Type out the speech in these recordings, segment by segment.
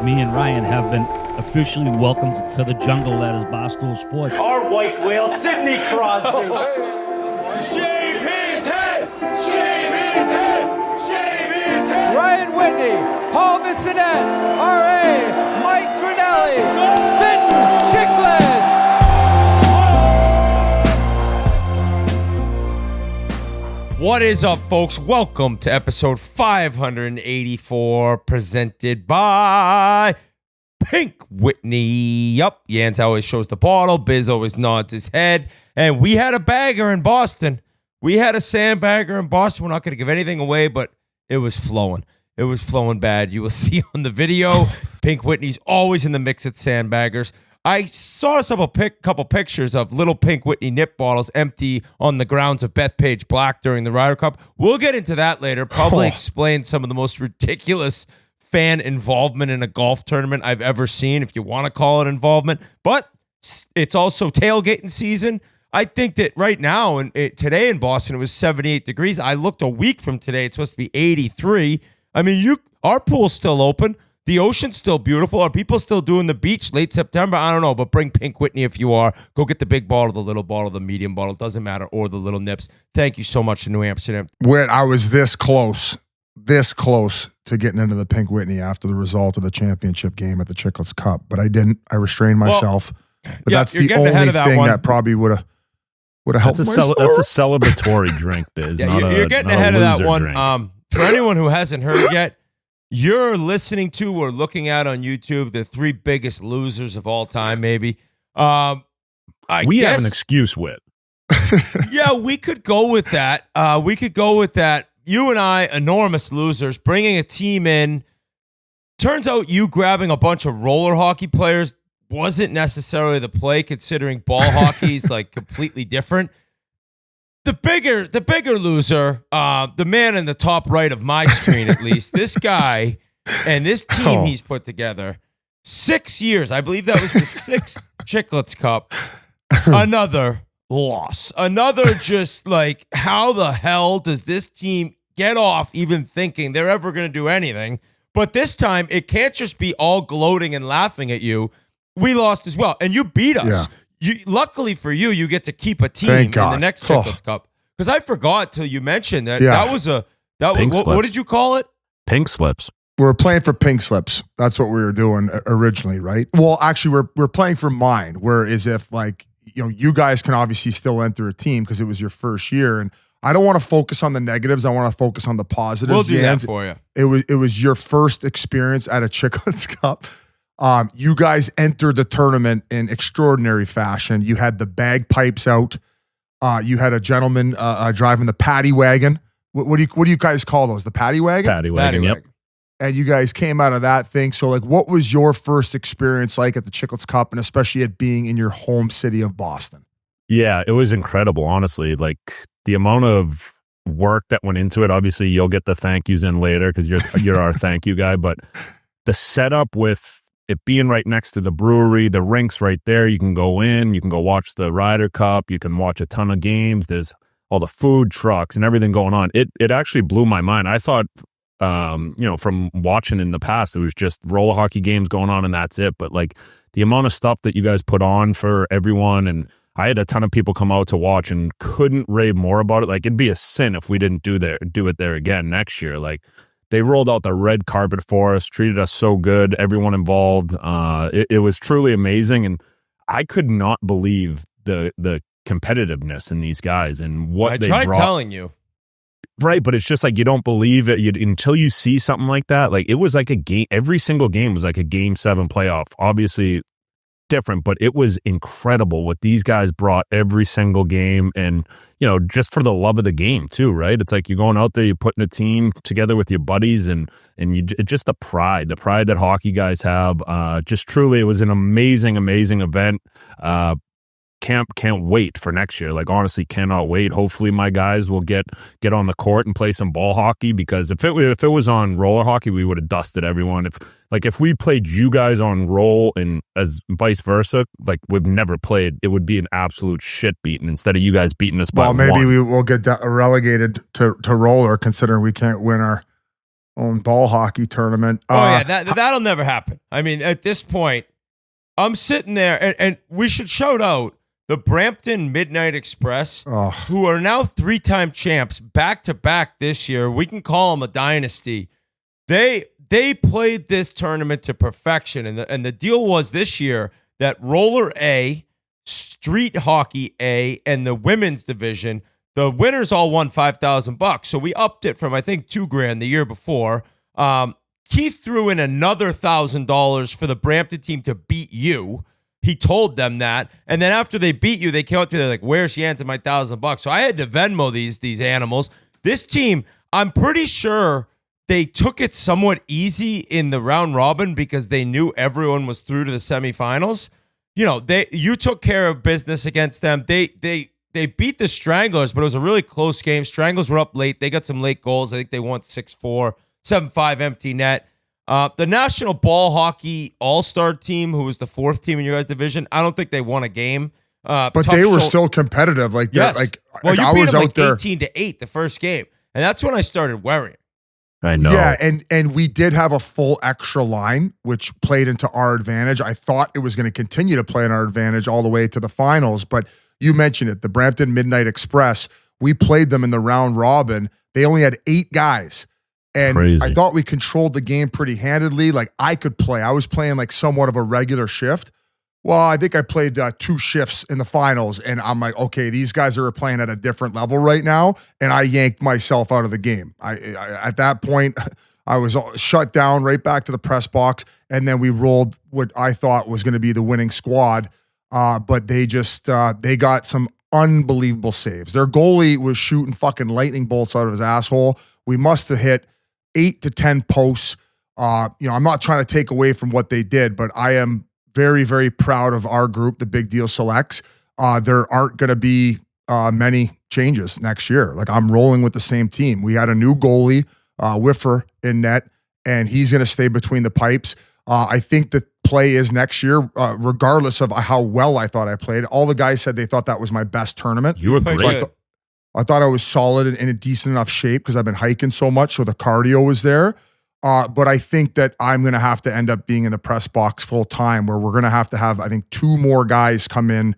me and Ryan have been officially welcomed to the jungle that is Barstool Sports. Our white whale, Sidney Crosby. Shave his head! Shave his head! Shave his head! Ryan Whitney, Paul Bissonette, R.A., Mike Grinelli, Spittin Chiclets! What is up, folks? Welcome to episode 584, presented by Pink Whitney. Yup, Yance always shows the bottle. Biz always nods his head. And we had a bagger in Boston. We had a sandbagger in Boston. We're not going to give anything away, but it was flowing. It was flowing bad. You will see on the video, Pink Whitney's always in the mix at sandbaggers. I saw a couple pictures of little Pink Whitney nip bottles empty on the grounds of Bethpage Black during the Ryder Cup. We'll get into that later. Probably explain some of the most ridiculous fan involvement in a golf tournament I've ever seen, if you want to call it involvement. But it's also tailgating season. I think that right now, and today in Boston, it was 78 degrees. I looked a week from today. It's supposed to be 83. I mean, our pool's still open. The ocean's still beautiful. Are people still doing the beach late September? I don't know, but bring Pink Whitney if you are. Go get the big bottle, the little bottle, the medium bottle. Doesn't matter, or the little nips. Thank you so much to New Amsterdam. Whit, I was this close to getting into the Pink Whitney after the result of the championship game at the Chiclets Cup, but I didn't. I restrained myself. But that's the only thing that probably would have helped. That's a celebratory drink, Biz. Yeah, you're getting ahead of that one. For anyone who hasn't heard yet, you're listening to or looking at on YouTube the three biggest losers of all time, maybe. We have an excuse, Whit. Yeah, we could go with that. You and I, enormous losers, bringing a team in. Turns out you grabbing a bunch of roller hockey players wasn't necessarily the play, considering ball hockey is like completely different. The bigger loser, the man in the top right of my screen, at least, this guy and this team he's put together, 6 years. I believe that was the sixth Chiclets Cup. Another loss. Another just like, how the hell does this team get off even thinking they're ever going to do anything? But this time, it can't just be all gloating and laughing at you. We lost as well, and you beat us. Yeah. Luckily for you, you get to keep a team in the next Chiclets Cup. Because I forgot till you mentioned that. Yeah. What did you call it? Pink slips. We were playing for pink slips. That's what we were doing originally, right? Well, actually, we're playing for mine. Whereas if you guys can obviously still enter a team because it was your first year, and I don't want to focus on the negatives. I want to focus on the positives. We'll do that for you. It was your first experience at a Chiclets Cup. You guys entered the tournament in extraordinary fashion. You had the bagpipes out. You had a gentleman driving the paddy wagon. What do you guys call those? The paddy wagon? Paddy wagon, yep. And you guys came out of that thing. So, what was your first experience like at the Chiclets Cup, and especially at being in your home city of Boston? Yeah, it was incredible, honestly. Like, the amount of work that went into it. Obviously, you'll get the thank yous in later because you're our thank you guy. But the setup with it being right next to the brewery, the rink's right there. You can go in, you can go watch the Ryder Cup, you can watch a ton of games. There's all the food trucks and everything going on. It actually blew my mind. I thought, from watching in the past, it was just roller hockey games going on and that's it. But like the amount of stuff that you guys put on for everyone, and I had a ton of people come out to watch and couldn't rave more about it. Like, it'd be a sin if we didn't do it there again next year. Like, they rolled out the red carpet for us, treated us so good, everyone involved. It was truly amazing, and I could not believe the competitiveness in these guys and what they brought. I tried telling you. Right, but it's just like you don't believe it until you see something like that. Like, it was like a game. Every single game was like a Game 7 playoff. Obviously different, but it was incredible what these guys brought every single game, and just for the love of the game too, right? It's like you're going out there, you're putting a team together with your buddies, and just the pride that hockey guys have. Just truly, it was an amazing event. Can't wait for next year. Like, honestly, cannot wait. Hopefully my guys will get on the court and play some ball hockey, because if it was on roller hockey, we would have dusted everyone. If we played you guys on roll and as vice versa, like we've never played, it would be an absolute shit beating instead of you guys beating us by maybe one. we will get relegated to roller, considering we can't win our own ball hockey tournament. That'll never happen. I mean, at this point, I'm sitting there, and we should shout out the Brampton Midnight Express, who are now 3-time champs back-to-back this year. We can call them a dynasty. They played this tournament to perfection, and the deal was this year that Roller A, Street Hockey A, and the women's division, the winners all won $5,000. So we upped it from, I think, $2,000 the year before. Keith threw in another $1,000 for the Brampton team to beat you. He told them that. And then after they beat you, they came up to me, they're like, where's Yance and my $1,000? So I had to Venmo these animals. This team, I'm pretty sure they took it somewhat easy in the round robin because they knew everyone was through to the semifinals. You know, you took care of business against them. They beat the Stranglers, but it was a really close game. Stranglers were up late. They got some late goals. I think they won 6-4, 7-5 empty net. The National Ball Hockey All-Star team, who was the 4th team in your guys' division, I don't think they won a game. But they were still competitive. Like, yes. Well, you I beat was them out there 18-8 the first game, and that's when I started worrying. I know. Yeah, and we did have a full extra line, which played into our advantage. I thought it was going to continue to play in our advantage all the way to the finals, but you mentioned it, the Brampton Midnight Express. We played them in the round robin. They only had 8 guys. And Crazy. I thought we controlled the game pretty handedly. Like, I could play. I was playing like somewhat of a regular shift. Well, I think I played 2 shifts in the finals, and I'm like, okay, these guys are playing at a different level right now, and I yanked myself out of the game. I at that point, I was shut down right back to the press box, and then we rolled what I thought was going to be the winning squad, but they just they got some unbelievable saves. Their goalie was shooting fucking lightning bolts out of his asshole. We must have hit 8 to 10 posts. I'm not trying to take away from what they did, but I am very, very proud of our group, the Big Deal Selects. There aren't going to be many changes next year. Like, I'm rolling with the same team. We had a new goalie, Whiffer, in net, and he's going to stay between the pipes. I think the play is next year, regardless of how well I thought I played. All the guys said they thought that was my best tournament. You were great. Good. I thought I was solid and in a decent enough shape because I've been hiking so much, so the cardio was there. But I think that I'm going to have to end up being in the press box full time, where we're going to have, I think, 2 more guys come in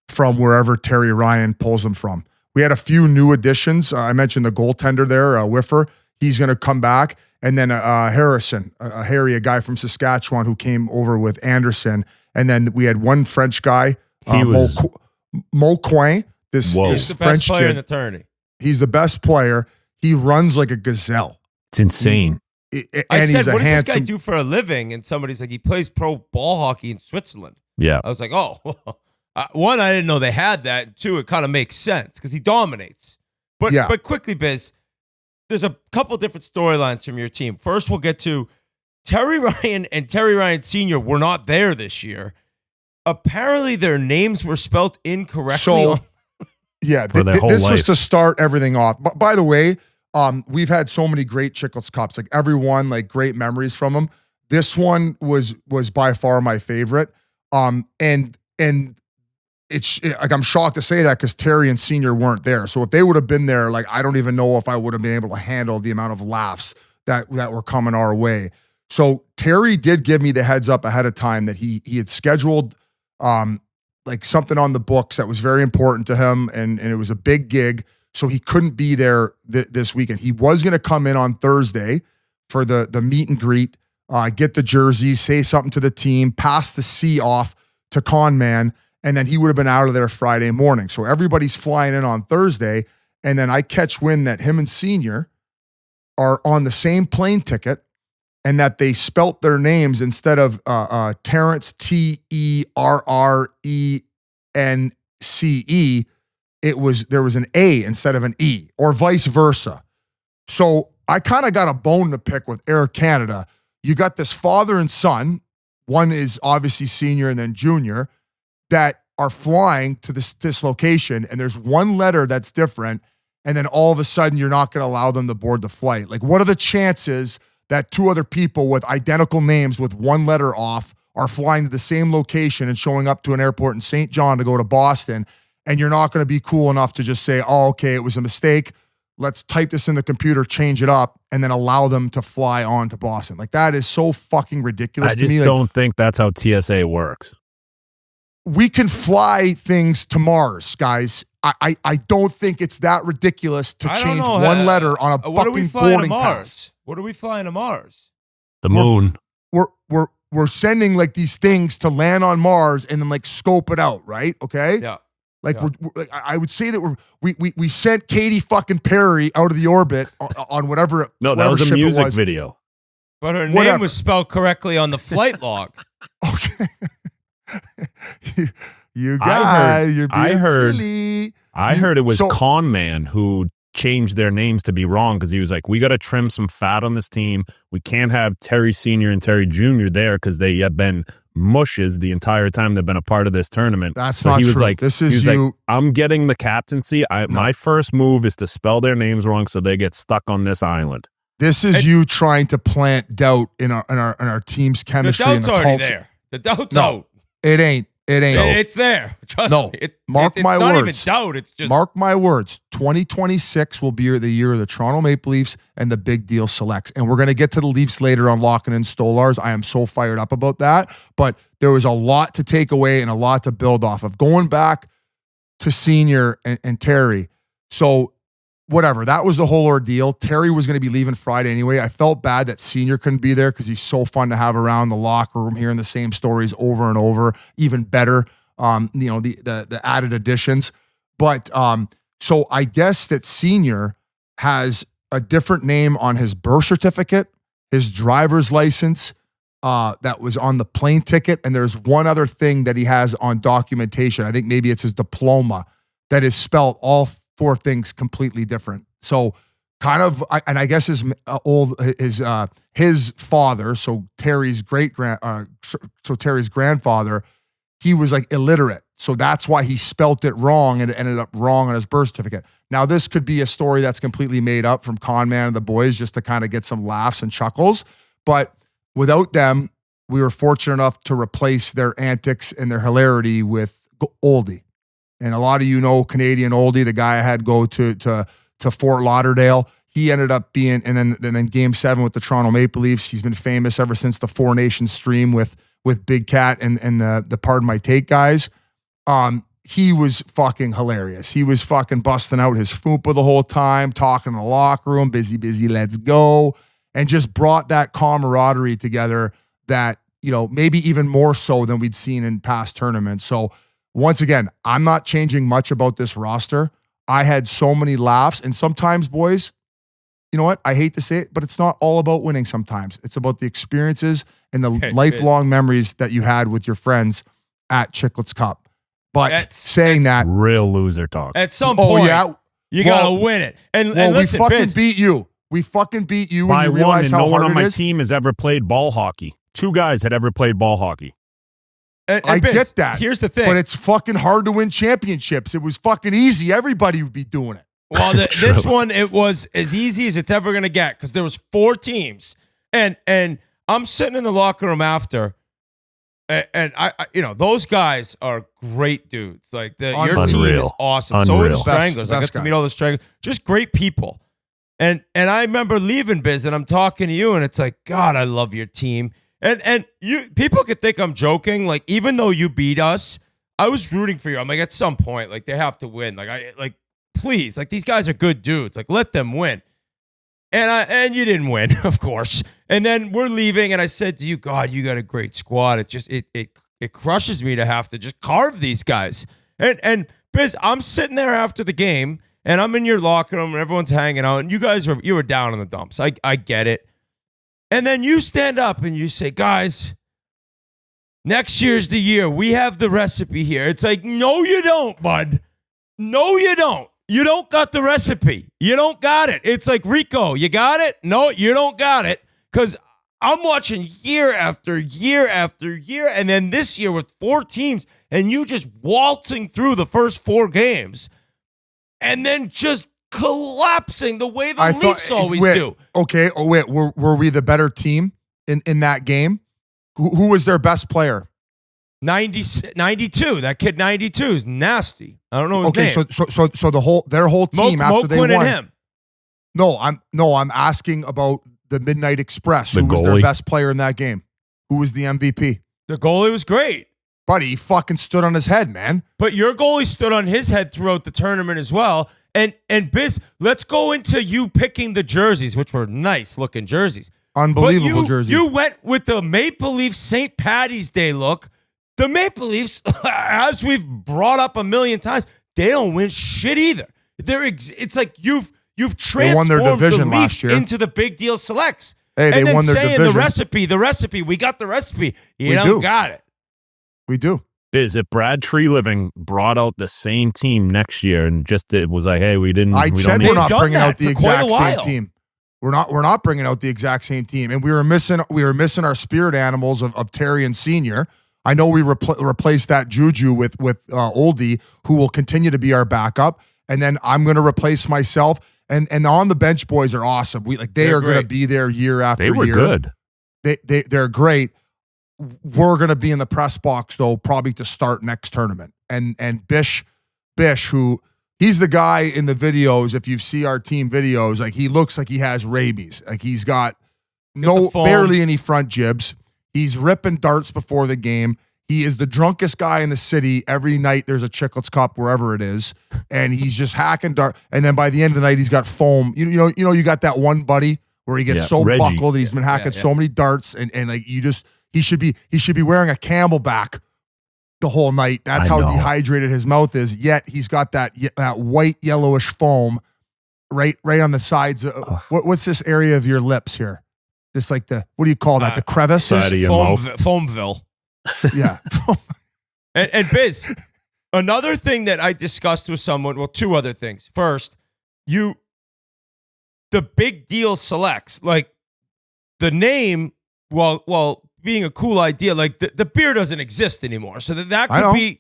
from wherever Terry Ryan pulls them from. We had a few new additions. I mentioned the goaltender there, Whiffer. He's going to come back. And then Harrison, Harry, a guy from Saskatchewan who came over with Anderson. And then we had one French guy, Mo Coin, this He's the French best player kid. in the tourney. He's the best player. He runs like a gazelle. It's insane. I said, he's a what does this guy handsome. do for a living? And somebody's like, he plays pro ball hockey in Switzerland. Yeah. I was like, oh, one, I didn't know they had that. 2, it kind of makes sense because he dominates. But quickly, Biz, there's a couple different storylines from your team. First, we'll get to Terry Ryan and Terry Ryan Sr. were not there this year. Apparently, their names were spelled incorrectly. So, yeah, this was to start everything off. But by the way, we've had so many great Chiclets Cups, like everyone, like great memories from them. This one was by far my favorite. And it's like, I'm shocked to say that because Terry and Senior weren't there. So if they would have been there, like, I don't even know if I would have been able to handle the amount of laughs that were coming our way. So Terry did give me the heads up ahead of time that he had scheduled like something on the books that was very important to him, and it was a big gig. So he couldn't be there this weekend. He was going to come in on Thursday for the meet and greet, get the jersey, say something to the team, pass the C off to Con Man, and then he would have been out of there Friday morning. So everybody's flying in on Thursday, and then I catch wind that him and Senior are on the same plane ticket, and that they spelt their names instead of Terrence, Terrence. There was an A instead of an E, or vice versa. So I kind of got a bone to pick with Air Canada. You got this father and son, one is obviously Senior and then Junior, that are flying to this location, and there's one letter that's different, and then all of a sudden you're not going to allow them to board the flight. Like, what are the chances that 2 other people with identical names with one letter off are flying to the same location and showing up to an airport in St. John to go to Boston, and you're not going to be cool enough to just say, oh, okay, it was a mistake. let's type this in the computer, change it up, and then allow them to fly on to Boston. Like, that is so fucking ridiculous I to me. just don't think that's how TSA works. We can fly things to Mars, guys. I don't think it's that ridiculous to change one letter on a fucking boarding pass. What are we flying to Mars? The moon. We're sending like these things to land on Mars and then like scope it out, right? Okay. Yeah. Like I would say that we sent Katy fucking Perry out of the orbit on whatever. No, that was a music video. But her name was spelled correctly on the flight log. Okay. you guys, you're being silly. I heard it was Con Man who changed their names to be wrong because he was like, we got to trim some fat on this team. We can't have Terry Sr. and Terry Jr. there because they have been mushes the entire time they've been a part of this tournament. That's not true. He was like, I'm getting the captaincy. My first move is to spell their names wrong so they get stuck on this island. This is you trying to plant doubt in our team's chemistry. The doubt's and the already culture. there. The doubt's out. It ain't. It's there. Trust me. Mark my words. It's not even doubt. It's just mark my words. 2026 will be the year of the Toronto Maple Leafs and the big deal selects. And we're going to get to the Leafs later on Locking and Stolars. I am so fired up about that. But there was a lot to take away and a lot to build off of. Going back to Senior and Terry. So whatever, that was the whole ordeal. Terry was going to be leaving Friday anyway. I felt bad that Senior couldn't be there because he's so fun to have around the locker room, hearing the same stories over and over. Even better, the added additions. But so I guess that Senior has a different name on his birth certificate, his driver's license, that was on the plane ticket, and there's one other thing that he has on documentation. I think maybe it's his diploma that is spelled all four things completely different. So kind of, and I guess his father, so Terry's Terry's grandfather, he was like illiterate. So that's why he spelt it wrong and it ended up wrong on his birth certificate. Now this could be a story that's completely made up from Con Man and the boys just to kind of get some laughs and chuckles. But without them, we were fortunate enough to replace their antics and their hilarity with Oldie. And a lot of you know Canadian Oldie, the guy I had go to Fort Lauderdale. He ended up being, and then Game 7 with the Toronto Maple Leafs. He's been famous ever since the Four Nations stream with Big Cat and the Pardon My Take guys. He was fucking hilarious. He was fucking busting out his fupa the whole time, talking in the locker room, busy, let's go, and just brought that camaraderie together that, maybe even more so than we'd seen in past tournaments. So once again, I'm not changing much about this roster. I had so many laughs, and sometimes, boys, you know what? I hate to say it, but it's not all about winning sometimes. It's about the experiences and the lifelong memories that you had with your friends at Chiclets Cup. But that's real loser talk. At some point, you got to win it. And listen, we fucking beat you. We fucking beat you. By and you one, and no one on my is. team has ever played ball hockey. 2 guys had ever played ball hockey. I get that. Here's the thing. But it's fucking hard to win championships. It was fucking easy. Everybody would be doing it. Well, this one, it was as easy as it's ever going to get because there was 4 teams. And I'm sitting in the locker room after, and I those guys are great dudes. Like your team is awesome. So are the Stranglers. I got to meet all the Stranglers. Just great people. And I remember leaving Biz, and I'm talking to you, and it's like, God, I love your team. And you people could think I'm joking. Like, even though you beat us, I was rooting for you. I'm like, at some point, like, they have to win. Please, like, these guys are good dudes. Like, let them win. And you didn't win, of course. And then we're leaving, and I said to you, God, you got a great squad. It just it crushes me to have to just carve these guys. And Biz, I'm sitting there after the game, and I'm in your locker room, and everyone's hanging out, and you were down in the dumps. I get it. And then you stand up and you say, guys, next year's the year. We have the recipe here. It's like, no, you don't, bud. No, you don't. You don't got the recipe. You don't got it. It's like, Rico, you got it? No, you don't got it. Because I'm watching year after year after year. And then this year with 4 teams and you just waltzing through the first 4 games and then just collapsing the way the Leafs always do. Okay. Oh, wait. Were we the better team in that game? Who was their best player? 92. That kid 92 is nasty. I don't know his name. So their whole team after they won. And him. No, I'm asking about the Midnight Express. The Who was their goalie. best player in that game? Who was the MVP? The goalie was great. Buddy, he fucking stood on his head, man. But your goalie stood on his head throughout the tournament as well. And Biz, let's go into you picking the jerseys, which were nice looking jerseys. Unbelievable But jerseys. You went with the Maple Leafs St. Patty's Day look. The Maple Leafs, as we've brought up a million times, they don't win shit either. It's like you've transformed won their division the last Leafs year. into the big deal selects. Hey, they and then won their saying division. the recipe, we got the recipe. You We don't do. got it. We do. Biz, if Brad Treliving brought out the same team next year and just it was like, hey, we I don't said need we're not done bringing that out the for quite a exact same while. team. We're not bringing out the exact same team, and we were missing our spirit animals of Terry and Senior. I know we replaced that Juju with Oldie, who will continue to be our backup, and then I'm going to replace myself. And on the bench boys are awesome. They They're are going to great. be there year after year. They were good. They're great. We're going to be in the press box though, probably to start next tournament. And Bish, who he's the guy in the videos. If you see our team videos, like he looks like he has rabies. Like he's got the foam. barely any front jibs. He's ripping darts before the game. He is the drunkest guy in the city. Every night there's a Chiclets Cup wherever it is, and he's just hacking dart. And then by the end of the night, he's got foam. You know, you got that one buddy where he gets Yeah, so Reggie. buckled. He's been hacking so many darts, and like he should be wearing a Camelback the whole night. That's I how know. dehydrated his mouth is. Yet he's got that white yellowish foam right on the sides. What's this area of your lips here? Just like what do you call that? The crevice? Side of your mouth. Foamville. Yeah. And Biz, another thing that I discussed with someone, well, two other things. First, the big deal selects, like the name, while being a cool idea, like the beer doesn't exist anymore. So that I know. could be,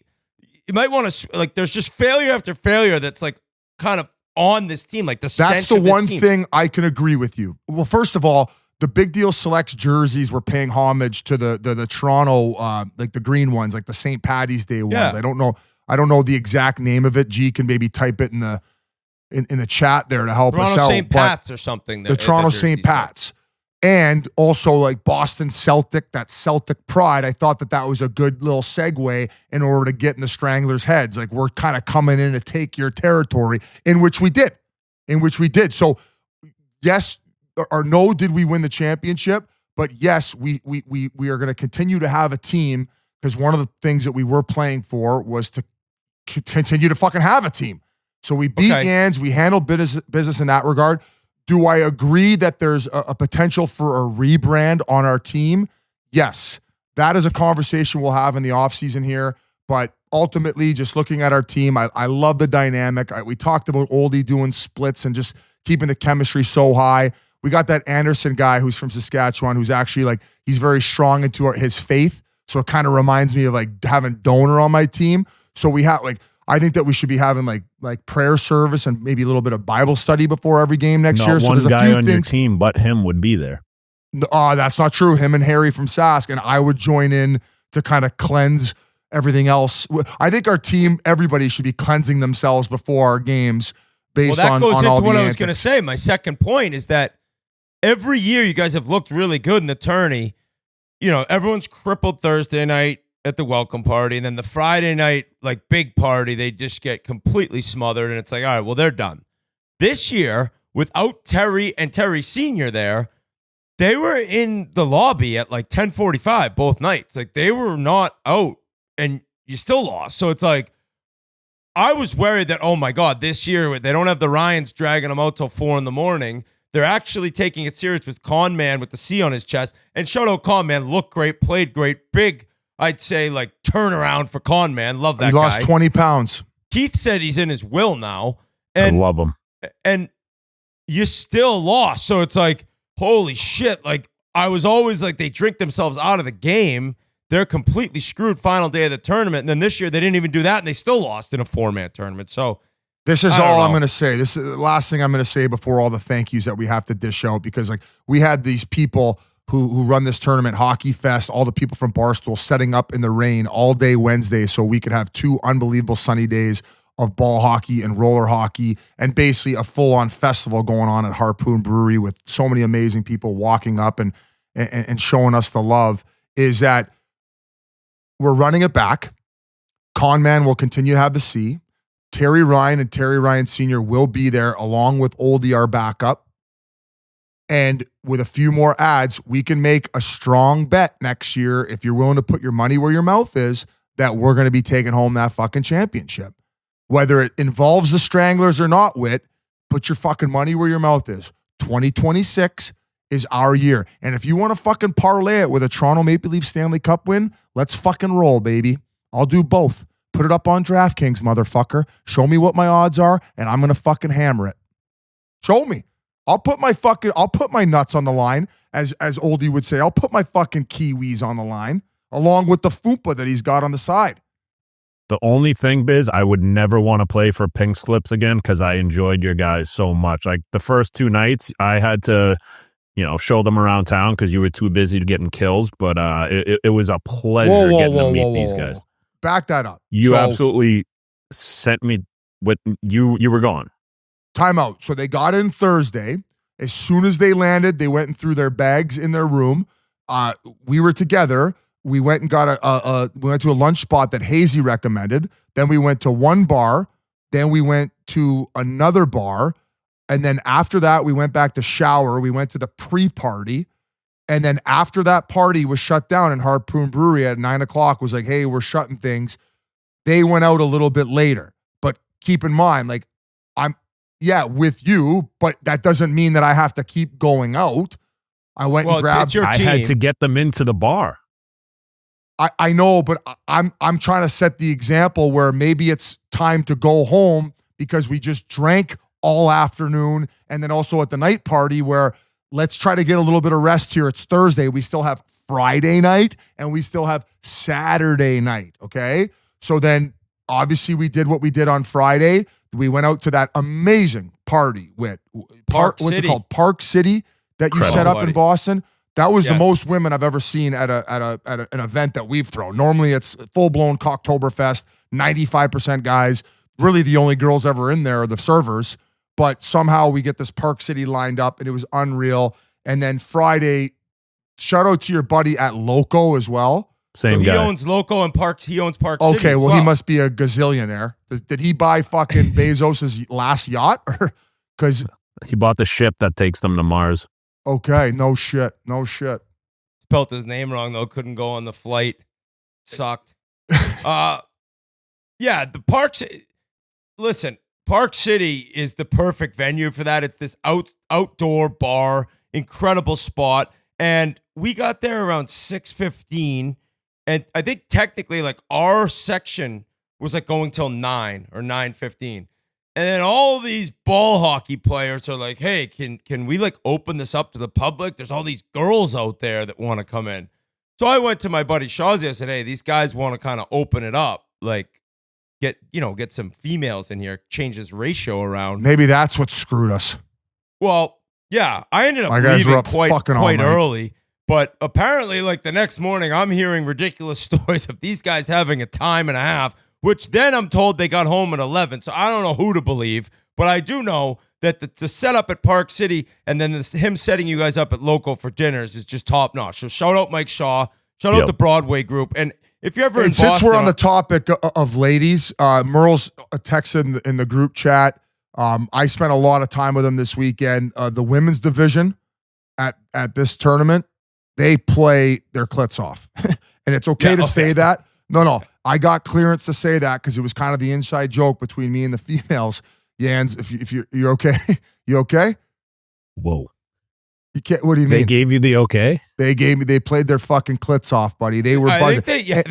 you might want to, like, there's just failure after failure that's like kind of on this team, like the stench That's the of this one team. thing I can agree with you. Well, first of all, the Big Deal Selects jerseys were paying homage to the Toronto, like the green ones, like the St. Patty's Day ones. Yeah. I don't know the exact name of it. G can maybe type it in the chat there to help us Toronto out. St. But Pat's or something. the Toronto St. Pat's. And also like Boston Celtic, that Celtic pride. I thought that was a good little segue in order to get in the Stranglers' heads. Like we're kind of coming in to take your territory, in which we did. So yes or no, did we win the championship? But yes, we are going to continue to have a team, because one of the things that we were playing for was to continue to fucking have a team. So we beat Yans, we handled business in that regard. Do I agree that there's a potential for a rebrand on our team? Yes. That is a conversation we'll have in the offseason here. But ultimately, just looking at our team, I love the dynamic. We talked about Oldie doing splits and just keeping the chemistry so high. We got that Anderson guy who's from Saskatchewan, who's actually like, he's very strong into his faith. So it kind of reminds me of like having Donor on my team. So we have like, I think that we should be having like prayer service and maybe a little bit of Bible study before every game next year. Not So one there's a guy few on things. your team but him would be there. That's not true. Him and Harry from Sask, and I would join in to kind of cleanse everything else. I think our team, everybody should be cleansing themselves before our games based Well, that on goes all into the what I was going to antics. say. My second point is that every year you guys have looked really good in the tourney. You know, everyone's crippled Thursday night at the welcome party, and then the Friday night, like, big party, they just get completely smothered, and it's like, all right, well, they're done. This year, without Terry and Terry Sr. there, they were in the lobby at like 10:45 both nights. Like, they were not out, and you still lost. So it's like, I was worried that, oh my God, this year they don't have the Ryans dragging them out till 4 a.m. They're actually taking it serious with Con Man with the C on his chest. And shout out Con Man, looked great, played great, big, I'd say, like, turnaround for Con Man. Love that He lost guy. 20 pounds. Keith said he's in his will now. And I love him. and you still lost. So it's like, holy shit. Like, I was always like, they drink themselves out of the game. They're completely screwed final day of the tournament. And then this year, they didn't even do that, and they still lost in a 4-man tournament. So This is I don't all I'm know. going to say. This is the last thing I'm going to say before all the thank yous that we have to dish out, because like we had these people who run this tournament, Hockey Fest, all the people from Barstool setting up in the rain all day Wednesday so we could have 2 unbelievable sunny days of ball hockey and roller hockey, and basically a full-on festival going on at Harpoon Brewery with so many amazing people walking up and showing us the love, is that we're running it back. Conman will continue to have the C. Terry Ryan and Terry Ryan Sr. will be there along with Oldie, our backup. And with a few more ads, we can make a strong bet next year, if you're willing to put your money where your mouth is, that we're going to be taking home that fucking championship. Whether it involves the Stranglers or not, Whit, put your fucking money where your mouth is. 2026 is our year. And if you want to fucking parlay it with a Toronto Maple Leafs Stanley Cup win, let's fucking roll, baby. I'll do both. Put it up on DraftKings, motherfucker. Show me what my odds are, and I'm going to fucking hammer it. Show me. I'll put my nuts on the line, as Oldie would say. I'll put my fucking kiwis on the line, along with the fupa that he's got on the side. The only thing, Biz, I would never want to play for Pink Slips again because I enjoyed your guys so much. Like the first 2 nights, I had to, show them around town because you were too busy to getting kills. But it was a pleasure getting to meet these guys. Back that up. You absolutely sent me what you were gone. Timeout. So they got in Thursday. As soon as they landed, they went and threw their bags in their room. We were together. We went and got we went to a lunch spot that Hazy recommended. Then we went to one bar. Then we went to another bar. And then after that, we went back to shower. We went to the pre-party. And then after that party was shut down and Harpoon Brewery at 9:00 was like, hey, we're shutting things. They went out a little bit later. But keep in mind, like, I'm with you, but that doesn't mean that I have to keep going out. I went and grabbed I had to get them into the bar. I know, but I'm trying to set the example where maybe it's time to go home because we just drank all afternoon, and then also at the night party where let's try to get a little bit of rest here. It's Thursday. We still have Friday night and we still have Saturday night. Okay. So then obviously we did what we did on Friday. We went out to that amazing party with what's it called? Park City that you set up in Boston. That was the most women I've ever seen at an event that we've thrown. Normally it's full-blown Cocktoberfest, 95% guys. Really the only girls ever in there are the servers. But somehow we get this Park City lined up, and it was unreal. And then Friday, shout out to your buddy at Loco as well. He owns Loco and Park. He owns Park City. Okay, well, he must be a gazillionaire. Did he buy fucking Bezos's last yacht? Because he bought the ship that takes them to Mars. Okay, no shit. Spelt his name wrong though. Couldn't go on the flight. Sucked. The Parks. Listen. Park City is the perfect venue for that. It's this outdoor bar, incredible spot. And we got there around 6:15. And I think technically like our section was like going till 9 or 9:15. And then all these ball hockey players are like, hey, can we like open this up to the public? There's all these girls out there that want to come in. So I went to my buddy Shawzy. I said, hey, these guys want to kind of open it up. Like, get some females in here, change this ratio around. Maybe that's what screwed us. Well, yeah, I ended up leaving quite early, but apparently, like the next morning, I'm hearing ridiculous stories of these guys having a time and a half, which then I'm told they got home at 11. So I don't know who to believe, but I do know that the setup at Park City and then him setting you guys up at Loco for dinners is just top notch. So shout out Mike Shaw, shout out the Broadway group, and if you're ever in Boston, since we're on the topic of ladies, Merle's texted in the group chat. I spent a lot of time with them this weekend. The women's division at this tournament, they play their clits off, and it's okay to say that. No, I got clearance to say that because it was kind of the inside joke between me and the females. Jans, if you're okay, you okay? Whoa. You can't. What do you mean? They gave you the okay? They played their fucking clits off, buddy. They were buzzing.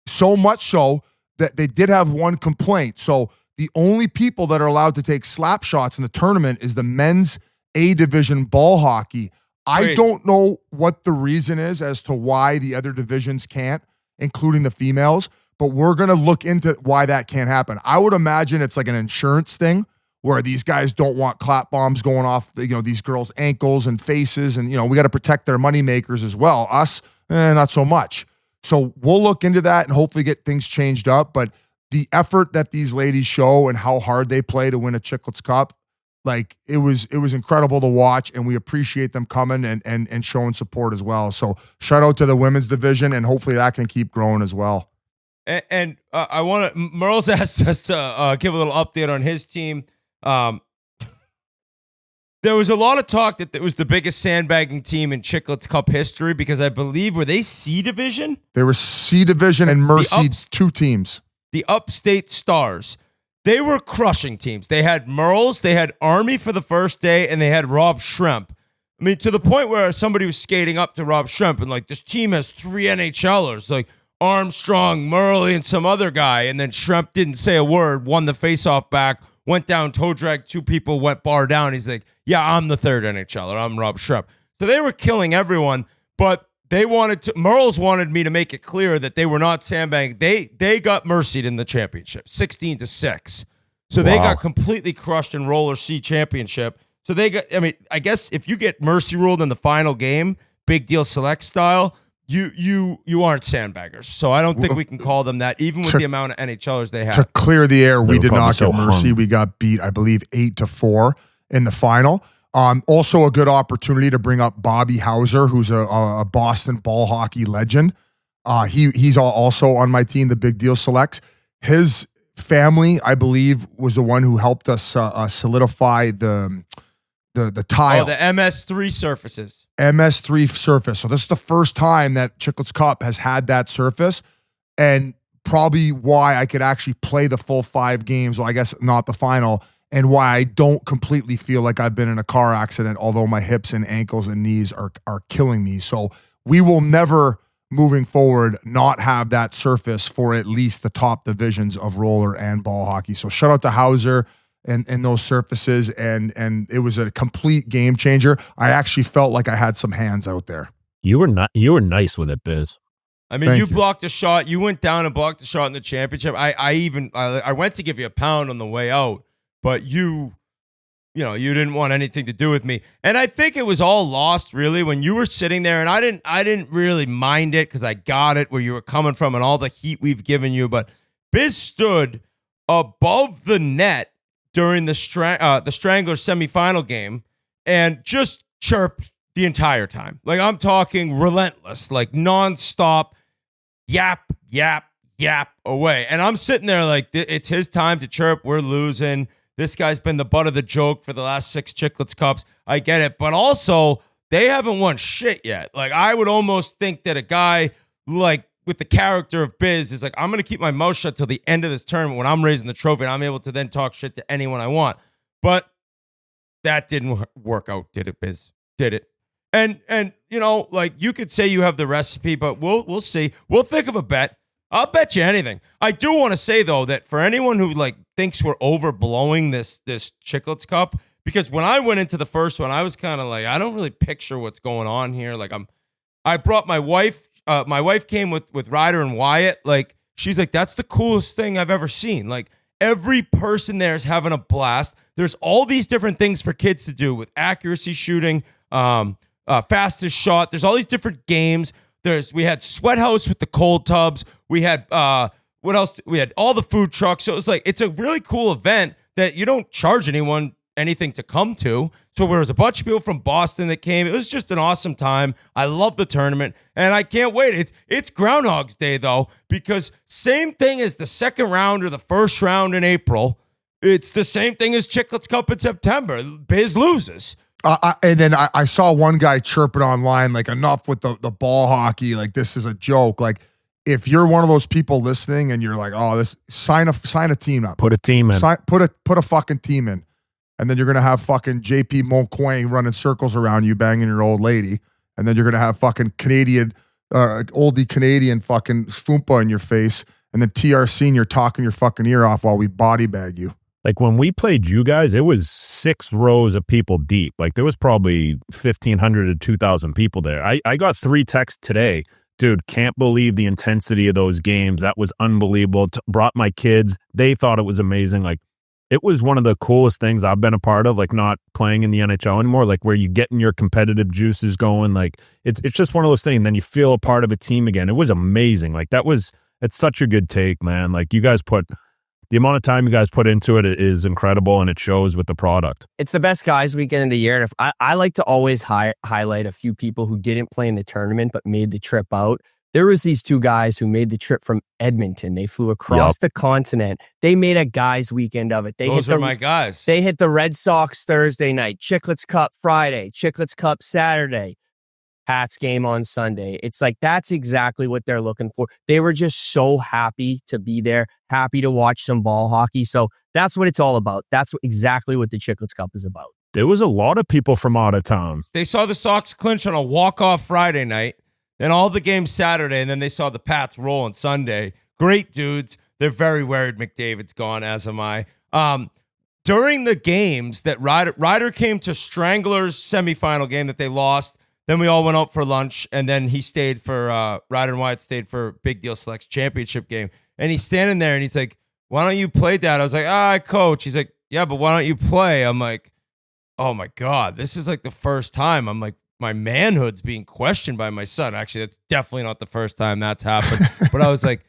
So much so that they did have one complaint. So the only people that are allowed to take slap shots in the tournament is the men's A division ball hockey. I don't know what the reason is as to why the other divisions can't, including the females, but we're going to look into why that can't happen. I would imagine it's like an insurance thing where these guys don't want clap bombs going off, these girls' ankles and faces. And, we got to protect their money makers as well. Us, not so much. So we'll look into that and hopefully get things changed up. But the effort that these ladies show and how hard they play to win a Chiclets Cup, like it was incredible to watch, and we appreciate them coming and showing support as well. So shout out to the women's division, and hopefully that can keep growing as well. And I want to, Merle's asked us to give a little update on his team. There was a lot of talk that it was the biggest sandbagging team in Chiclets Cup history because I believe, were they C division? They were C division and Mercy, two teams. The Upstate Stars. They were crushing teams. They had Merles, they had Army for the first day, and they had Rob Schremp. I mean, to the point where somebody was skating up to Rob Schremp and like, this team has 3 NHLers, like Armstrong, Murley, and some other guy. And then Schremp didn't say a word, won the faceoff back, went down, toe dragged 2 people, went bar down. He's like, yeah, I'm the 3rd NHLer. I'm Rob Schremp. So they were killing everyone, but they wanted to, Merles wanted me to make it clear that they were not sandbagging. They got mercied in the championship, 16-6. So they got completely crushed in Roller C championship. So they got, I mean, I guess if you get mercy ruled in the final game, big deal select style, you aren't sandbaggers. So I don't think we can call them that, even with the amount of NHLers they have. To clear the air, we did not get mercy. hung. We got beat, I believe, 8-4 in the final. Also a good opportunity to bring up Bobby Hauser, who's a Boston ball hockey legend. He's also on my team, the Big Deal Selects. His family, I believe, was the one who helped us solidify the tile. Oh, the MS3 surfaces. MS3 surface. So this is the first time that Chiclets Cup has had that surface, and probably why I could actually play the full 5 games. Well, I guess not the final, and why I don't completely feel like I've been in a car accident, although my hips and ankles and knees are killing me. So we will never, moving forward, not have that surface for at least the top divisions of roller and ball hockey. So shout out to Hauser and those surfaces, and it was a complete game changer. I actually felt like I had some hands out there. You were nice with it, Biz. I mean, Thank you you. blocked a shot. You went down and blocked a shot in the championship. I went to give you a pound on the way out, but you didn't want anything to do with me. And I think it was all lost really when you were sitting there, and I didn't really mind it because I got it where you were coming from and all the heat we've given you. But Biz stood above the net during the Strangler semifinal game and just chirped the entire time. Like, I'm talking relentless, like nonstop, yap, yap, yap away. And I'm sitting there like, it's his time to chirp. We're losing. This guy's been the butt of the joke for the last 6 Chiclets Cups. I get it. But also, they haven't won shit yet. Like, I would almost think that a guy like with the character of Biz is like, I'm going to keep my mouth shut till the end of this tournament when I'm raising the trophy and I'm able to then talk shit to anyone I want. But that didn't work out, did it, Biz? Did it? And like, you could say you have the recipe, but we'll see. We'll think of a bet. I'll bet you anything. I do want to say, though, that for anyone who like thinks we're overblowing this Chiclets Cup, because when I went into the first one, I was kind of like, I don't really picture what's going on here. Like, I brought my wife. My wife came with Ryder and Wyatt. Like, she's like, that's the coolest thing I've ever seen. Like, every person there is having a blast. There's all these different things for kids to do with accuracy shooting, fastest shot. There's all these different games. We had Sweat House with the cold tubs. We had what else? We had all the food trucks. So it was like, it's a really cool event that you don't charge anyone anything to come to. So there was a bunch of people from Boston that came. It was just an awesome time. I love the tournament, and I can't wait. It's Groundhog's Day though, because same thing as the second round or the first round in April. It's the same thing as Chiclets Cup in September. Biz loses. And then I saw one guy chirping online, like, enough with the ball hockey. Like, this is a joke. Like, if you're one of those people listening and you're like, oh, this, sign a team up. Put a team in. Put a fucking team in. And then you're going to have fucking JP Moncoin running circles around you, banging your old lady. And then you're going to have fucking Canadian, oldie Canadian fucking Foompa in your face. And then TR Senior talking your fucking ear off while we body bag you. Like, when we played you guys, it was 6 rows of people deep. Like, there was probably 1,500 to 2,000 people there. I got 3 texts today. Dude, can't believe the intensity of those games. That was unbelievable. Brought my kids. They thought it was amazing. Like, it was one of the coolest things I've been a part of, like, not playing in the NHL anymore, like, where you getting your competitive juices going. Like, it's just one of those things. Then you feel a part of a team again. It was amazing. Like, that was it's such a good take, man. Like you guys the amount of time you guys put into it is incredible, and it shows with the product. It's the best guys weekend of the year. And if I like to always highlight a few people who didn't play in the tournament but made the trip out. There was these two guys who made the trip from Edmonton. They flew across the continent. They made a guys' weekend of it. Those are my guys. They hit the Red Sox Thursday night, Chiclets Cup Friday, Chiclets Cup Saturday, Pats game on Sunday. It's like that's exactly what they're looking for. They were just so happy to be there, happy to watch some ball hockey. So that's what it's all about. That's exactly what the Chiclets Cup is about. There was a lot of people from out of town. They saw the Sox clinch on a walk-off Friday night, then all the games Saturday, and then they saw the Pats roll on Sunday. Great dudes. They're very worried McDavid's gone, as am I. During the games that Ryder came to Strangler's semifinal game that they lost, then we all went out for lunch, and then he stayed for, Ryder and Wyatt stayed for Big Deal Selects championship game. And he's standing there, and he's like, why don't you play, Dad? I was like, I coach. He's like, yeah, but why don't you play? I'm like, oh, my God. This is like the first time. I'm like, my manhood's being questioned by my son. Actually, that's definitely not the first time that's happened. But I was like,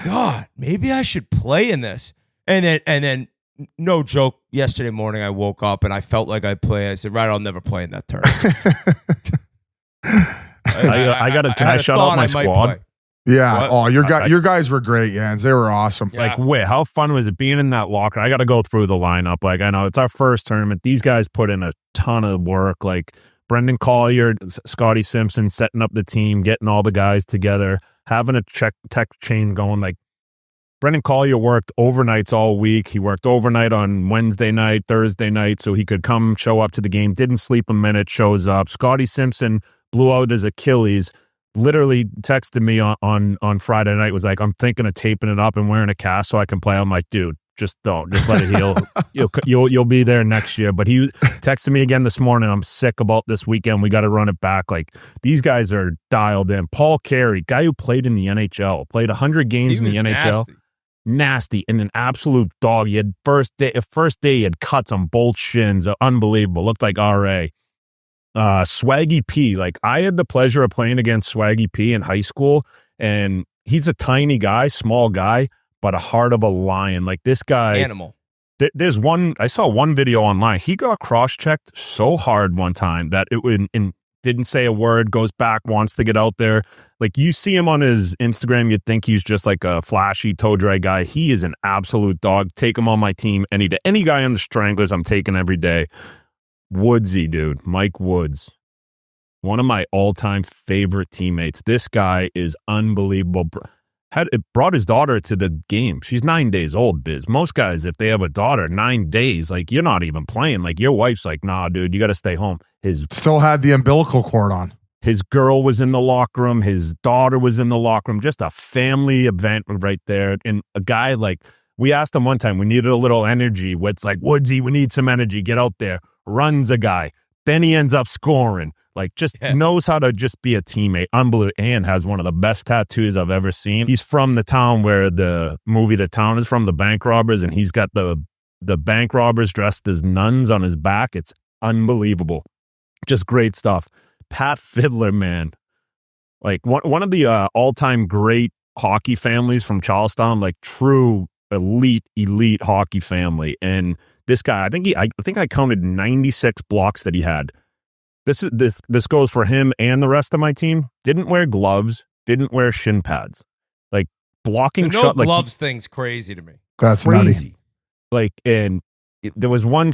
God, maybe I should play in this. And then, no joke, yesterday morning I woke up and I felt like I'd play. I said, right, I'll never play in that tournament. Can I shout out my squad? Yeah. What? Oh, your guys were great, Jans. They were awesome. Yeah. Like, wait, how fun was it being in that locker? I got to go through the lineup. Like, I know it's our first tournament. These guys put in a ton of work. Like, Brendan Collier, Scotty Simpson setting up the team, getting all the guys together, having a tech chain going. Like, Brendan Collier worked overnights all week. He worked overnight on Wednesday night, Thursday night, so he could come show up to the game. Didn't sleep a minute, shows up. Scotty Simpson blew out his Achilles. Literally texted me on Friday night, was like, I'm thinking of taping it up and wearing a cast so I can play. I'm like, dude, just don't. Just let it heal. You'll be there next year. But he texted me again this morning. I'm sick about this weekend. We got to run it back. Like, these guys are dialed in. Paul Carey, guy who played in the NHL, played 100 games in the NHL. Nasty and an absolute dog. He had first day he had cuts on both shins. Unbelievable. Looked like RA. Swaggy P. Like, I had the pleasure of playing against Swaggy P in high school, and he's a tiny guy, small guy, but a heart of a lion. Like, this guy, Animal. There's one. I saw one video online. He got cross-checked so hard one time that it would. Didn't say a word, goes back, wants to get out there. Like, you see him on his Instagram, you'd think he's just like a flashy toe drag guy. He is an absolute dog. Take him on my team any day. Any guy on the Stranglers, I'm taking every day. Woodsy, dude. Mike Woods. One of my all-time favorite teammates. This guy is unbelievable. Brought his daughter to the game. She's 9 days old, Biz. Most guys, if they have a daughter, 9 days, like, you're not even playing. Like, your wife's like, nah, dude, you got to stay home. Still had the umbilical cord on. His girl was in the locker room. His daughter was in the locker room. Just a family event right there. And a guy, like, we asked him one time, we needed a little energy. It's like, Woodsy, we need some energy. Get out there. Runs a guy. Then he ends up scoring. Like, just knows how to just be a teammate. Unbelievable. And has one of the best tattoos I've ever seen. He's from the town where the movie The Town is from, the bank robbers, and he's got the bank robbers dressed as nuns on his back. It's unbelievable. Just great stuff. Pat Fiddler, man. Like, one of the all-time great hockey families from Charlestown, like, true elite hockey family. And this guy, I think I counted 96 blocks that he had. This goes for him and the rest of my team. Didn't wear gloves, didn't wear shin pads. Like, blocking shot. No gloves thing's crazy to me. That's crazy. Nutty. Like, and there was one,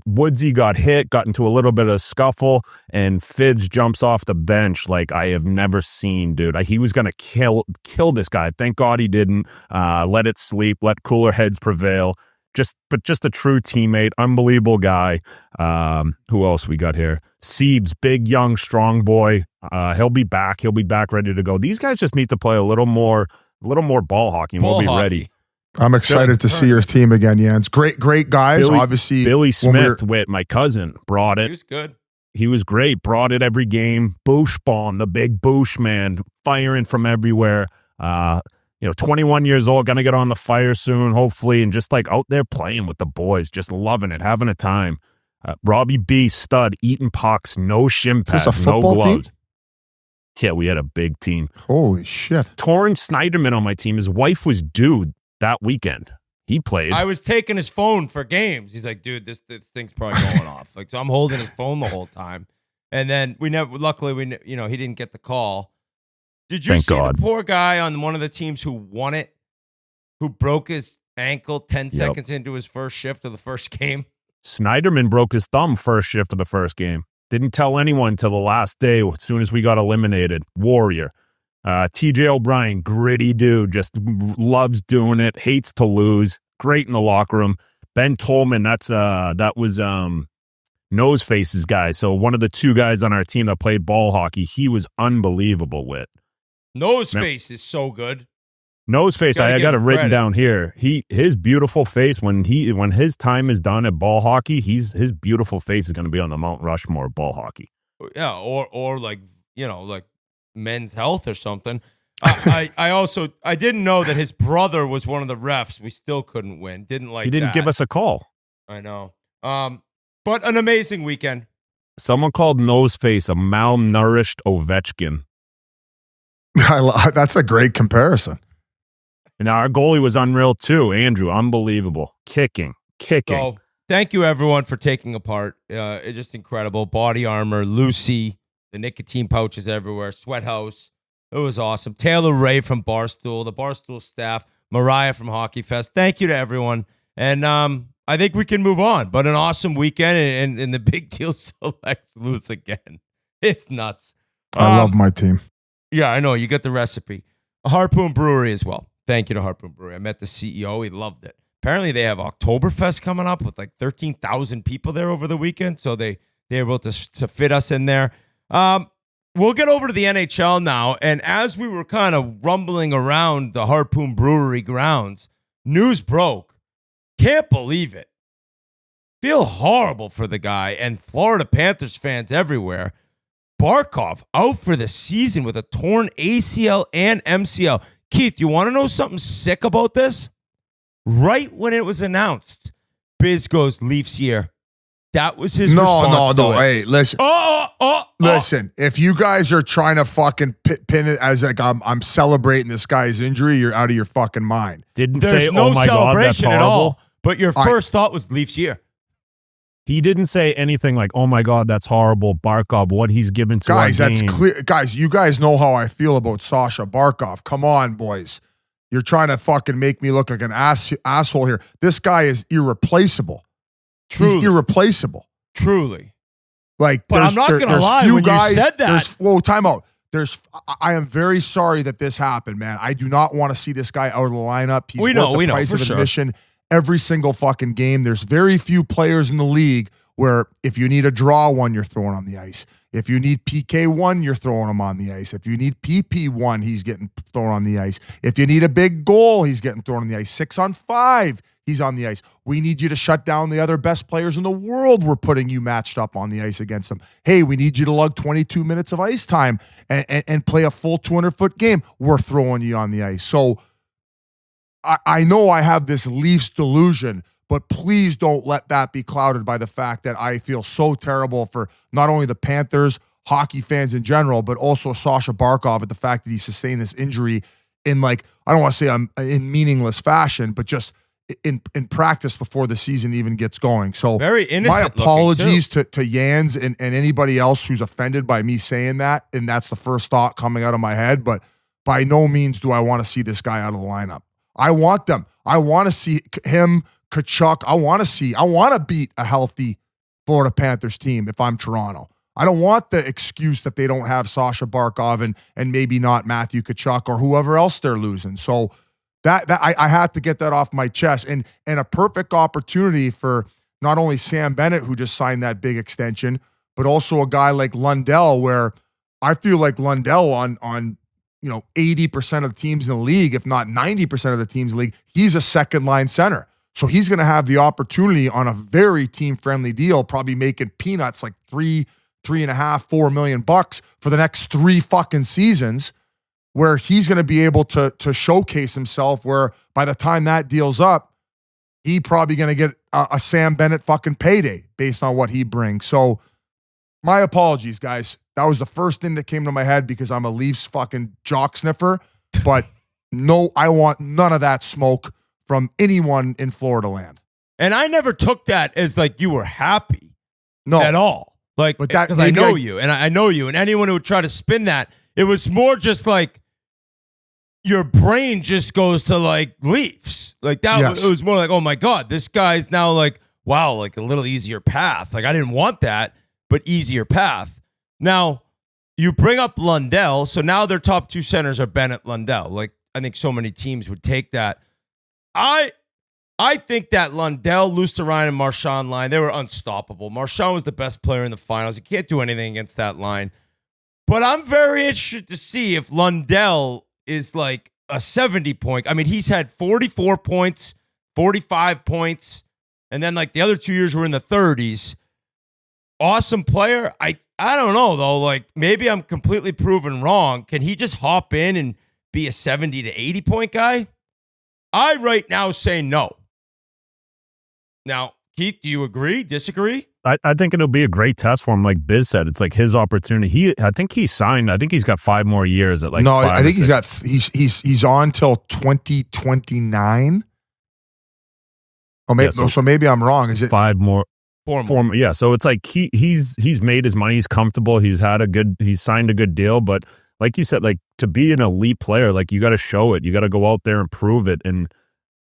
Woodsy got hit, got into a little bit of scuffle, and Fids jumps off the bench like I have never seen, dude. He was going to kill this guy. Thank God he didn't. Let it sleep, let cooler heads prevail. Just a true teammate, unbelievable guy. Who else we got here? Siebes, big, young, strong boy. He'll be back. He'll be back ready to go. These guys just need to play a little more ball hockey, and we'll be ready. I'm excited to see your team again, Jens. Great guys. Obviously, Billy Smith, with my cousin, brought it. He was good. He was great. Brought it every game. Bushbaum, the big Bush man, firing from everywhere. 21 years old, gonna get on the fire soon, hopefully, and just like out there playing with the boys, just loving it, having a time. Robbie B, stud, eating pucks, no shin pads, Is this a football no gloves. team? Yeah, we had a big team. Holy shit. Torrance Snyderman on my team. His wife was due that weekend. He played. I was taking his phone for games. He's like, dude, this thing's probably going off. Like, so I'm holding his phone the whole time. And then luckily, he didn't get the call. Did you Thank see God. the poor guy on one of the teams who won it, who broke his ankle 10 seconds into his first shift of the first game? Snyderman broke his thumb first shift of the first game. Didn't tell anyone till the last day as soon as we got eliminated. Warrior. TJ O'Brien, gritty dude, just loves doing it, hates to lose. Great in the locker room. Ben Tolman, that was Noseface's guy. So one of the two guys on our team that played ball hockey, he was unbelievable with. Noseface is so good. Noseface, I got it written down here. His beautiful face when his time is done at ball hockey, his beautiful face is going to be on the Mount Rushmore of ball hockey. Yeah, or like Men's Health or something. I didn't know that his brother was one of the refs. We still couldn't win. He didn't give us a call. I know. But an amazing weekend. Someone called Noseface a malnourished Ovechkin. That's a great comparison. And our goalie was unreal too. Andrew, unbelievable. Kicking. So, thank you everyone for taking a part. It's just incredible. Body armor, Lucy, the nicotine pouches everywhere, Sweat House. It was awesome. Taylor Ray from Barstool, the Barstool staff, Mariah from Hockey Fest. Thank you to everyone. And I think we can move on. But an awesome weekend, and the big deal selects lose again. It's nuts. I love my team. Yeah, I know. You got the recipe. Harpoon Brewery as well. Thank you to Harpoon Brewery. I met the CEO. He loved it. Apparently, they have Oktoberfest coming up with like 13,000 people there over the weekend. So they were able to fit us in there. We'll get over to the NHL now. And as we were kind of rumbling around the Harpoon Brewery grounds, news broke. Can't believe it. Feel horrible for the guy and Florida Panthers fans everywhere. Barkov out for the season with a torn ACL and MCL. Keith, you want to know something sick about this? Right when it was announced, Biz goes, Leafs year. That was his response. No. Hey, listen. Listen, if you guys are trying to fucking pin it as like I'm celebrating this guy's injury, you're out of your fucking mind. There's say, no oh my God, that's celebration at horrible. all. But your first thought was Leafs year. He didn't say anything like, oh my God, that's horrible. Barkov, what he's given to guys, our that's game. clear. Guys, you guys know how I feel about Sasha Barkov. Come on, boys. You're trying to fucking make me look like an asshole here. This guy is irreplaceable. Truly. He's irreplaceable. Truly. Like, but I'm not going to lie, when you said that. Time out. I am very sorry that this happened, man. I do not want to see this guy out of the lineup. He's we know, price for of sure. admission every single fucking game. There's very few players in the league where if you need a draw one, you're throwing on the ice. If you need PK1, you're throwing him on the ice. If you need PP1, he's getting thrown on the ice. If you need a big goal, he's getting thrown on the ice. 6-on-5, he's on the ice. We need you to shut down the other best players in the world. We're putting you matched up on the ice against them. Hey, we need you to lug 22 minutes of ice time and play a full 200-foot game. We're throwing you on the ice. So I know I have this Leafs delusion, but please don't let that be clouded by the fact that I feel so terrible for not only the Panthers, hockey fans in general, but also Sasha Barkov at the fact that he sustained this injury in I don't want to say in meaningless fashion, but just in practice before the season even gets going. So very innocent. My apologies to Yans and anybody else who's offended by me saying that, and that's the first thought coming out of my head, but by no means do I want to see this guy out of the lineup. I want them. I want to see him, Kachuk. I want to beat a healthy Florida Panthers team if I'm Toronto. I don't want the excuse that they don't have Sasha Barkov and maybe not Matthew Kachuk or whoever else they're losing. So that I had to get that off my chest. And a perfect opportunity for not only Sam Bennett, who just signed that big extension, but also a guy like Lundell, where I feel like Lundell on 80% of the teams in the league, if not 90% of the teams in the league, he's a second line center. So he's going to have the opportunity on a very team-friendly deal, probably making peanuts like $3.5-4 million for the next 3 fucking seasons, where he's going to be able to showcase himself, where by the time that deal's up, he probably going to get a Sam Bennett fucking payday based on what he brings. So my apologies, guys. That was the first thing that came to my head because I'm a Leafs fucking jock sniffer. But no, I want none of that smoke from anyone in Florida land. And I never took that as like you were happy at all. Like, but that, because I know you and I know you, and anyone who would try to spin that, it was more just like your brain just goes to like Leafs. Like that, It was more like, oh my God, this guy's now like, wow, like a little easier path. Like I didn't want that, but easier path. Now, you bring up Lundell, so now their top two centers are Bennett, Lundell. Like I think so many teams would take that. I think that Lundell, Luostarinen, and Marchand line, they were unstoppable. Marchand was the best player in the finals. You can't do anything against that line. But I'm very interested to see if Lundell is like a 70-point. I mean, he's had 44 points, 45 points, and then like the other 2 years were in the 30s. Awesome player. I don't know, though. Like, maybe I'm completely proven wrong. Can he just hop in and be a 70 to 80-point guy? I right now say no. Now, Keith, do you agree? Disagree? I think it'll be a great test for him. Like Biz said, it's like his opportunity. I think he's signed. I think he's got 5 more years at like. No, I think he's on till 2029. Oh, maybe, so maybe I'm wrong. Is it 5 more? 4 more. Yeah. So it's like he's made his money. He's comfortable. He's signed a good deal. But like you said, like to be an elite player, like you got to show it. You got to go out there and prove it. And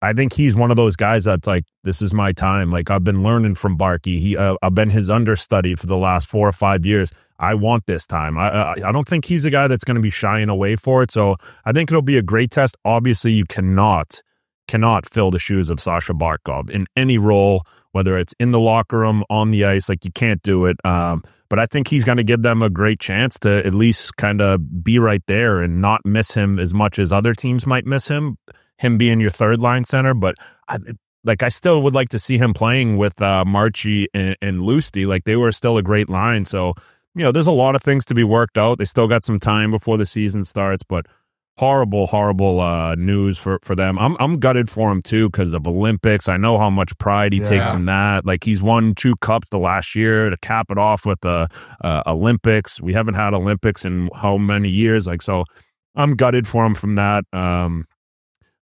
I think he's one of those guys that's like, this is my time. Like I've been learning from Barkey. I've been his understudy for the last 4 or 5 years. I want this time. I don't think he's a guy that's going to be shying away for it. So I think it'll be a great test. Obviously, you cannot fill the shoes of Sasha Barkov in any role, whether it's in the locker room, on the ice. Like you can't do it. But I think he's going to give them a great chance to at least kind of be right there and not miss him as much as other teams might miss him being your third line center. But I still would like to see him playing with Marchie and Lusty. Like they were still a great line. So, there's a lot of things to be worked out. They still got some time before the season starts, but horrible news for them. I'm gutted for him too because of Olympics. I know how much pride he takes in that. Like he's won 2 cups the last year to cap it off with the Olympics. We haven't had Olympics in how many years? Like, so I'm gutted for him from that.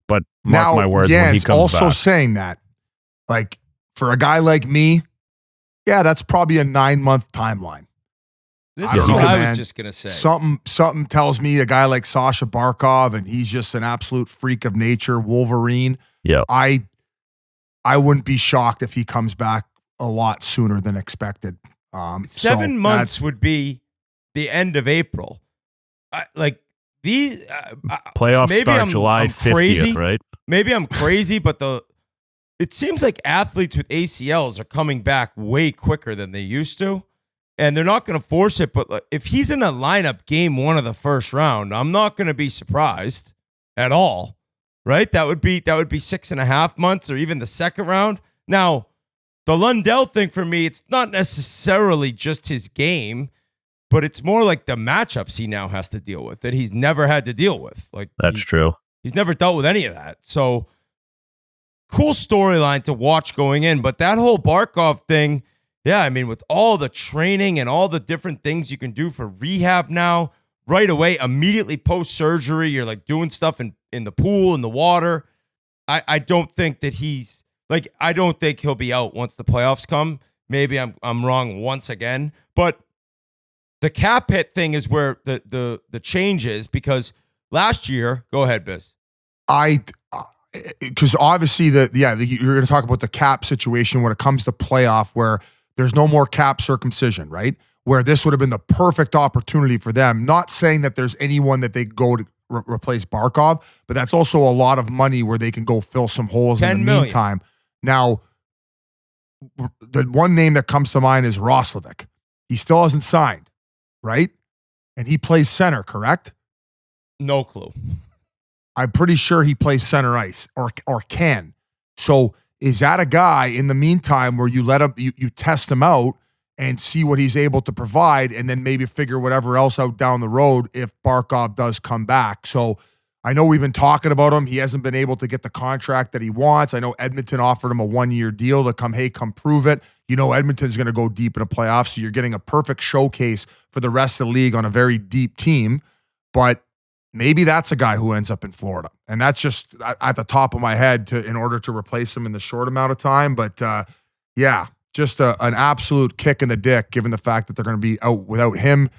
But mark my words, when he comes also back. saying that, like for a guy like me, that's probably a 9-month timeline. This is what I was just gonna say. Something tells me a guy like Sasha Barkov, and he's just an absolute freak of nature, Wolverine. Yeah, I wouldn't be shocked if he comes back a lot sooner than expected. 7 months would be the end of April. These playoffs start July 50th, right? Maybe I'm crazy, but it seems like athletes with ACLs are coming back way quicker than they used to, and they're not going to force it. But if he's in the lineup game 1 of the first round, I'm not going to be surprised at all, right? That would be 6.5 months, or even the second round. Now, the Lundell thing for me, it's not necessarily just his game, but it's more like the matchups he now has to deal with that he's never had to deal with. Like that's true. He's never dealt with any of that. So cool storyline to watch going in. But that whole Barkov thing, I mean, with all the training and all the different things you can do for rehab now, right away, immediately post-surgery, you're like doing stuff in the pool, in the water. I don't think that I don't think he'll be out once the playoffs come. Maybe I'm wrong once again. But the cap hit thing is where the change is, because last year, go ahead, Biz. Because obviously you're going to talk about the cap situation when it comes to playoff, where there's no more cap circumcision, right? Where this would have been the perfect opportunity for them. Not saying that there's anyone that they go to replace Barkov, but that's also a lot of money where they can go fill some holes in the meantime. Now, the one name that comes to mind is Roslovic. He still hasn't signed. Right? And he plays center, correct? No clue. I'm pretty sure he plays center ice or can. So is that a guy in the meantime where you let him, you test him out and see what he's able to provide, and then maybe figure whatever else out down the road if Barkov does come back? So I know we've been talking about him. He hasn't been able to get the contract that he wants. I know Edmonton offered him a 1-year deal to come prove it. You know Edmonton's going to go deep in a playoff, so you're getting a perfect showcase for the rest of the league on a very deep team. But maybe that's a guy who ends up in Florida. And that's just at the top of my head in order to replace him in the short amount of time. But yeah, just an absolute kick in the dick, given the fact that they're going to be out without him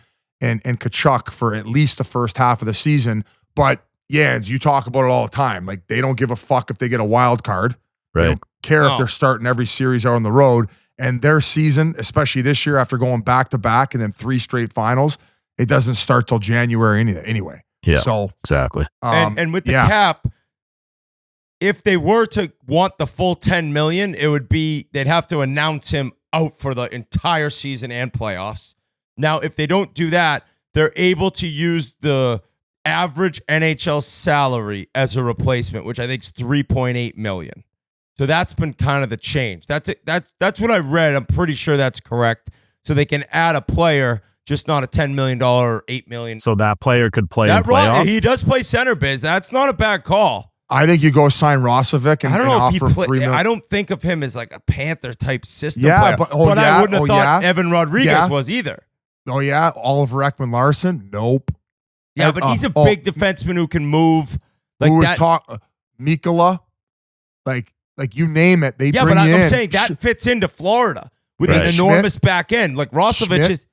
and Tkachuk for at least the first half of the season. But yeah, you talk about it all the time. Like, they don't give a fuck if they get a wild card. Right. They don't care if they're starting every series out on the road. And their season, especially this year after going back-to-back and then 3 straight finals, it doesn't start till January anyway. Yeah, so exactly. And with the cap, if they were to want the full $10 million, it would be they'd have to announce him out for the entire season and playoffs. Now, if they don't do that, they're able to use the average NHL salary as a replacement, which I think is $3.8 million. So that's been kind of the change. That's it. That's what I read. I'm pretty sure that's correct. So they can add a player, just not a $10 million or $8 million. So that player could play in playoffs? He does play center, Biz. That's not a bad call. I think you go sign Rosovic and, I don't know if offer he $3 million. I don't think of him as like a Panther type system Yeah, player. but I wouldn't have thought Evan Rodriguez was either. Oh yeah, Oliver Ekman-Larsson? Nope. Yeah, but he's a big defenseman who can move. Like who was that. Mikula? Like you name it, they bring but in. I'm saying that fits into Florida with an enormous back end. Like Rosovic is.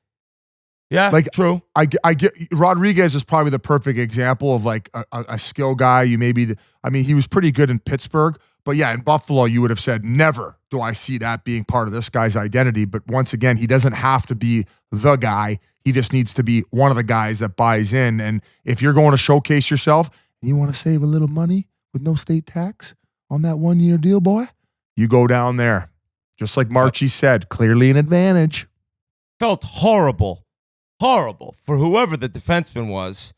Yeah, like true. I get Rodriguez is probably the perfect example of like a skill guy. He was pretty good in Pittsburgh, but yeah, in Buffalo, you would have said never do I see that being part of this guy's identity. But once again, he doesn't have to be the guy. He just needs to be one of the guys that buys in. And if you're going to showcase yourself and you want to save a little money with no state tax on that 1-year deal, boy, you go down there. Just like Marchie said, clearly an advantage. Felt horrible for whoever the defenseman was,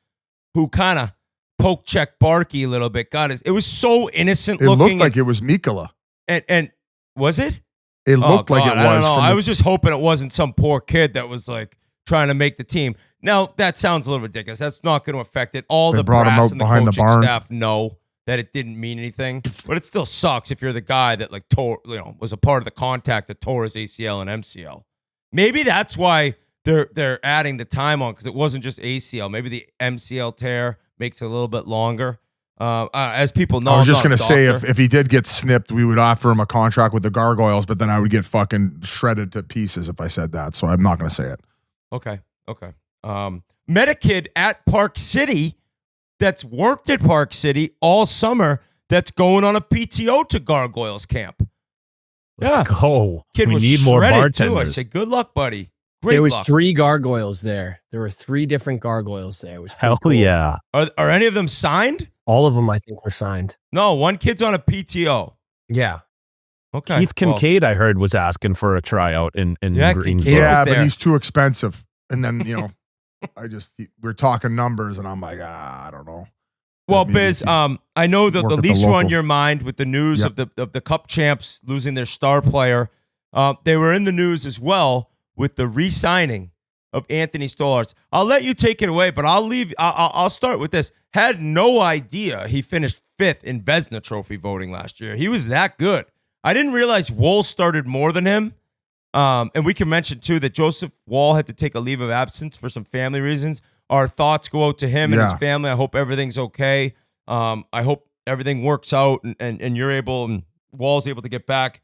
who kind of poke checked Barkey a little bit. It was so innocent looking. It looked like it was Mikula. And was it? It looked like it was. I don't know. I was just hoping it wasn't some poor kid that was like trying to make the team. Now, that sounds a little ridiculous. That's not going to affect it. All the brass and the coaching staff know that it didn't mean anything, but it still sucks if you're the guy that like was a part of the contact that tore his ACL and MCL. Maybe that's why they're adding the time on, because it wasn't just ACL. Maybe the MCL tear makes it a little bit longer. As people know, I was just going to say, if he did get snipped, we would offer him a contract with the Gargoyles, but then I would get fucking shredded to pieces if I said that. So I'm not going to say it. Okay. Met a kid at Park City that's worked at Park City all summer that's going on a PTO to Gargoyles camp. Let's go. Kid we was need more shredded, bartenders. too. I said, good luck, buddy. Great There was luck. 3 gargoyles there. There were 3 different gargoyles there. It was pretty Hell cool. yeah. Are any of them signed? All of them, I think, were signed. No, one kid's on a PTO. Yeah. Okay. Keith Kincaid, I heard, was asking for a tryout in Greensboro. Kincaid. Yeah, there. but he's too expensive. And then, we're talking numbers, and I'm like, I don't know. Well, Biz, I know that the Leafs were on your mind with the news Yep. of the Cup champs losing their star player. They were in the news as well with the re-signing of Anthony Stolarz. I'll let you take it away, but I'll start with this. Had no idea he finished 5th in Vezina Trophy voting last year. He was that good. I didn't realize Woll started more than him. And we can mention, too, that Joseph Woll had to take a leave of absence for some family reasons. Our thoughts go out to him and his family. I hope everything's okay. I hope everything works out and you're able, and Woll's able to get back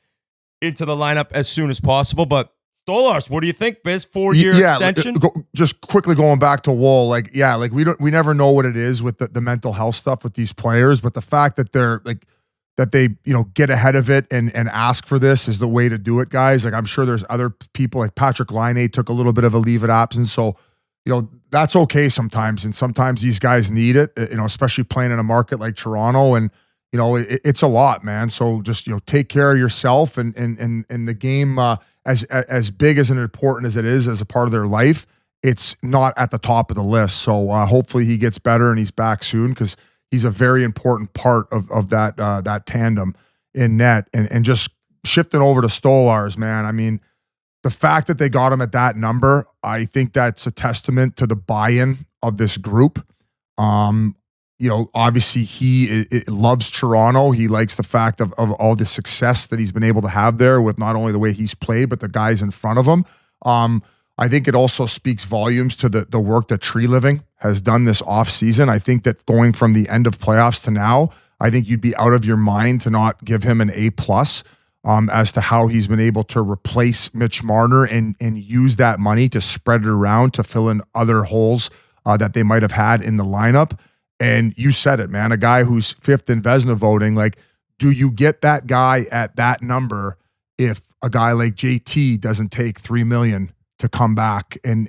into the lineup as soon as possible. But Stolarz, what do you think, Biz? 4-year extension? Just quickly going back to Woll, we never know what it is with the mental health stuff with these players, but the fact that they get ahead of it and ask for this is the way to do it, guys. Like, I'm sure there's other people, like Patrick Laine took a little bit of a leave of absence, so that's okay sometimes, and sometimes these guys need it, especially playing in a market like Toronto, and it's a lot, man. So just take care of yourself, and the game, as big as and important as it is as a part of their life, it's not at the top of the list. So hopefully he gets better and he's back soon, because he's a very important part of that tandem in net. And just shifting over to Stolarz, man. I mean, the fact that they got him at that number, I think that's a testament to the buy-in of this group. Obviously he loves Toronto. He likes the fact of all the success that he's been able to have there with not only the way he's played, but the guys in front of him. I think it also speaks volumes to the work that Tree Living has done this offseason. I think that going from the end of playoffs to now, I think you'd be out of your mind to not give him an A+, as to how he's been able to replace Mitch Marner and use that money to spread it around to fill in other holes that they might have had in the lineup. And you said it, man, a guy who's fifth in Vezina voting, like, do you get that guy at that number if a guy like JT doesn't take $3 million to come back and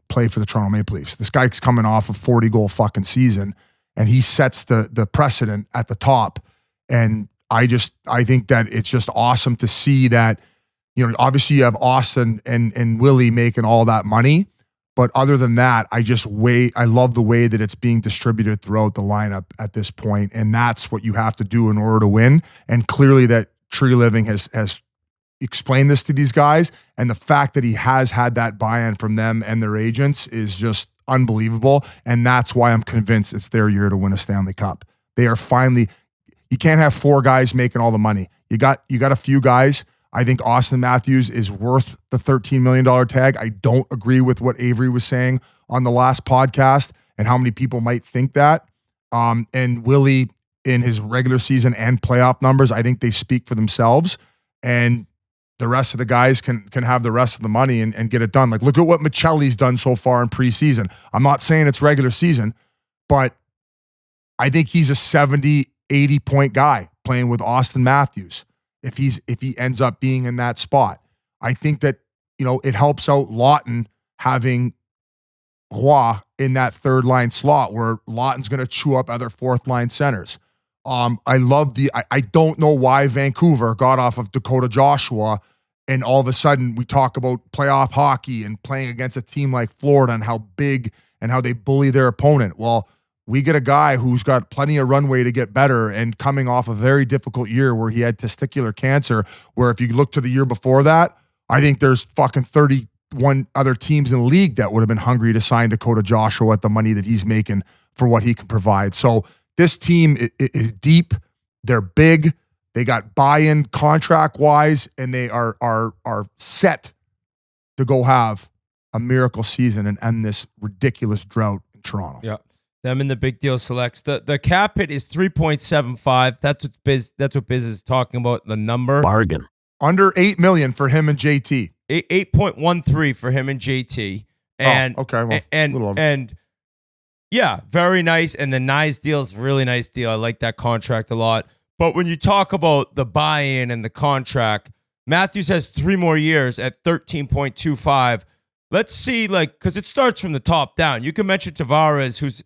play for the Toronto Maple Leafs? This guy's coming off a 40-goal fucking season, and he sets the precedent at the top. And I think that it's just awesome to see that, obviously you have Austin and Willie making all that money. But other than that, I love the way that it's being distributed throughout the lineup at this point. And that's what you have to do in order to win. And clearly that Tree Living has explained this to these guys. And the fact that he has had that buy-in from them and their agents is just unbelievable. And that's why I'm convinced it's their year to win a Stanley Cup. They are finally, you can't have four guys making all the money. You got a few guys. I think Austin Matthews is worth the $13 million tag. I don't agree with what Avery was saying on the last podcast and how many people might think that. And Willie, in his regular season and playoff numbers, I think they speak for themselves. And the rest of the guys can have the rest of the money and get it done. Like, look at what Michelli's done so far in preseason. I'm not saying it's regular season, but I think he's a 70, 80-point guy playing with Austin Matthews. If he ends up being in that spot, I think that, it helps out Lawton having Roy in that third line slot where Lawton's going to chew up other fourth line centers. I don't know why Vancouver got off of Dakota Joshua and all of a sudden we talk about playoff hockey and playing against a team like Florida and how big and how they bully their opponent. Well, we get a guy who's got plenty of runway to get better and coming off a very difficult year where he had testicular cancer, where if you look to the year before that, I think there's fucking 31 other teams in the league that would have been hungry to sign Dakota Joshua at the money that he's making for what he can provide. So this team is deep. They're big. They got buy-in contract-wise, and they are set to go have a miracle season and end this ridiculous drought in Toronto. Yeah. Them in the big deal selects. The cap hit is 3.75. That's what Biz is talking about. The number Bargain. Under $8 million for him and JT. 8.13 for him and JT. And okay. Well, and yeah, very nice. And the Nyes deal is a really nice deal. I like that contract a lot. But when you talk about the buy-in and the contract, Matthews has 3 more years at 13.25. Let's see, because it starts from the top down. You can mention Tavares, who's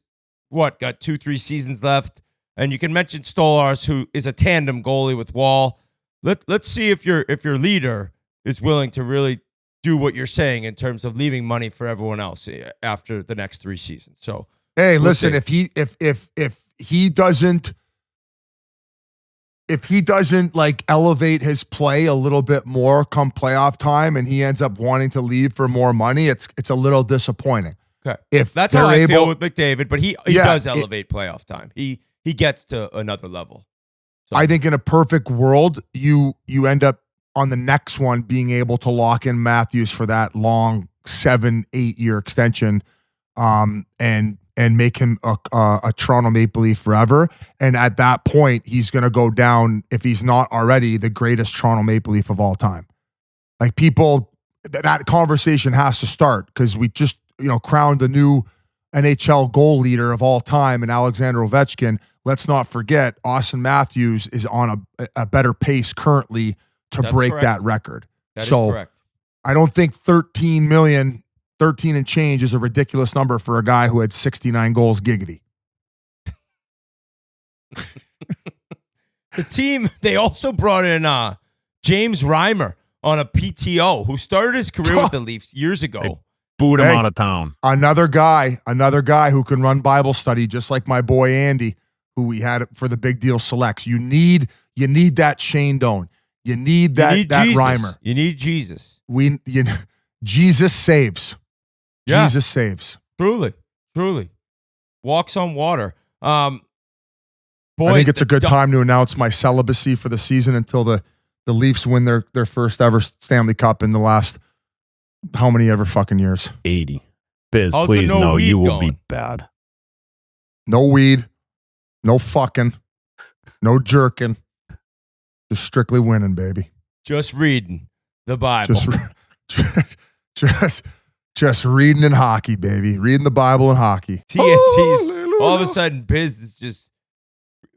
got 2-3 seasons left, and you can mention Stolarz, who is a tandem goalie with Wall. Let's see if your leader is willing to really do what you're saying in terms of leaving money for everyone else after the next 3 seasons. So hey, listen, if he doesn't elevate his play a little bit more come playoff time and he ends up wanting to leave for more money, it's a little disappointing. Okay. If that's how I feel with McDavid, but he does elevate playoff time. He gets to another level. So. I think in a perfect world, you end up on the next one being able to lock in Matthews for that long 7-8 year extension, and make him a Toronto Maple Leaf forever. And at that point, he's going to go down, if he's not already, the greatest Toronto Maple Leaf of all time. Like, people, that conversation has to start because we just crowned the new NHL goal leader of all time in Alexander Ovechkin. Let's not forget Austin Matthews is on a better pace currently to break correct. that record. That so is correct. I don't think 13 and change is a ridiculous number for a guy who had 69 goals giggity. The team, they also brought in James Reimer on a PTO, who started his career with the Leafs years ago. Boot him out of town. Another guy who can run Bible study, just like my boy Andy, who we had for the big deal selects. You need that Shane Doan. You need that Jesus. Reimer. You need Jesus. Jesus saves. Yeah. Jesus saves. Truly. Walks on water. Boys, I think it's a good time to announce my celibacy for the season until the Leafs win their first ever Stanley Cup in the last how many ever fucking years. 80. Biz, How's the please, no no, weed you will going? be bad. No weed, no fucking, no jerking. Just strictly winning, baby. Just reading the Bible. Just reading in hockey, baby. Reading the Bible and hockey. TNT's. All of a sudden, Biz is just,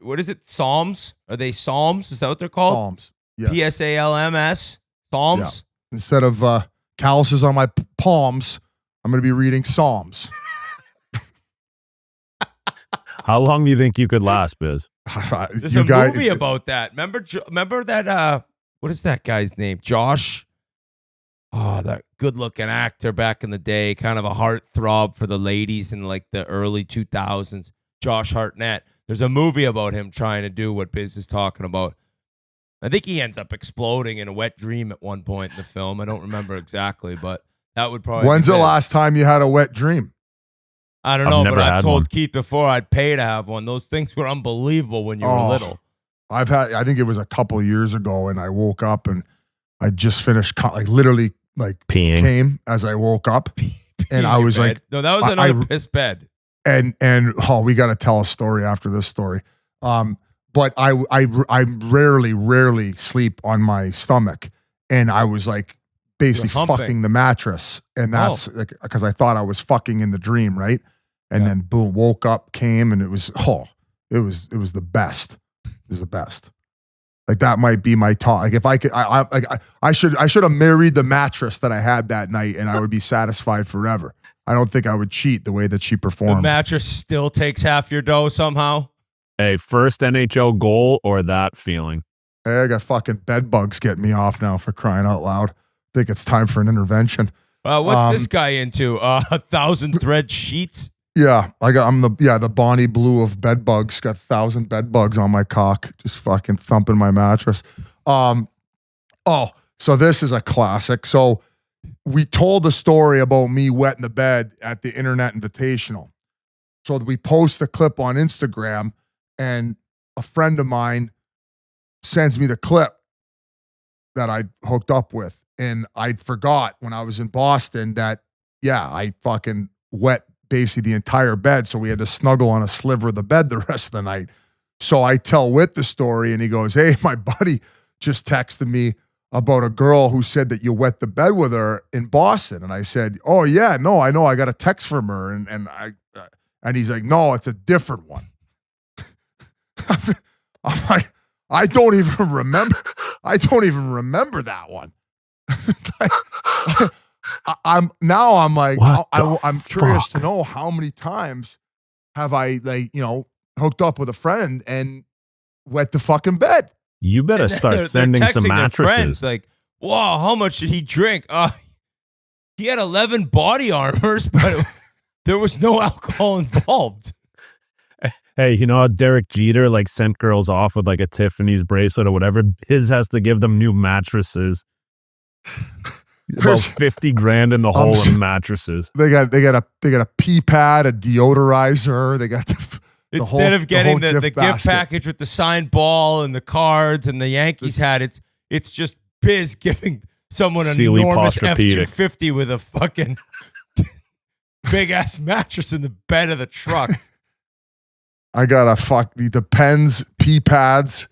what is it? Psalms? Are they Psalms? Is that what they're called? Psalms. Yes. Psalms? Psalms? Yeah. Instead of calluses on my palms, I'm going to be reading Psalms. How long do you think you could last, Biz? There's a movie about that. Remember that, what is that guy's name? Josh? Oh, that good-looking actor back in the day, kind of a heartthrob for the ladies in like the early 2000s. Josh Hartnett. There's a movie about him trying to do what Biz is talking about. I think he ends up exploding in a wet dream at one point in the film. I don't remember exactly, but that would probably. When's the last time you had a wet dream? I don't know, but I've told Keith before I'd pay to have one. Those things were unbelievable when you were little. I think it was a couple years ago, and I woke up and I just finished, literally peeing. Came as I woke up, and I was like, no, that was another piss bed. And we got to tell a story after this story. But I rarely sleep on my stomach, and I was like basically fucking the mattress, and that's because I thought I was fucking in the dream, right? And then boom, woke up, came, and it was the best. It was the best. Like that might be my top. Like if I could, I should have married the mattress that I had that night, and I would be satisfied forever. I don't think I would cheat the way that she performed. The mattress still takes half your dough somehow. Hey, first NHL goal or that feeling? Hey, I got fucking bed bugs getting me off now, for crying out loud. I think it's time for an intervention. What's this guy into? 1,000 thread sheets? Yeah, I'm the Bonnie Blue of bed bugs. Got 1,000 bed bugs on my cock, just fucking thumping my mattress. So this is a classic. So we told the story about me wetting the bed at the Internet Invitational. So we post the clip on Instagram, and a friend of mine sends me the clip that I hooked up with, and I forgot when I was in Boston that I fucking wet basically the entire bed, so we had to snuggle on a sliver of the bed the rest of the night. So I tell Whit the story, and he goes, "Hey, my buddy just texted me about a girl who said that you wet the bed with her in Boston." And I said, "Oh yeah, no, I know. I got a text from her," and he's like, "No, it's a different one." I'm like, I don't even remember that one. I'm curious to know how many times have I hooked up with a friend and wet the fucking bed. You better start sending some mattresses. Friends, like, wow, how much did he drink? He had 11 body armors, but there was no alcohol involved. Hey, you know how Derek Jeter sent girls off with a Tiffany's bracelet or whatever? His has to give them new mattresses. About 50 grand in the hole in mattresses. They got a pee pad, a deodorizer. They got instead of getting the gift package with the signed ball and the cards and the Yankees hat, it's just Biz giving someone an enormous F-250 with a fucking big ass mattress in the bed of the truck. I got the pens, pee pads,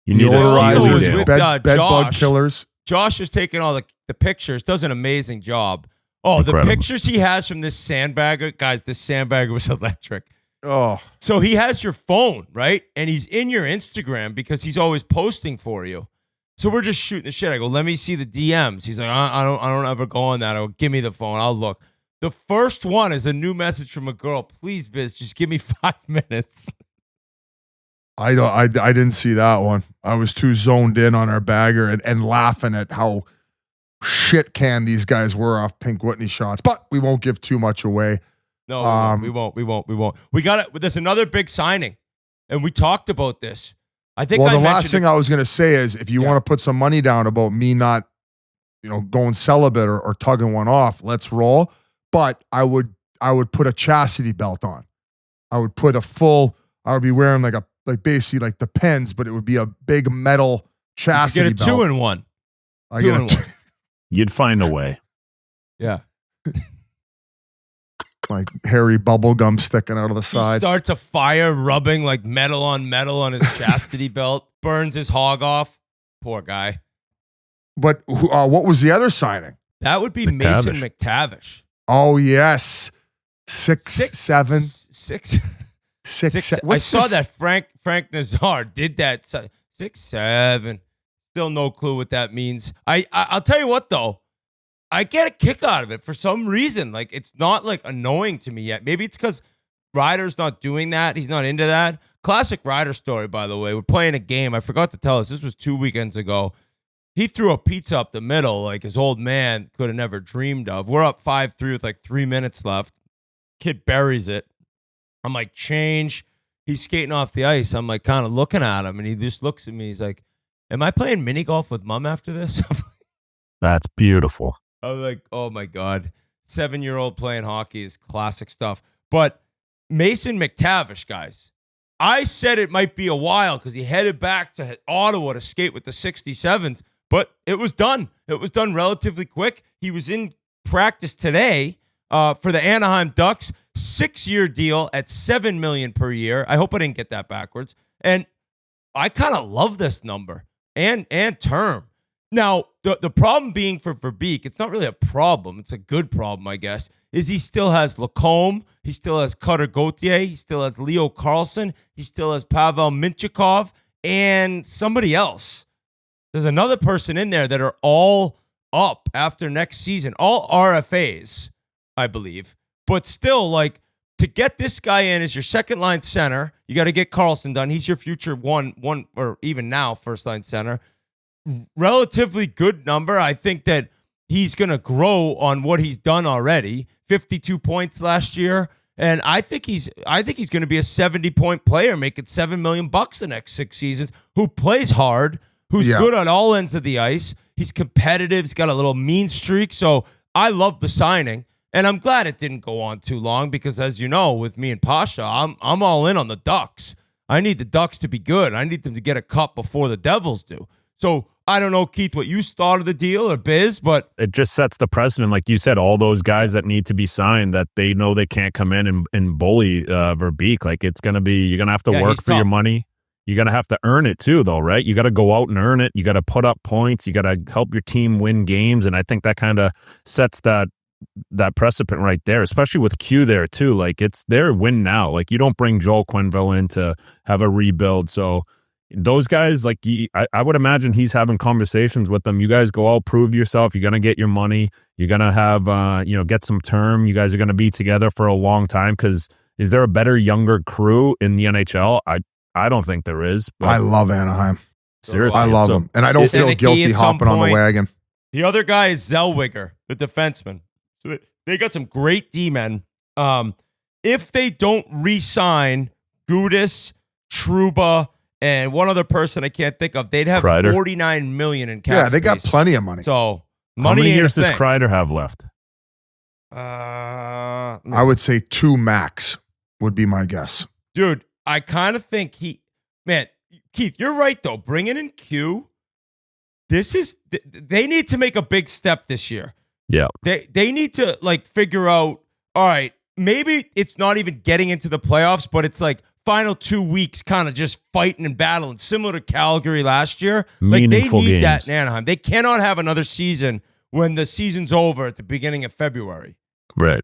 you need deodorizers, bed bug killers. Josh is taking all the pictures, does an amazing job. Oh, incredible. The pictures he has from this sandbagger, guys, this sandbagger was electric. Oh. So he has your phone, right? And he's in your Instagram because he's always posting for you. So we're just shooting the shit. I go, let me see the DMs. He's like, I don't ever go on that. I go, give me the phone. I'll look. The first one is a new message from a girl. Please, Biz, just give me 5 minutes. I didn't see that one. I was too zoned in on our bagger and laughing at how shit can these guys were off Pink Whitney shots. But we won't give too much away. No, we won't. We got it. There's another big signing, and we talked about this. I think. Well, the last thing I was going to say is, if you want to put some money down about me not, going celibate or tugging one off, let's roll. But I would put a chastity belt on. I would put I would be wearing like basically like the Pens, but it would be a big metal chastity Get a belt. 2-in-1. I get a 2-in-1. You'd find a way. Yeah. like hairy bubble gum sticking out of the He side. starts a fire, rubbing like metal on his chastity belt, burns his hog off. Poor guy. But what was the other signing? That would be McTavish. Mason McTavish. Oh yes, six, seven. I saw that Frank Nazar did that. 6'7". Still no clue what that means. I'll tell you what though, I get a kick out of it for some reason. Like it's not like annoying to me yet. Maybe it's because Ryder's not doing that. He's not into that. Classic Ryder story, by the way. We're playing a game. I forgot to tell us. This was 2 weekends ago. He threw a pizza up the middle like his old man could have never dreamed of. We're up 5-3 with like 3 minutes left. Kid buries it. I'm like, change. He's skating off the ice. I'm like kind of looking at him, and he just looks at me. He's like, am I playing mini golf with mom after this? That's beautiful. I was like, oh my God. 7-year-old playing hockey is classic stuff. But Mason McTavish, guys, I said it might be a while because he headed back to Ottawa to skate with the 67s, but it was done. It was done relatively quick. He was in practice today for the Anaheim Ducks, 6-year deal at $7 million per year. I hope I didn't get that backwards. And I kind of love this number and term. Now, the problem being for Verbeek, it's not really a problem. It's a good problem, I guess, is he still has Lacombe. He still has Cutter Gauthier. He still has Leo Carlson. He still has Pavel Mintyukov and somebody else. There's another person in there that are all up after next season, all RFAs, I believe. But still, like, to get this guy in as your second-line center, you got to get Carlson done. He's your future one, or even now, first-line center. Relatively good number. I think that he's going to grow on what he's done already. 52 points last year, and I think he's going to be a 70-point player, making $7 million the next 6 seasons. Who plays hard, who's good on all ends of the ice. He's competitive. He's got a little mean streak. So I love the signing, and I'm glad it didn't go on too long because, as you know, with me and Pasha, I'm all in on the Ducks. I need the Ducks to be good. I need them to get a cup before the Devils do. So I don't know, Keith, what you thought of the deal or Biz, but it just sets the precedent. Like you said, all those guys that need to be signed that they know they can't come in and bully Verbeek. Like it's going to be, you're going to have to work for your money. You're going to have to earn it too, though, right? You got to go out and earn it. You got to put up points. You got to help your team win games. And I think that kind of sets that precedent right there, especially with Q there too. Like it's their win now. Like you don't bring Joel Quenneville in to have a rebuild. So those guys, like I would imagine he's having conversations with them. You guys go out, prove yourself. You're going to get your money. You're going to have, get some term. You guys are going to be together for a long time. Because is there a better, younger crew in the NHL? I don't think there is. I love Anaheim. Seriously. I love them. And I don't feel guilty hopping on the wagon. The other guy is Zellweger, the defenseman. So they got some great D-men. If they don't re-sign Gudis, Trouba, and one other person I can't think of, they'd have Kreider. $49 million in cap. Yeah, they got space. plenty of money. So How many years does Kreider have left? I would say 2 max would be my guess. Dude, I kind of think Keith, you're right though. Bringing in Q, they need to make a big step this year. Yeah. They need to like figure out, all right, maybe it's not even getting into the playoffs, but it's like final 2 weeks kind of just fighting and battling, similar to Calgary last year. Like they need that in Anaheim. They cannot have another season when the season's over at the beginning of February. Right.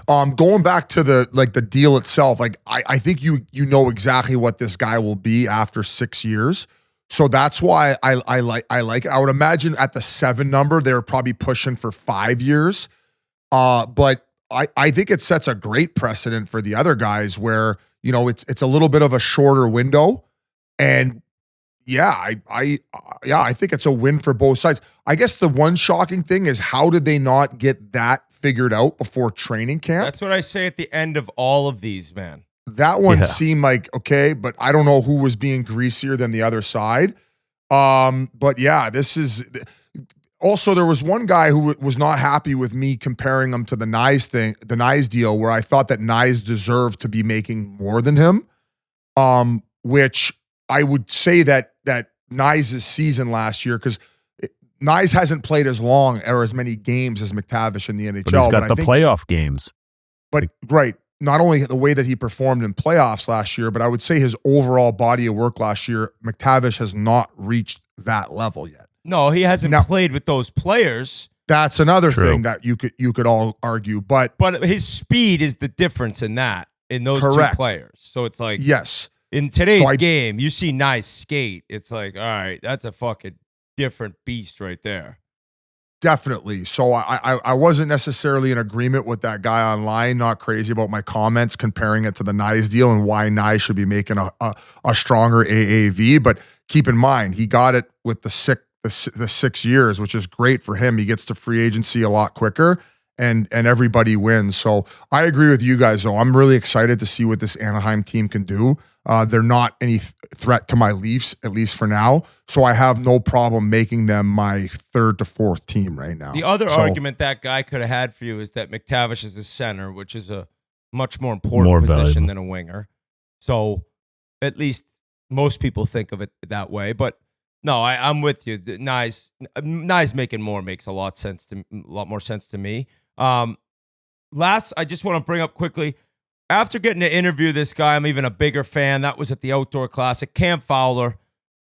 Going back to the deal itself, like I think you know exactly what this guy will be after 6 years. So that's why I like it. I would imagine at the 7 number, they're probably pushing for 5 years. But I think it sets a great precedent for the other guys where, it's a little bit of a shorter window. And I think it's a win for both sides. I guess the one shocking thing is how did they not get that figured out before training camp? That's what I say at the end of all of these, man. That one seemed like okay, but I don't know who was being greasier than the other side. But yeah, this is Also, there was one guy who was not happy with me comparing him to the Nyes deal, where I thought that Nyes deserved to be making more than him. Which I would say that Nyes' season last year, because Nyes hasn't played as long or as many games as McTavish in the NHL. But he's got the playoff games. But right, not only the way that he performed in playoffs last year, but I would say his overall body of work last year, McTavish has not reached that level yet. No, he hasn't played with those players. That's another thing that you could all argue, but his speed is the difference in those two players. So it's like, yes, in today's game, you see Nyes skate. It's like, all right, that's a fucking different beast right there. Definitely. So I wasn't necessarily in agreement with that guy online. Not crazy about my comments comparing it to the Nyes deal and why Nyes should be making a stronger AAV. But keep in mind, he got it with the 6 years, which is great for him. He gets to free agency a lot quicker, and everybody wins. So I agree with you guys, though. I'm really excited to see what this Anaheim team can do. They're not any threat to my Leafs, at least for now. So I have no problem making them my 3rd to 4th team right now. The other argument that guy could have had for you is that McTavish is a center, which is a much more important position than a winger. So at least most people think of it that way. But no, I'm with you. Nyes making more makes a lot more sense to me. Last, I just want to bring up quickly, after getting to interview this guy, I'm even a bigger fan. That was at the Outdoor Classic. Cam Fowler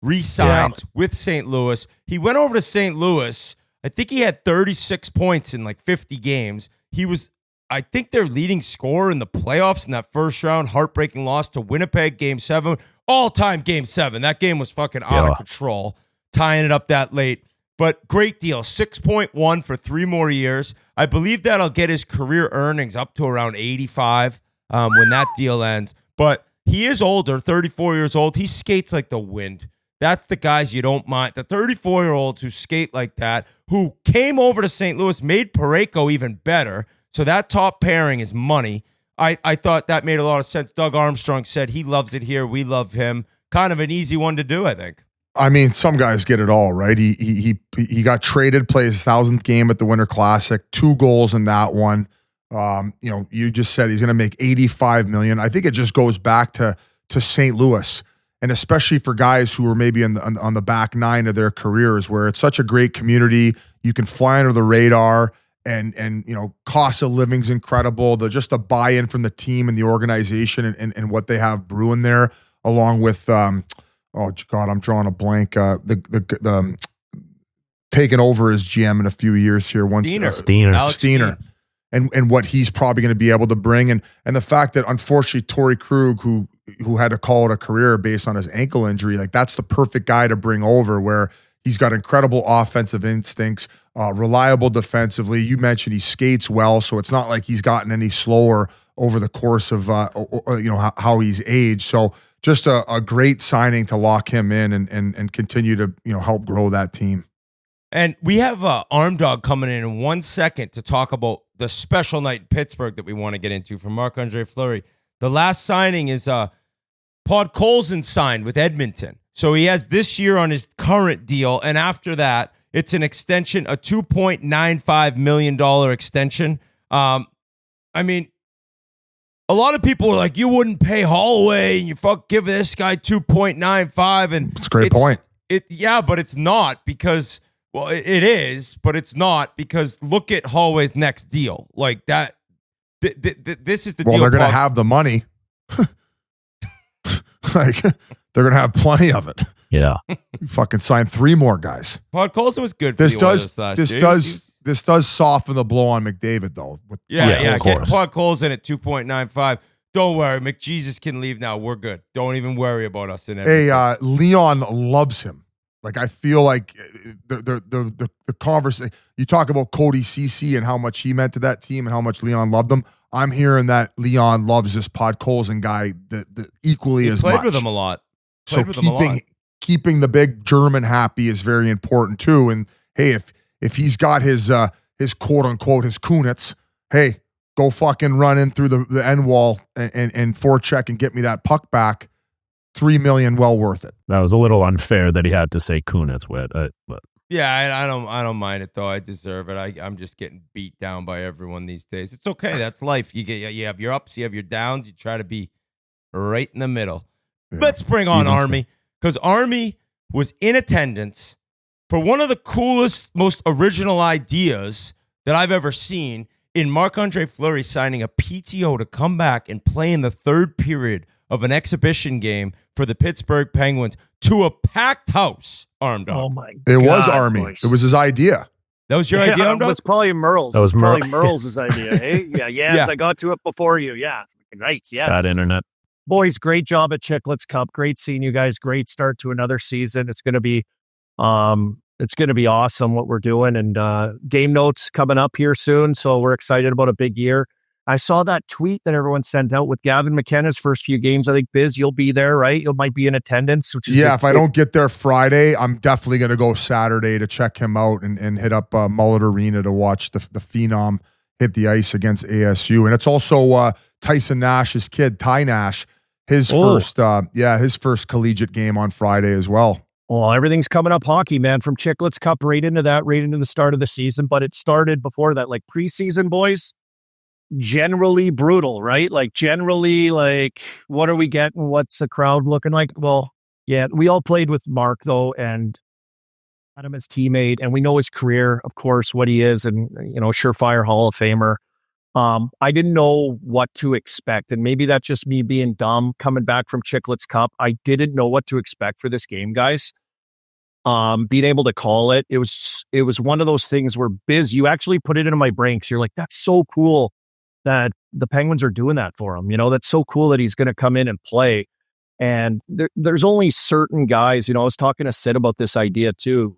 re-signed with St. Louis. He went over to St. Louis. I think he had 36 points in like 50 games. He was, I think, their leading scorer in the playoffs in that first round. Heartbreaking loss to Winnipeg, Game 7. All-time Game 7. That game was fucking out of control, tying it up that late. But great deal, 6.1 for 3 more years. I believe that'll get his career earnings up to around 85 when that deal ends. But he is older, 34 years old. He skates like the wind. That's the guys you don't mind. The 34-year-olds who skate like that, who came over to St. Louis, made Parayko even better. So that top pairing is money. I thought that made a lot of sense. Doug Armstrong said he loves it here. We love him. Kind of an easy one to do, I think. I mean, some guys get it all, right? He got traded, plays his 1,000th game at the Winter Classic, 2 goals in that one. You just said he's going to make $85 million. I think it just goes back to St. Louis, and especially for guys who are maybe on the back 9 of their careers, where it's such a great community. You can fly under the radar, and cost of living's incredible. Just the buy-in from the team and the organization and what they have brewing there, along with oh God, I'm drawing a blank. The taking over as GM in a few years here. Steiner. And what he's probably going to be able to bring, and the fact that unfortunately Torrey Krug, who had to call it a career based on his ankle injury, like that's the perfect guy to bring over, where he's got incredible offensive instincts, reliable defensively. You mentioned he skates well, so it's not like he's gotten any slower over the course of how he's aged. So just a great signing to lock him in and continue to help grow that team. And we have Arm Dog coming in 1 second to talk about the special night in Pittsburgh that we want to get into from Marc André Fleury. The last signing is Podkolzin signed with Edmonton. So he has this year on his current deal, and after that, it's an extension, a $2.95 million extension. I mean, a lot of people are like, you wouldn't pay Holloway, and you give this guy 2.95, and it's a great point. But it's not because. Well, it is, but it's not because look at Holloway's next deal. Like that, this is the deal. Well, they're going to have the money. Like they're going to have plenty of it. Yeah. You fucking sign 3 more guys. Podkolzin was good. This does soften the blow on McDavid though. Get Podkolzin at 2.95. Don't worry, McJesus can leave now. We're good. Don't even worry about us in everything. Hey, Leon loves him. Like I feel like the conversation, you talk about Cody Ceci and how much he meant to that team and how much Leon loved them. I'm hearing that Leon loves this Podkolzin guy the equally as much. Played with him a lot. Keeping the big German happy is very important too. And hey, if he's got his quote unquote his Kunitz, hey, go fucking run in through the end wall and forecheck and get me that puck back. $3 million, well worth it. That was a little unfair that he had to say Kunitz with, but Yeah, I don't mind it though. I deserve it. I'm just getting beat down by everyone these days. It's okay. That's life. You have your ups, you have your downs. You try to be right in the middle. Yeah. Let's bring on Army, because Army was in attendance for one of the coolest, most original ideas that I've ever seen in Marc André Fleury signing a PTO to come back and play in the third period of an exhibition game for the Pittsburgh Penguins to a packed house. Arm Dog. Oh my God. It was Army. Boys. It was his idea. That was your idea, Arm It Dog? was probably Merle's. That was probably Merle's idea. Hey, yeah. Yeah. I got to it before you. Yeah, right. Yes, That internet. boys. Great job at Chiclets Cup. Great seeing you guys. Great start to another season. It's going to be awesome what we're doing, and game notes coming up here soon. So we're excited about a big year. I saw that tweet that everyone sent out with Gavin McKenna's first few games. I think, Biz, you'll be there, right? You might be in attendance. Which is If I don't get there Friday, I'm definitely going to go Saturday to check him out and hit up Mullet Arena to watch the Phenom hit the ice against ASU. And it's also Tyson Nash's kid, Ty Nash, his first collegiate game on Friday as well. Well, everything's coming up hockey, man, from Chiclets Cup right into the start of the season. But it started before that, like preseason, boys. Generally brutal, right? Like generally, like what are we getting? What's the crowd looking like? Well, yeah, we all played with Mark though, and had him as teammate, and we know his career, of course, what he is, and surefire Hall of Famer. I didn't know what to expect, and maybe that's just me being dumb coming back from Chiclets Cup. I didn't know what to expect for this game, guys. Being able to call it was one of those things where, Biz, you actually put it into my brain because you're like, that's so cool that the Penguins are doing that for him. That's so cool that he's going to come in and play. And there's only certain guys, I was talking to Sid about this idea too,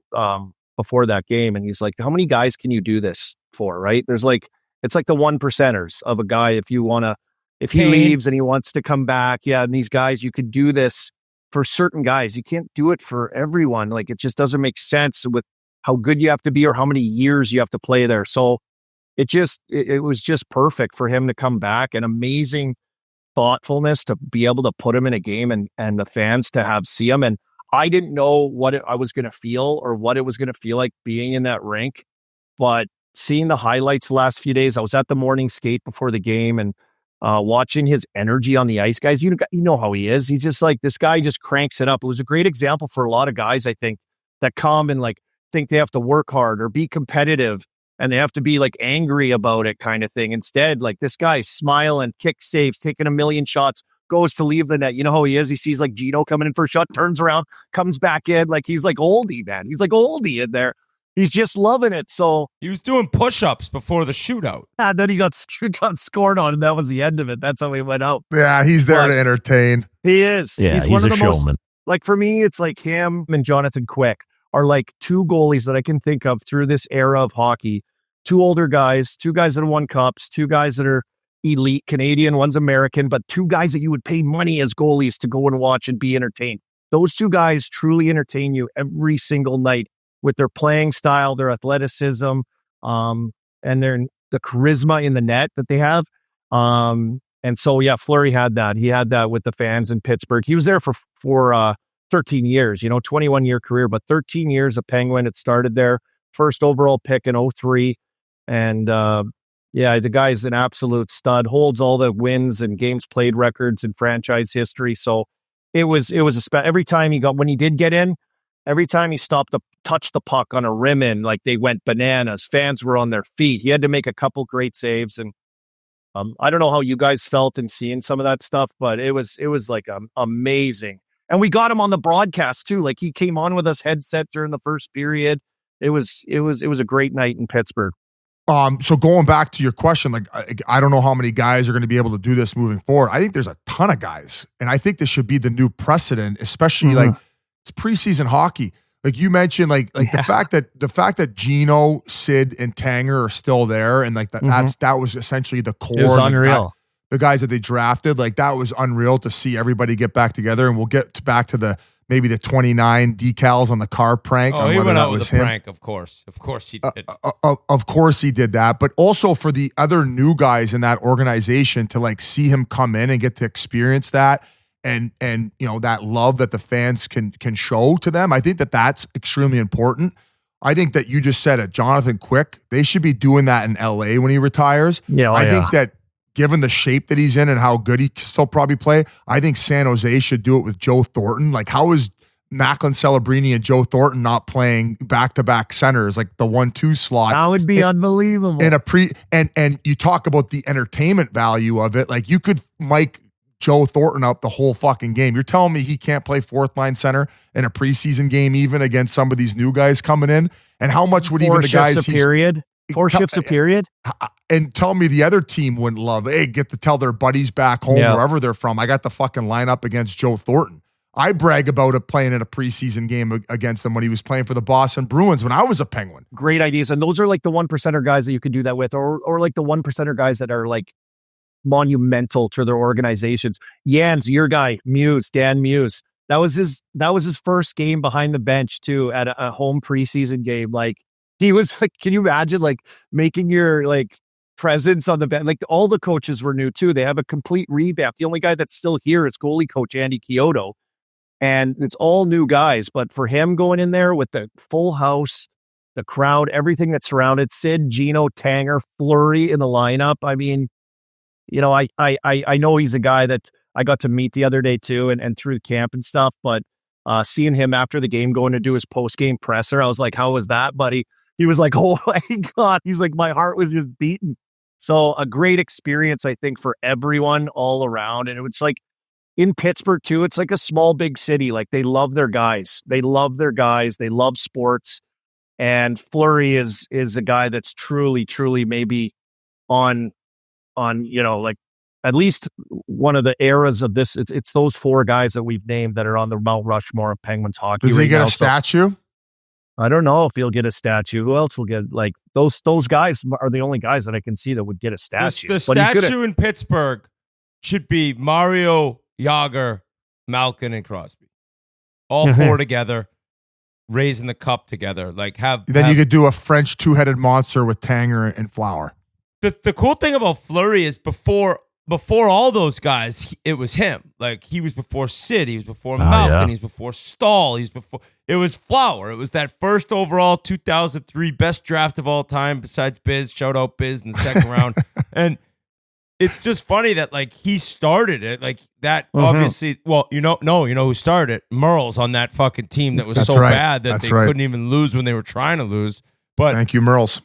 before that game. And he's like, how many guys can you do this for? Right. It's like the 1%ers of a guy. If he leaves and he wants to come back. Yeah. And these guys, you could do this for certain guys. You can't do it for everyone. Like it just doesn't make sense with how good you have to be or how many years you have to play there. So it was just perfect for him to come back, and amazing thoughtfulness to be able to put him in a game and the fans to see him. And I didn't know what I was going to feel or what it was going to feel like being in that rink, but seeing the highlights the last few days, I was at the morning skate before the game and watching his energy on the ice, guys. You know how he is. He's just like, this guy just cranks it up. It was a great example for a lot of guys, I think, that come and like think they have to work hard or be competitive and they have to be like angry about it kind of thing. Instead, like this guy smiling, kick saves, taking a million shots, goes to leave the net. You know how he is? He sees like Gino coming in for a shot, turns around, comes back in. Like he's like oldie, man. He's like oldie in there. He's just loving it. So he was doing push-ups before the shootout. And then he got scored on, and that was the end of it. That's how he went out. Yeah, he's there to entertain. He is. Yeah, he's one of the showman. Like for me, it's like him and Jonathan Quick are like two goalies that I can think of through this era of hockey. Two older guys, two guys that have won cups, two guys that are elite Canadian, one's American, but two guys that you would pay money as goalies to go and watch and be entertained. Those two guys truly entertain you every single night with their playing style, their athleticism, and the charisma in the net that they have. And so, yeah, Fleury had that. He had that with the fans in Pittsburgh. He was there for 13 years, 21-year career, but 13 years a Penguin. It started there. First overall pick in 2003. And the guy's an absolute stud, holds all the wins and games played records in franchise history. So it was every time when he did get in, every time he stopped to touch the puck on a rim in, like they went bananas. Fans were on their feet. He had to make a couple great saves. And I don't know how you guys felt in seeing some of that stuff, but it was like amazing. And we got him on the broadcast too. Like he came on with us headset during the first period. It was a great night in Pittsburgh. So going back to your question, like I don't know how many guys are going to be able to do this moving forward. I think there's a ton of guys, and I think this should be the new precedent, especially like it's preseason hockey. Like you mentioned, like the fact that Gino, Sid, and Tanger are still there, and like that was essentially the core. It was unreal. The guys that they drafted, like that was unreal to see everybody get back together. And we'll get back to maybe the 29 decals on the car prank. Oh, he went out with a prank, of course. Of course he did. Of course he did that. But also for the other new guys in that organization to like see him come in and get to experience that and that love that the fans can show to them. I think that's extremely important. I think that you just said it, Jonathan Quick. They should be doing that in LA when he retires. Yeah, I think that given the shape that he's in and how good he can still probably play, I think San Jose should do it with Joe Thornton. Like, how is Macklin Celebrini and Joe Thornton not playing back-to-back centers, like the 1-2 slot? That would be unbelievable. In a and you talk about the entertainment value of it. Like, you could mic Joe Thornton up the whole fucking game. You're telling me he can't play fourth line center in a preseason game, even against some of these new guys coming in? And how much would even the guys Four shifts a period? And tell me the other team wouldn't love, hey, get to tell their buddies back home, wherever they're from, I got the fucking lineup against Joe Thornton. I brag about it playing in a preseason game against him when he was playing for the Boston Bruins when I was a Penguin. Great ideas. And those are like the 1%er guys that you could do that with, or like the 1%er guys that are like monumental to their organizations. Jans, your guy, Dan Muse. That was his first game behind the bench too, at a home preseason game. Like, he was like, can you imagine like making your like presence on the bench? Like, all the coaches were new too. They have a complete revamp. The only guy that's still here is goalie coach Andy Chiodo. And it's all new guys. But for him going in there with the full house, the crowd, everything that surrounded Sid, Gino, Tanger, Fleury in the lineup. I mean, you know, I know he's a guy that I got to meet the other day too, and through camp and stuff. But seeing him after the game going to do his post-game presser, I was like, how was that, buddy? He was like, oh my God. He's like, my heart was just beating. So a great experience, I think, for everyone all around. And it was like in Pittsburgh too, it's like a small, big city. Like, they love their guys. They love their guys. They love sports. And Fleury is a guy that's truly, truly maybe on, you know, like at least one of the eras of this. It's those four guys that we've named that are on the Mount Rushmore of Penguins hockey. Does he get a statue? I don't know if he'll get a statue. Who else will get, like, those guys are the only guys that I can see that would get a statue. The statue in Pittsburgh should be Mario, Yager, Malkin, and Crosby. All four together, raising the cup together. Like, you could do a French two-headed monster with Tanger and Flower. The cool thing about Fleury is before all those guys, it was him. Like, he was before Sid, he was before Malkin, he was before Stahl, it was Flower. It was that first overall 2003 best draft of all time besides Biz. Shout out Biz in the second round. And it's just funny that, like, he started it. Like, that obviously, well, you know who started it? Merle's on that fucking team that was bad that they couldn't even lose when they were trying to lose. But thank you, Merle's.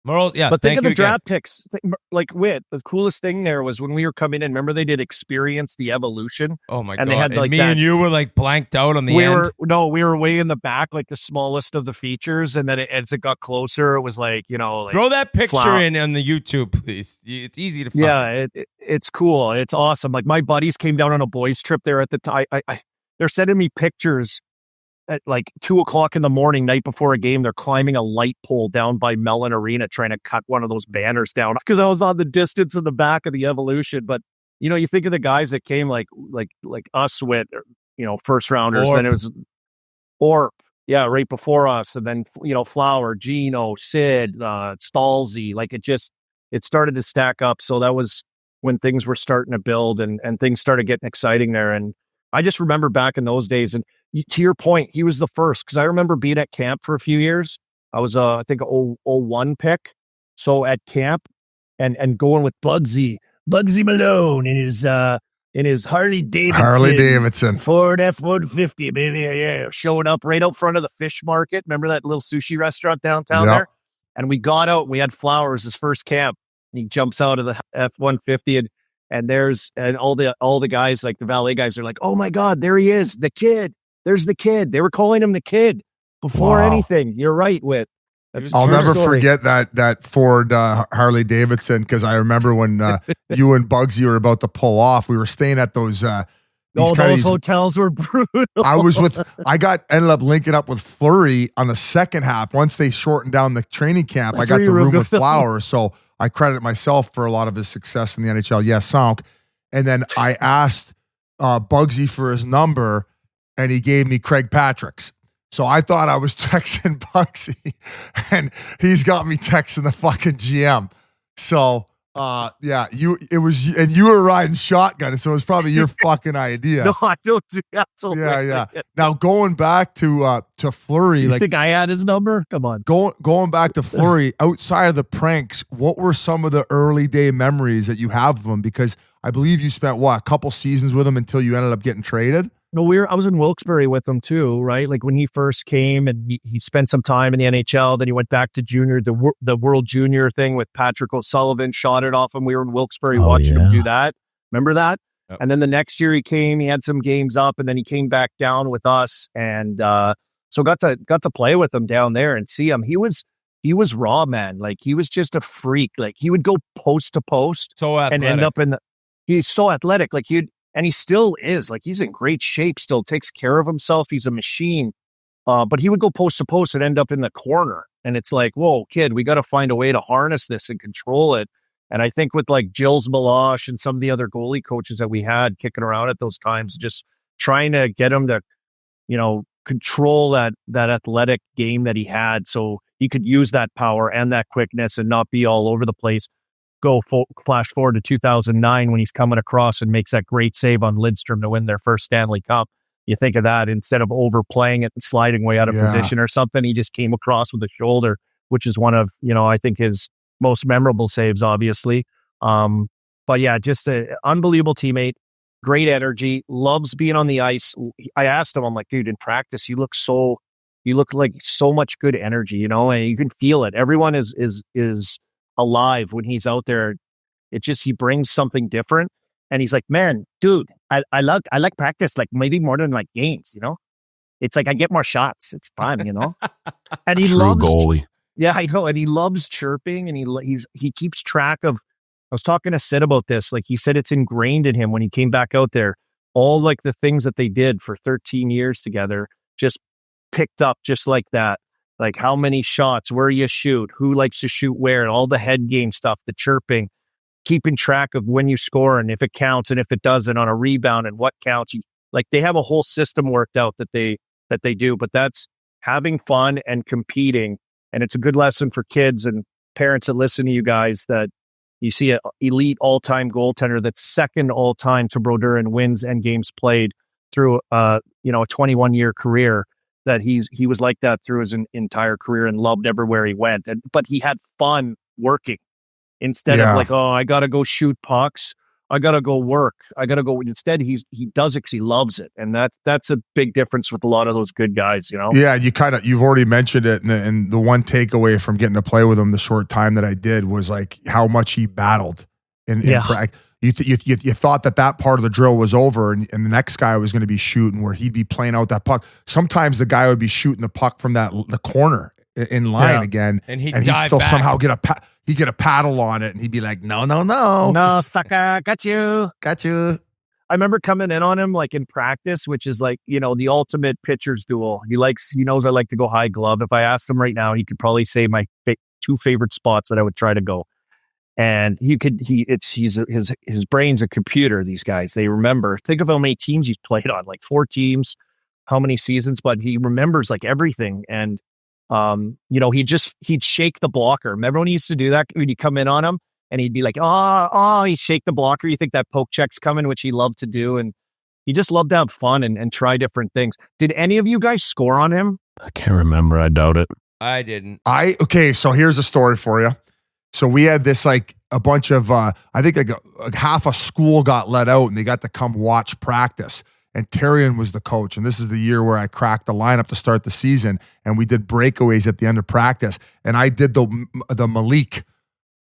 Yeah, but think of the draft picks. Like, the coolest thing there was when we were coming in. Remember, they did Experience the Evolution. Oh my God! They had like me and you were like blanked out on the end. We were way in the back, like the smallest of the features. And then as it got closer, it was like, you know, like, throw that picture in on the YouTube, please. It's easy to find. Yeah, it's cool. It's awesome. Like, my buddies came down on a boys trip there at the time. They're sending me pictures at like 2:00 in the morning, night before a game. They're climbing a light pole down by Mellon Arena, trying to cut one of those banners down because I was on the distance in the back of the Evolution. But, you know, you think of the guys that came like us with, you know, first rounders, then it was right before us. And then, you know, Flower, Gino, Sid, Stalzy, like it started to stack up. So that was when things were starting to build and things started getting exciting there. And I just remember back in those days, and to your point, he was the first, because I remember being at camp for a few years. I was, I think, a 01 pick. So at camp and going with Bugsy Malone in his Harley Davidson Ford F-150, baby, yeah, showing up right out front of the fish market. Remember that little sushi restaurant downtown there? And we got out. We had Flowers his first camp. And he jumps out of the F-150 and all the guys, like the valet guys, are like, oh my God, there he is, the kid. There's the kid. They were calling him the kid before anything. You're right, Whit. I'll never forget that Ford Harley Davidson, because I remember when you and Bugsy were about to pull off. We were staying at those hotels were brutal. I ended up linking up with Fleury on the second half. Once they shortened down the training camp, I got the room with Flowers. So I credit myself for a lot of his success in the NHL. Yes, Sonk. And then I asked Bugsy for his number, and he gave me Craig Patrick's. So I thought I was texting Bugsy, and he's got me texting the fucking GM. So Yeah, you were riding shotgun, so it was probably your fucking idea. No, I don't do that. Yeah. Now going back to Fleury, You like think I had his number? Come on. going back to Fleury, outside of the pranks, what were some of the early day memories that you have of him? Because I believe you spent a couple seasons with him until you ended up getting traded. No, I was in Wilkes-Barre with him too, right? Like when he first came and he spent some time in the NHL, then he went back to junior, the World Junior thing with Patrick O'Sullivan, shot it off him. We were in Wilkes-Barre watching him do that. Remember that? Yep. And then the next year he came, he had some games up, and then he came back down with us, and so got to play with him down there and see him. He was raw, man. Like he was just a freak. Like he would go post to post and end up he's so athletic. Like and he still is. Like he's in great shape, still takes care of himself. He's a machine. But he would go post to post and end up in the corner. And it's like, whoa, kid, we got to find a way to harness this and control it. And I think with like Gilles Meloche and some of the other goalie coaches that we had kicking around at those times, just trying to get him to, control that athletic game that he had so he could use that power and that quickness and not be all over the place. Flash forward to 2009 when he's coming across and makes that great save on Lidstrom to win their first Stanley Cup. You think of that, instead of overplaying it and sliding way out of position or something, he just came across with a shoulder, which is one of, I think his most memorable saves, obviously. But yeah, just an unbelievable teammate, great energy, loves being on the ice. I asked him, I'm like, dude, in practice, you look like so much good energy, and you can feel it. Everyone is alive when he's out there. It's just, he brings something different. And he's like, man, dude, I like practice, like maybe more than like games, It's like I get more shots. It's fun, And he loves goalie. Yeah, I know. And he loves chirping, and he keeps track of. I was talking to Sid about this. Like he said, it's ingrained in him when he came back out there. All like the things that they did for 13 years together, just picked up just like that. Like how many shots, where you shoot, who likes to shoot where, all the head game stuff, the chirping, keeping track of when you score and if it counts and if it doesn't on a rebound and what counts. Like they have a whole system worked out that they do, but that's having fun and competing. And it's a good lesson for kids and parents that listen to you guys, that you see an elite all-time goaltender that's second all-time to Brodeur in wins and games played through a 21-year career, that he was like that through his entire career and loved everywhere he went. But he had fun working instead of like, oh, I got to go shoot pucks. I got to go work. I got to go. Instead, he does it because he loves it. And that's a big difference with a lot of those good guys, Yeah, you've already mentioned it. And the one takeaway from getting to play with him the short time that I did was like how much he battled in practice. You thought that part of the drill was over, and the next guy was going to be shooting, where he'd be playing out that puck. Sometimes the guy would be shooting the puck from the corner in line again, and he'd still back. Somehow get a paddle on it, and he'd be like, no, sucker, got you. I remember coming in on him like in practice, which is like, the ultimate pitcher's duel. He knows I like to go high glove. If I asked him right now, he could probably say my two favorite spots that I would try to go. And his brain's a computer. These guys, they remember. Think of how many teams he's played on, like 4 teams, how many seasons, but he remembers like everything. And he'd shake the blocker. Remember when he used to do that? When you come in on him and he'd be like, he'd shake the blocker. You think that poke check's coming, which he loved to do. And he just loved to have fun and try different things. Did any of you guys score on him? I can't remember. I doubt it. I didn't. Okay, so here's a story for you. So we had this like a bunch of, I think like half a school got let out and they got to come watch practice. And Terrian was the coach. And this is the year where I cracked the lineup to start the season. And we did breakaways at the end of practice. And I did the Malik.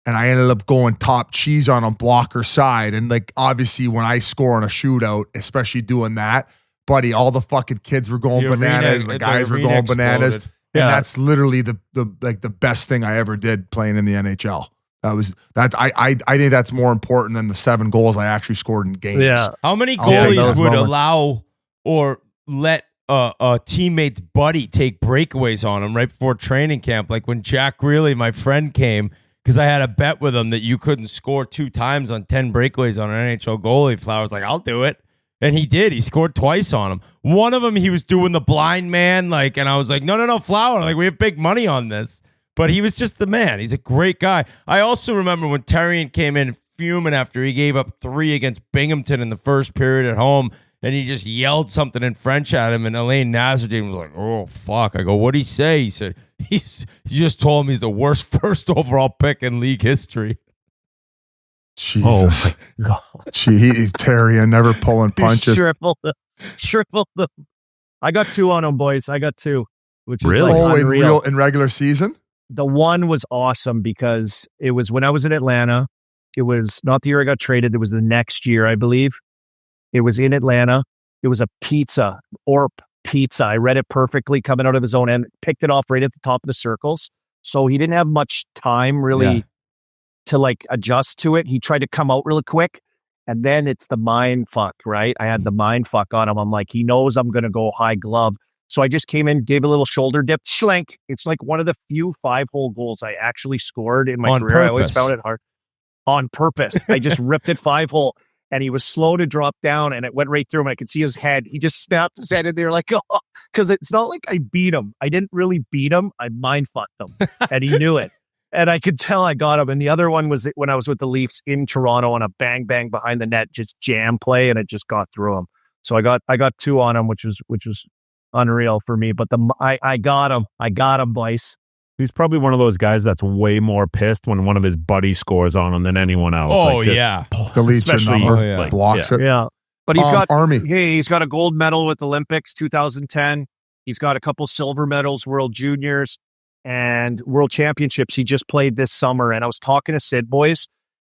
And I ended up going top cheese on blocker side. And like, obviously when I score on a shootout, especially doing that, buddy, all the fucking kids were going bananas. The guys were going bananas. And that's literally the best thing I ever did playing in the NHL. I think that's more important than the 7 goals I actually scored in games. Yeah. How many goalies would allow or let a teammate's buddy take breakaways on him right before training camp? Like when Jack Greeley, my friend, came, because I had a bet with him that you couldn't score 2 times on 10 breakaways on an NHL goalie. Flower's like, I'll do it. And he did. He scored twice on him. One of them, he was doing the blind man, and I was like, no, Flower, like we have big money on this. But he was just the man. He's a great guy. I also remember when Terrian came in fuming after he gave up 3 against Binghamton in the first period at home, and he just yelled something in French at him, and Elaine Nazardine was like, oh, fuck. I go, what'd he say? He said, he just told me he's the worst first overall pick in league history. Jesus. Terrian never pulling punches. Shriveled them. I got 2 on them, boys. I got 2, which is Really? like unreal. in regular season? The one was awesome because it was when I was in Atlanta. It was not the year I got traded. It was the next year, I believe. It was in Atlanta. It was a pizza, Orp pizza. I read it perfectly coming out of his own end, picked it off right at the top of the circles. So he didn't have much time really to like adjust to it. He tried to come out really quick. And then it's the mind fuck, right? I had the mind fuck on him. I'm like, he knows I'm going to go high glove. So I just came in, gave a little shoulder dip, schlenk. It's like one of the few 5-hole goals I actually scored in my On career. I always purpose. found it hard. On purpose. I just ripped it 5-hole, and he was slow to drop down, and it went right through him. I could see his head. He just snapped his head in there like, oh, because it's not like I beat him. I didn't really beat him. I mind fucked him, and he knew it. And I could tell I got him. And the other one was when I was with the Leafs in Toronto on a bang bang behind the net, just jam play, and it just got through him. So I got 2 on him, which was unreal for me. But I got him. I got him, boys. He's probably one of those guys that's way more pissed when one of his buddies scores on him than anyone else. Oh, Like, just- yeah. Deletes your especially, number, like, blocks yeah. it. Yeah. But he's got Army. Hey, he's got a gold medal with Olympics 2010. He's got a couple silver medals, World Juniors and World Championships. He just played this summer. And I was talking to Sid boys,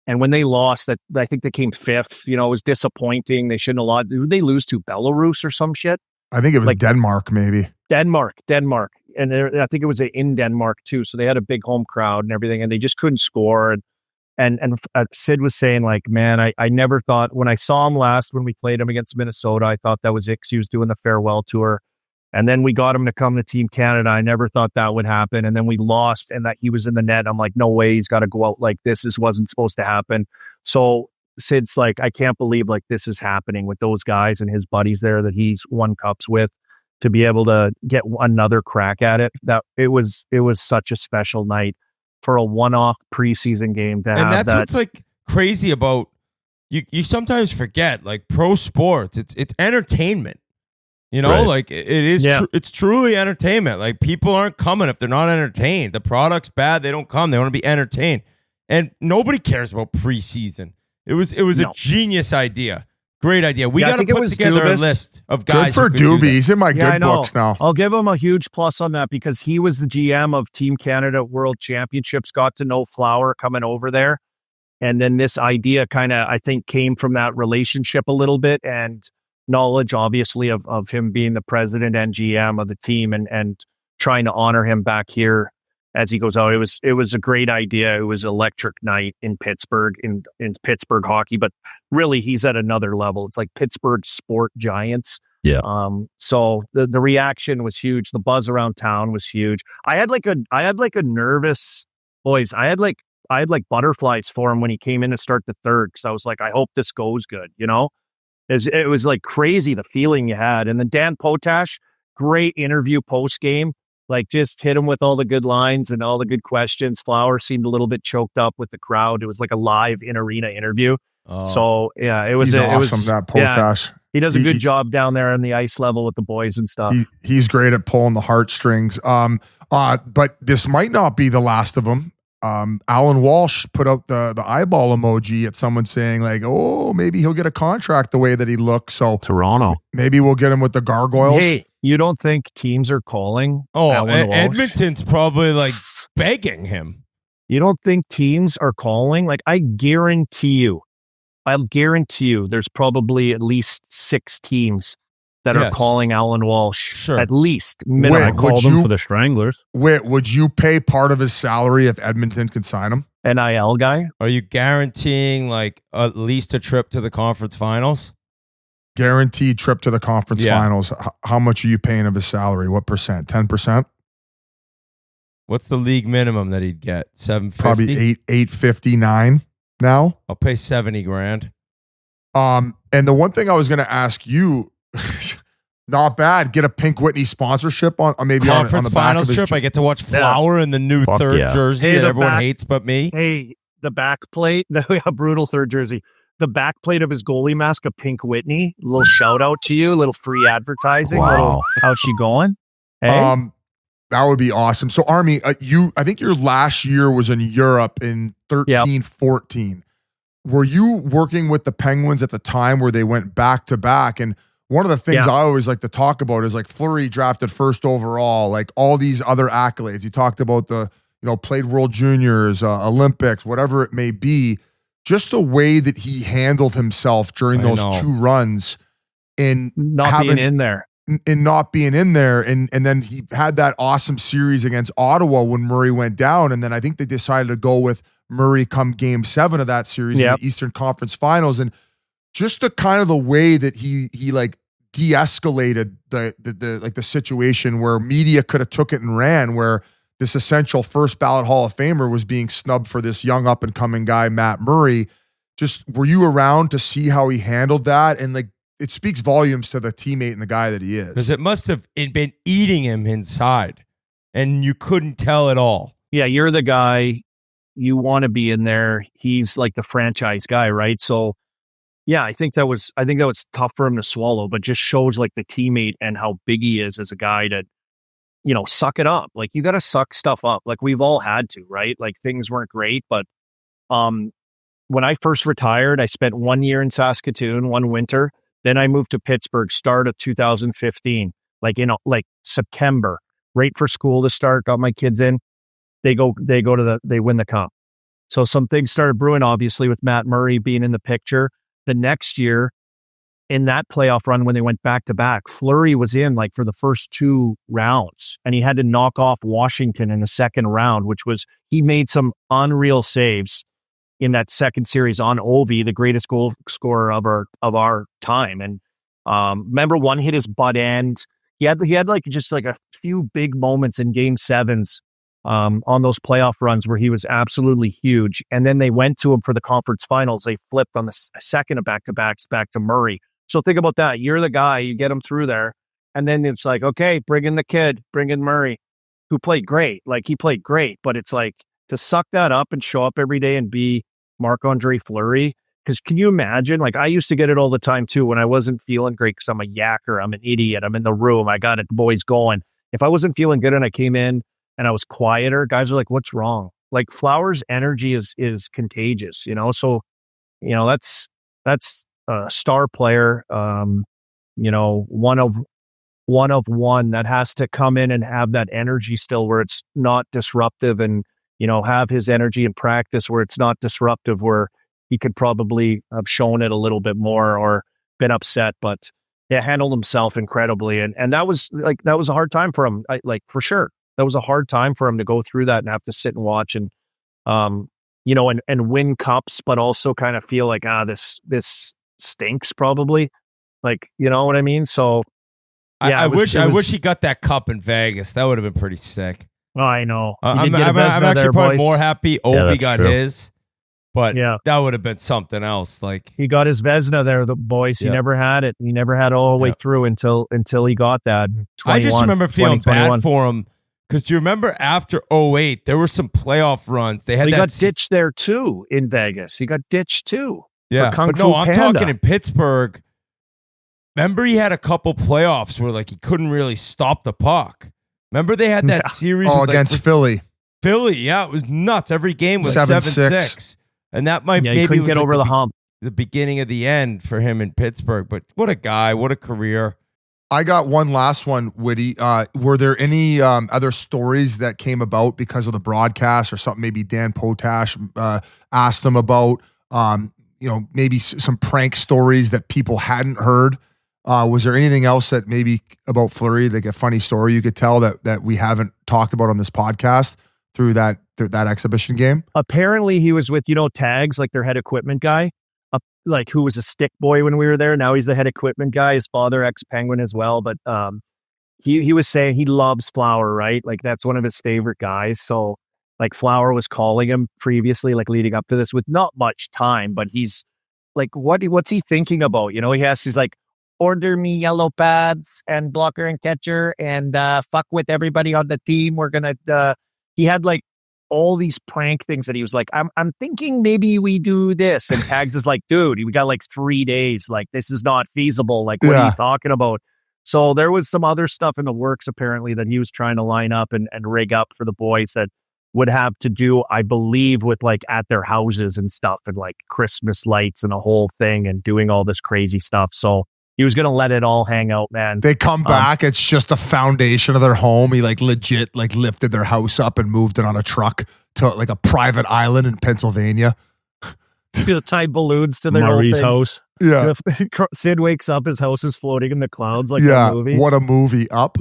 and when they lost, that I think they came 5th. You know, it was disappointing. They shouldn't have lost. Did they lose to Belarus or some shit? I think it was Like- Denmark, maybe. Denmark. And I think it was in Denmark too. So they had a big home crowd and everything, and they just couldn't score. And Sid was saying, like, man, I never thought when I saw him last, when we played him against Minnesota, I thought that was it 'cause he was doing the farewell tour. And then we got him to come to Team Canada. I never thought that would happen. And then we lost and that he was in the net. I'm like, no way, he's got to go out like this. This wasn't supposed to happen. So Sid's like, I can't believe like this is happening with those guys and his buddies there that he's won cups with, to be able to get another crack at it. That it was such a special night for a one-off preseason game to have And that's that. what's like crazy about you sometimes forget, like, pro sports, it's entertainment. You know, Right. like it is it's truly entertainment. Like, people aren't coming if they're not entertained. The product's bad, they don't come. They want to be entertained. And nobody cares about preseason. It was a genius idea. Great idea. We Yeah, I got to think it put was together a Dubas. list of Good guys. for who could do Doobie. that. He's in my Yeah, I good know. books now. I'll give him a huge plus on that because he was the GM of Team Canada World Championships, got to know Flower coming over there. And then this idea kind of, I think, came from that relationship a little bit, and knowledge, obviously, of him being the president and GM of the team, and trying to honor him back here as he goes out. It was a great idea. It was electric night in Pittsburgh, in Pittsburgh hockey, but really he's at another level. It's like Pittsburgh sport giants. Yeah. So the reaction was huge. The buzz around town was huge. I had like a nervous boys. I had like butterflies for him when he came in to start the third, because I was like, I hope this goes good, you know? It was like crazy, the feeling you had. And then Dan Potash, great interview post game, like just hit him with all the good lines and all the good questions. Flower seemed a little bit choked up with the crowd. It was like a live in arena interview. Oh. So yeah, it was He's awesome, was, that yeah, Potash. he does a good job down there on the ice level with the boys and stuff. He's great at pulling the heartstrings. But this might not be the last of them. Alan Walsh put out the eyeball emoji at someone saying, like, oh, maybe he'll get a contract the way that he looks. So Toronto. maybe we'll get him with the gargoyles. Hey, you don't think teams are calling? Oh, Alan Walsh? Edmonton's probably like begging him. You don't think teams are calling? Like, I'll guarantee you, there's probably at least 6 teams that are Yes. calling Alan Walsh. Sure. At least Wait, minimum. I would called him you- for the Stranglers. Wait, would you pay part of his salary if Edmonton can sign him? NIL guy. Are you guaranteeing like at least a trip to the conference finals? Guaranteed trip to the conference Yeah. finals. How much are you paying of his salary? What percent? 10%? What's the league minimum that he'd get? $750? Probably 859 now. I'll pay $70,000. And the one thing I was going to ask you, Not bad. Get a Pink Whitney sponsorship on maybe on Conference the back finals of his trip. I get to watch Flower in the new Fuck third yeah. jersey Hey, that the everyone back- hates but me. Hey, the back plate, the brutal third jersey. The back plate of his goalie mask, a Pink Whitney. A little shout out to you, a little free advertising. Wow. Little, how's she going? Hey, That would be awesome. So Army, I think your last year was in Europe in 13-14. Were you working with the Penguins at the time where they went back to back? And one of the things I always like to talk about is like Fleury drafted first overall, like all these other accolades. You talked about played World Juniors, Olympics, whatever it may be. Just the way that he handled himself during those 2 runs and not being in there. And not being in there. And then he had that awesome series against Ottawa when Murray went down. And then I think they decided to go with Murray come game 7 of that series in the Eastern Conference Finals. And just the kind of the way that he like de-escalated the situation where media could have took it and ran, where this essential first ballot Hall of Famer was being snubbed for this young up and coming guy, Matt Murray. Just were you around to see how he handled that? And like, it speaks volumes to the teammate and the guy that he is. Because it must have been eating him inside, and you couldn't tell at all. Yeah, you're the guy. You want to be in there. He's like the franchise guy, right? So, yeah, I think that was tough for him to swallow, but just shows like the teammate and how big he is as a guy to, suck it up. Like you got to suck stuff up. Like we've all had to, right? Like things weren't great, but when I first retired, I spent 1 year in Saskatoon, one winter. Then I moved to Pittsburgh, start of 2015, like September, right for school to start. Got my kids in. They win the cup. So some things started brewing, obviously, with Matt Murray being in the picture. The next year, in that playoff run when they went back to back, Fleury was in like for the first 2 rounds, and he had to knock off Washington in the second round, he made some unreal saves in that second series on Ovi, the greatest goal scorer of our time. And remember, one hit his butt end. He had like just like a few big moments in game 7s on those playoff runs where he was absolutely huge. And then they went to him for the conference finals. They flipped on the second of back-to-backs back to Murray. So think about that. You're the guy, you get him through there. And then it's like, okay, bring in the kid, bring in Murray, who played great. Like he played great, but it's like to suck that up and show up every day and be Marc André Fleury. Because can you imagine? Like I used to get it all the time too when I wasn't feeling great because I'm a yacker, I'm an idiot, I'm in the room, I got it, the boys going. If I wasn't feeling good and I came in and I was quieter, guys are like, what's wrong? Like Flowers' energy is contagious, So, that's a star player, one of one that has to come in and have that energy still where it's not disruptive and, have his energy in practice where it's not disruptive, where he could probably have shown it a little bit more or been upset, but handled himself incredibly. And that was a hard time for him. For sure. That was a hard time for him to go through that and have to sit and watch and, and win cups, but also kind of feel like, this stinks probably. Like, you know what I mean? So yeah, I wish he got that cup in Vegas. That would have been pretty sick. Oh, I know. I'm actually probably more happy Ovi got true. his, but that would have been something else. Like he got his Vezina there, the boys. He never had it. He never had it all the way through until he got that. I just remember feeling bad for him because do you remember after 2008 there were some playoff runs. They got ditched there too in Vegas. He got ditched too. Yeah, Kung but Fu no, I'm Panda. talking in Pittsburgh. Remember he had a couple playoffs where like he couldn't really stop the puck. Remember they had that series against Philly. Philly, yeah, it was nuts. Every game was 7-6. And that might he couldn't get over the hump. The beginning of the end for him in Pittsburgh. But what a guy, what a career. I got one last one, Woody. Were there any other stories that came about because of the broadcast or something maybe Dan Potash asked him about? Maybe some prank stories that people hadn't heard. Was there anything else that maybe about Fleury, like a funny story you could tell that we haven't talked about on this podcast through that exhibition game? Apparently he was with, Tags, like their head equipment guy, who was a stick boy when we were there. Now he's the head equipment guy. His father, ex-Penguin as well. But he was saying he loves Flower, right? Like that's one of his favorite guys. So like Flower was calling him previously, like leading up to this with not much time, but he's like, what's he thinking about? He's like, order me yellow pads and blocker and catcher and fuck with everybody on the team. We're going to, he had like all these prank things that he was like, I'm thinking maybe we do this. And Tags is like, dude, we got like 3 days. Like, this is not feasible. Like, what are you talking about? So there was some other stuff in the works, apparently, that he was trying to line up and rig up for the boys that would have to do, I believe, with like at their houses and stuff and like Christmas lights and a whole thing and doing all this crazy stuff. So he was going to let it all hang out, man. They come back. It's just the foundation of their home. He like legit like lifted their house up and moved it on a truck to like a private island in Pennsylvania. Tie balloons to their Marie's house. Yeah. Sid wakes up, his house is floating in the clouds like a movie. What a movie. Up.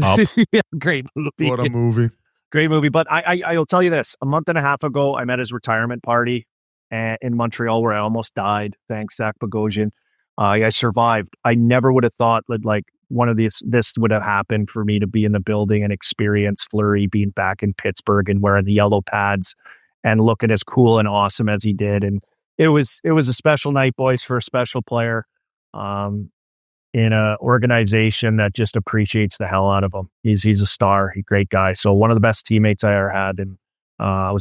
Yeah, great movie. What a movie. Great movie. But I'll tell you this. A month and a half ago, I'm at his retirement party in Montreal where I almost died. Thanks, Zach Bogosian. I survived. I never would have thought that like one of this would have happened for me to be in the building and experience Fleury being back in Pittsburgh and wearing the yellow pads and looking as cool and awesome as he did. And it was a special night, boys, for a special player in an organization that just appreciates the hell out of him. He's a star. He's a great guy. So one of the best teammates I ever had. And I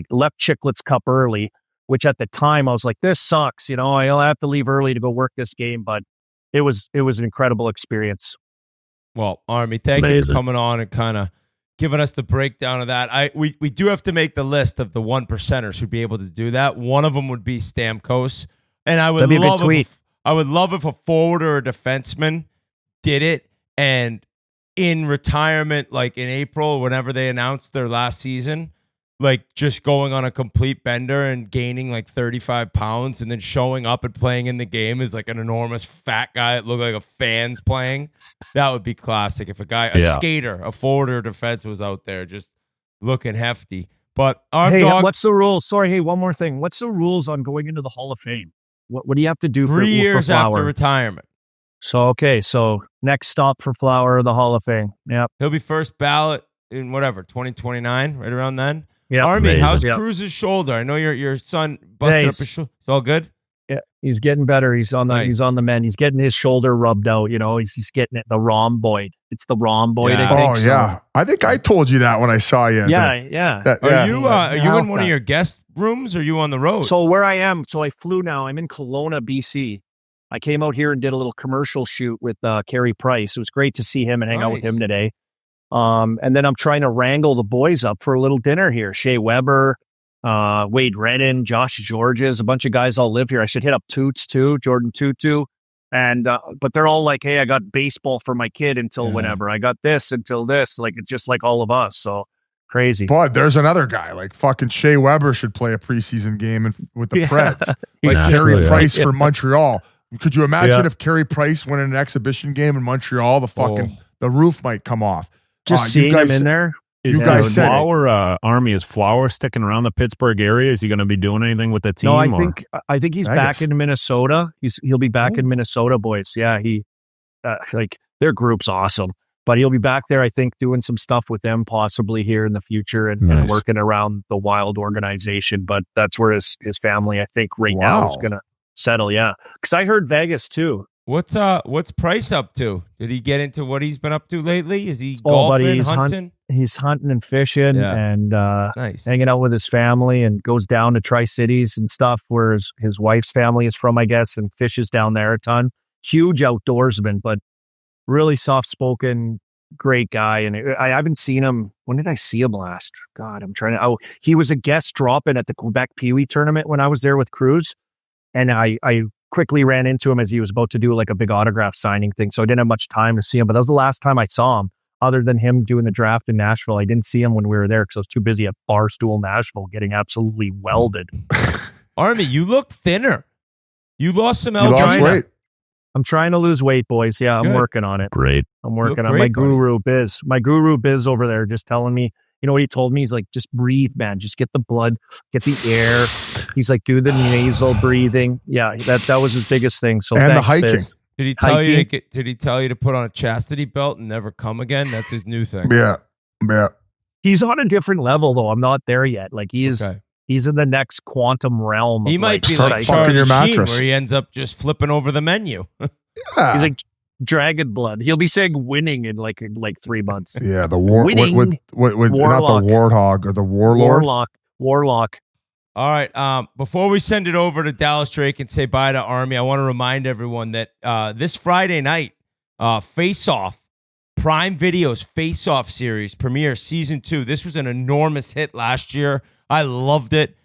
left Chiclets Cup early, which at the time I was like, this sucks. You know, I'll have to leave early to go work this game. But it was an incredible experience. Well, Army, thank you for coming on and kind of giving us the breakdown of that. We do have to make the list of the 1%ers who'd be able to do that. One of them would be Stamkos. And I would love if a forward or a defenseman did it and in retirement, like in April, whenever they announced their last season, like just going on a complete bender and gaining like 35 pounds and then showing up and playing in the game as like an enormous fat guy that looked like a fan's playing. That would be classic. If a skater, a forward or a defense was out there just looking hefty. But what's the rules? Sorry, hey, one more thing. What's the rules on going into the Hall of Fame? What do you have to do 3 years for after retirement? So next stop for Flower, the Hall of Fame. Yep. He'll be first ballot in 2029, right around then. Yeah. Army, how's Cruz's shoulder? I know your son busted up his shoulder. It's all good? Yeah, he's getting better. He's on the mend. He's getting his shoulder rubbed out, you know. He's getting it the rhomboid. It's the rhomboid, I think. Oh, yeah. I think I told you that when I saw you. Yeah. Are you in one of your guest rooms or are you on the road? So where I am, I flew now. I'm in Kelowna, BC. I came out here and did a little commercial shoot with Carey Price. It was great to see him and hang out with him today. And then I'm trying to wrangle the boys up for a little dinner here. Shea Weber, Wade Redden, Josh Georges, a bunch of guys all live here. I should hit up Toots too, Jordan Tutu. And, but they're all like, hey, I got baseball for my kid until whenever. I got this until this, like, just like all of us. So crazy. But there's another guy, like fucking Shea Weber should play a preseason game with the Preds. Like Carey Price for Montreal. Could you imagine if Carey Price went in an exhibition game in Montreal, the roof might come off. Just seeing him in there. Is Army, is Flower sticking around the Pittsburgh area? Is he going to be doing anything with the team? No, I think he's back in Minnesota. He'll be back in Minnesota, boys. Yeah, their group's awesome. But he'll be back there, I think, doing some stuff with them possibly here in the future and working around the Wild organization. But that's where his family, I think, now is going to settle. Yeah, because I heard Vegas too. What's Price up to? Did he get into what he's been up to lately? Is he golfing, hunting? He's hunting and fishing and hanging out with his family and goes down to Tri-Cities and stuff where his wife's family is from, I guess, and fishes down there a ton. Huge outdoorsman, but really soft-spoken, great guy. And I haven't seen him. When did I see him last? God, he was a guest drop-in at the Quebec Pee Wee tournament when I was there with Cruz. And I quickly ran into him as he was about to do like a big autograph signing thing. So I didn't have much time to see him, but that was the last time I saw him other than him doing the draft in Nashville. I didn't see him when we were there because I was too busy at Barstool Nashville getting absolutely welded. Army, you look thinner. You lost some weight. I'm trying to lose weight, boys. Yeah, I'm working on it. Great. I'm working on my guru Biz. My guru Biz over there just telling me, you know what he told me? He's like, just breathe, man. Just get the blood, get the air. He's like, do the nasal breathing. Yeah, that was his biggest thing. So and the hiking. Biz. Did he tell you? Did he tell you to put on a chastity belt and never come again? That's his new thing. Yeah. He's on a different level though. I'm not there yet. Like he's in the next quantum realm. He might be like fucking your mattress where he ends up just flipping over the menu. Yeah. He's like, Dragon blood. He'll be saying winning in like 3 months. Yeah, the war Winning. with not the warthog or the warlord. Warlock. All right. Before we send it over to Dallas Drake and say bye to Army, I want to remind everyone that this Friday night, Face Off, Prime Video's Face Off series premiere season 2. This was an enormous hit last year. I loved it.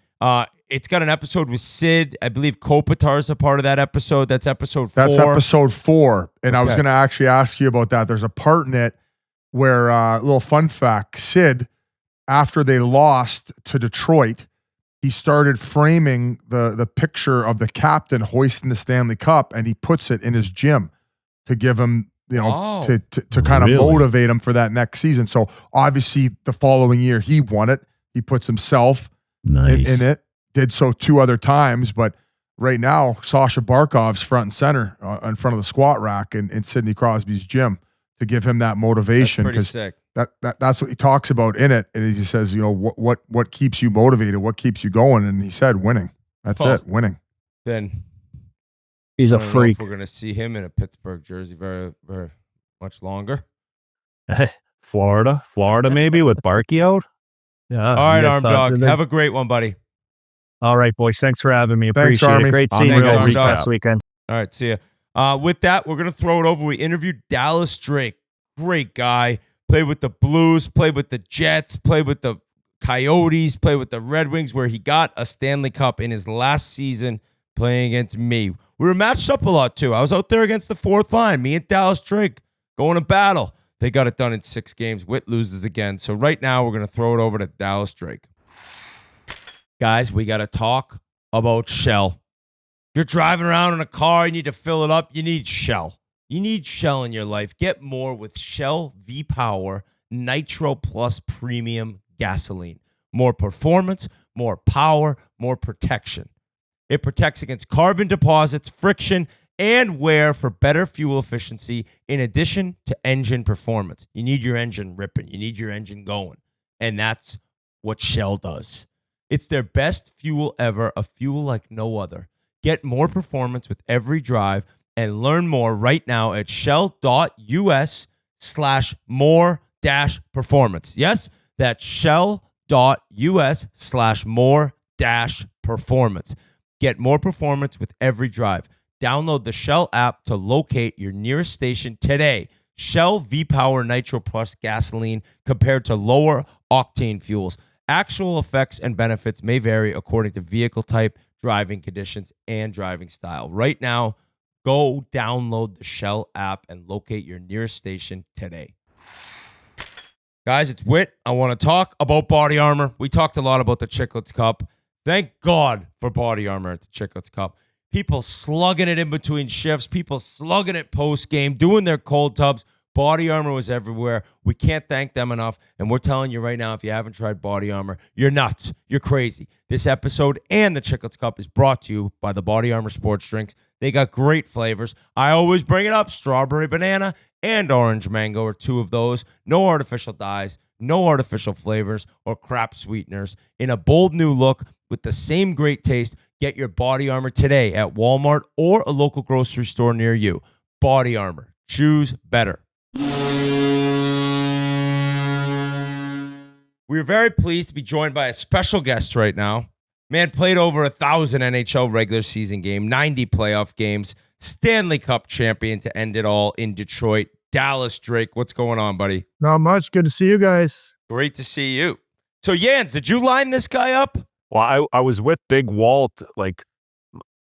It's got an episode with Sid. I believe Kopitar's a part of that episode. That's episode 4. That's episode 4. And I was going to actually ask you about that. There's a part in it where, little fun fact, Sid, after they lost to Detroit, he started framing the picture of the captain hoisting the Stanley Cup, and he puts it in his gym to give him, to kind of motivate him for that next season. So obviously the following year he won it. He puts himself in it. Did so 2 other times, but right now Sasha Barkov's front and center in front of the squat rack in Sidney Crosby's gym to give him that motivation. That's pretty sick. That's what he talks about in it. And he says, what keeps you motivated? What keeps you going? And he said, winning. That's it. Winning. Then he's I a don't know freak. if we're going to see him in a Pittsburgh jersey very, very much longer. Florida maybe with Barkey out. Yeah. All right, Arm Dog. Have a great one, buddy. All right, boys. Thanks for having me. Thanks, Appreciate Army. it. Great seeing you Thanks, guys this Army. past weekend. All right, see ya. With that, we're going to throw it over. We interviewed Dallas Drake. Great guy. Played with the Blues, played with the Jets, played with the Coyotes, played with the Red Wings, where he got a Stanley Cup in his last season playing against me. We were matched up a lot, too. I was out there against the fourth line. Me and Dallas Drake going to battle. They got it done in 6 games. Witt loses again. So right now, we're going to throw it over to Dallas Drake. Guys, we got to talk about Shell. If you're driving around in a car, you need to fill it up, you need Shell. You need Shell in your life. Get more with Shell V-Power Nitro Plus Premium Gasoline. More performance, more power, more protection. It protects against carbon deposits, friction, and wear for better fuel efficiency in addition to engine performance. You need your engine ripping. You need your engine going. And that's what Shell does. It's their best fuel ever, a fuel like no other. Get more performance with every drive and learn more right now at shell.us/more-performance. Yes, that's shell.us/more-performance. Get more performance with every drive. Download the Shell app to locate your nearest station today. Shell V-Power Nitro Plus gasoline compared to lower octane fuels. Actual effects and benefits may vary according to vehicle type, driving conditions, and driving style. Right now, go download the Shell app and locate your nearest station today. Guys, it's Witt. I want to talk about body armor. We talked a lot about the Chiclets Cup. Thank God for body armor at the Chiclets Cup. People slugging it in between shifts, people slugging it post-game, doing their cold tubs. Body Armor was everywhere. We can't thank them enough. And we're telling you right now, if you haven't tried Body Armor, you're nuts. You're crazy. This episode and the Chiclets Cup is brought to you by the Body Armor sports drinks. They got great flavors. I always bring it up. Strawberry banana and orange mango are 2 of those. No artificial dyes, no artificial flavors or crap sweeteners. In a bold new look with the same great taste, get your Body Armor today at Walmart or a local grocery store near you. Body Armor. Choose better. We're very pleased to be joined by a special guest right now. Man played over 1,000 NHL regular season games, 90 playoff games, Stanley Cup champion to end it all in Detroit. Dallas Drake, what's going on, buddy? Not much. Good to see you guys. Great to see you. So, Jans, did you line this guy up? Well, I was with Big Walt, like,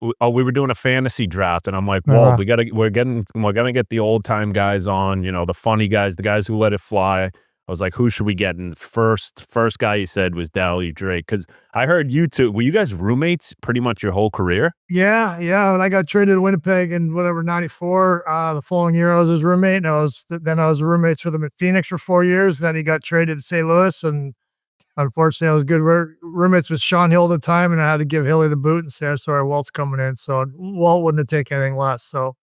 we were doing a fantasy draft, and I'm like, Walt, we're gonna get the old time guys on, the funny guys, the guys who let it fly. I was like, who should we get? And first guy he said was Dallas Drake, because I heard you two. Were you guys roommates pretty much your whole career? Yeah. When I got traded to Winnipeg in 94, the following year I was his roommate. And I was roommates with him at Phoenix for 4 years. Then he got traded to St. Louis, and unfortunately, I was good roommates with Sean Hill at the time, and I had to give Hilly the boot and say, I'm sorry, Walt's coming in. So Walt wouldn't have taken anything less. So,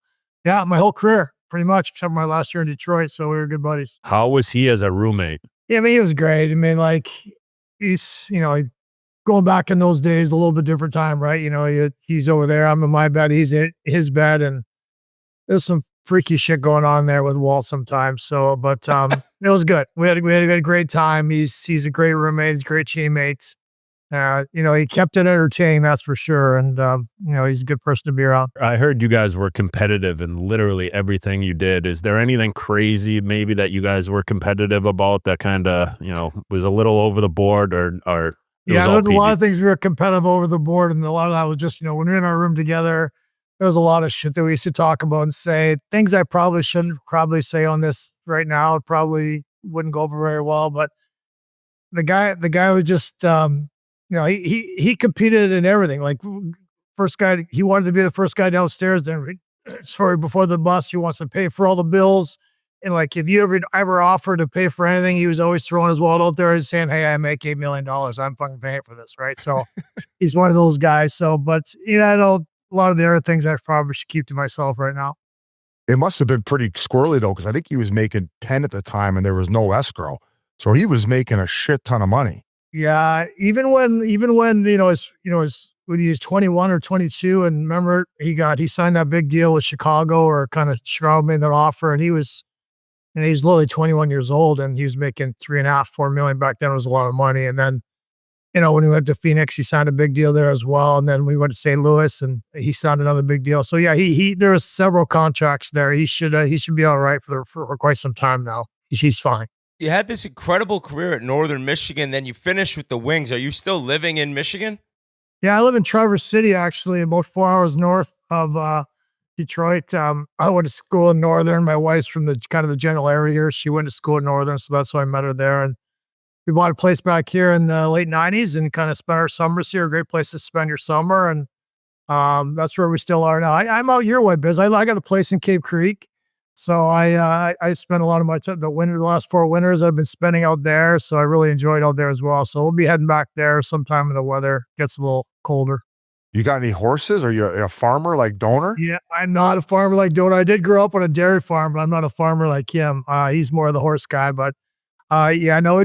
yeah, my whole career, pretty much, except my last year in Detroit. So we were good buddies. How was he as a roommate? Yeah, I mean, he was great. I mean, like, he's, going back in those days, a little bit different time, right? He's over there. I'm in my bed. He's in his bed. And there's some freaky shit going on there with Walt sometimes. So, but it was good. We had a great time. He's a great roommate. He's a great teammate. He kept it entertaining, that's for sure. And he's a good person to be around. I heard you guys were competitive in literally everything you did. Is there anything crazy maybe that you guys were competitive about that kind of, was a little over the board or yeah, there's a lot of things we were competitive over the board, and a lot of that was just, when we were in our room together, there was a lot of shit that we used to talk about and say things I probably shouldn't say on this right now. It probably wouldn't go over very well, but the guy was just, he competed in everything. Like first guy, he wanted to be the first guy downstairs. Then, sorry, before the bus, he wants to pay for all the bills. And like, if you ever offered to pay for anything, he was always throwing his wallet out there and saying, "Hey, I make $8 million. I'm fucking paying for this." Right. So he's one of those guys. So, but I know a lot of the other things I probably should keep to myself right now. It must have been pretty squirrely though, because I think he was making 10 at the time and there was no escrow. So he was making a shit ton of money. Yeah. Even when when he was 21 or 22, and remember he signed that big deal with Chicago, or kind of Chicago made that offer, and he's literally 21 years old, and he was making $3.5-4 million back then. It was a lot of money. And then, when he went to Phoenix, he signed a big deal there as well. And then we went to St. Louis, and he signed another big deal. So yeah, there was several contracts there. He should be all right for quite some time now. He's fine. You had this incredible career at Northern Michigan, then you finished with the Wings. Are you still living in Michigan? Yeah, I live in Traverse City, actually, about 4 hours north of Detroit. I went to school in Northern. My wife's from the kind of the general area here. She went to school in Northern, so that's why I met her there. And we bought a place back here in the late 90s and kind of spent our summers here. A great place to spend your summer. And that's where we still are now. I'm out your way, Biz. I got a place in Cave Creek. So I spent a lot of my time, the last 4 winters I've been spending out there. So I really enjoyed out there as well. So we'll be heading back there sometime when the weather gets a little colder. You got any horses? Are you a farmer like Donor? Yeah, I'm not a farmer like Donor. I did grow up on a dairy farm, but I'm not a farmer like him. He's more of the horse guy. But I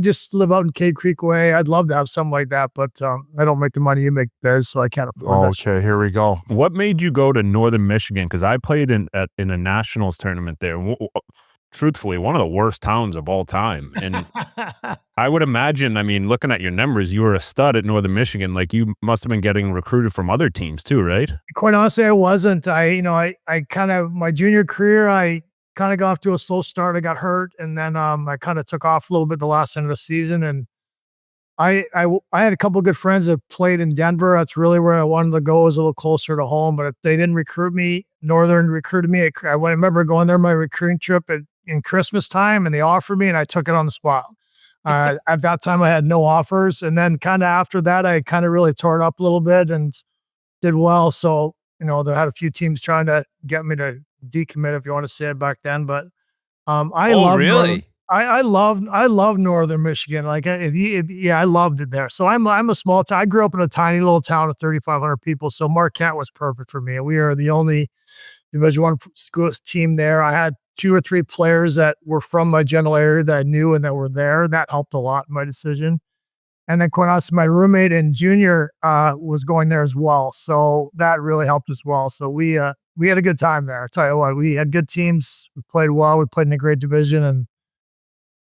just live out in Cave Creek way. I'd love to have something like that, but I don't make the money you make, Biz, so I can't afford that. Okay, here we go. What made you go to Northern Michigan? Because I played in a nationals tournament there. Truthfully, one of the worst towns of all time. And I would imagine, looking at your numbers, you were a stud at Northern Michigan. Like, you must have been getting recruited from other teams too, right? Quite honestly, I wasn't. I kind of, my junior career, I kind of got off to a slow start. I got hurt, and then I kind of took off a little bit the last end of the season. And I had a couple of good friends that played in Denver. That's really where I wanted to go, was a little closer to home. But if they didn't recruit me, Northern recruited me. I remember going there my recruiting trip in Christmas time, and they offered me, and I took it on the spot. At that time, I had no offers, and then kind of after that, I kind of really tore it up a little bit and did well. So they had a few teams trying to get me to decommit, if you want to say it, back then. But I love Northern Michigan. Like, I loved it there. So I'm a small town. I grew up in a tiny little town of 3,500 people. So Marquette was perfect for me. We are the only Division I school team there. I had 2 or 3 players that were from my general area that I knew and that were there. That helped a lot in my decision. And then quite honestly, my roommate in junior was going there as well. So that really helped as well. So we had a good time there. I tell you what, we had good teams. We played well. We played in a great division, and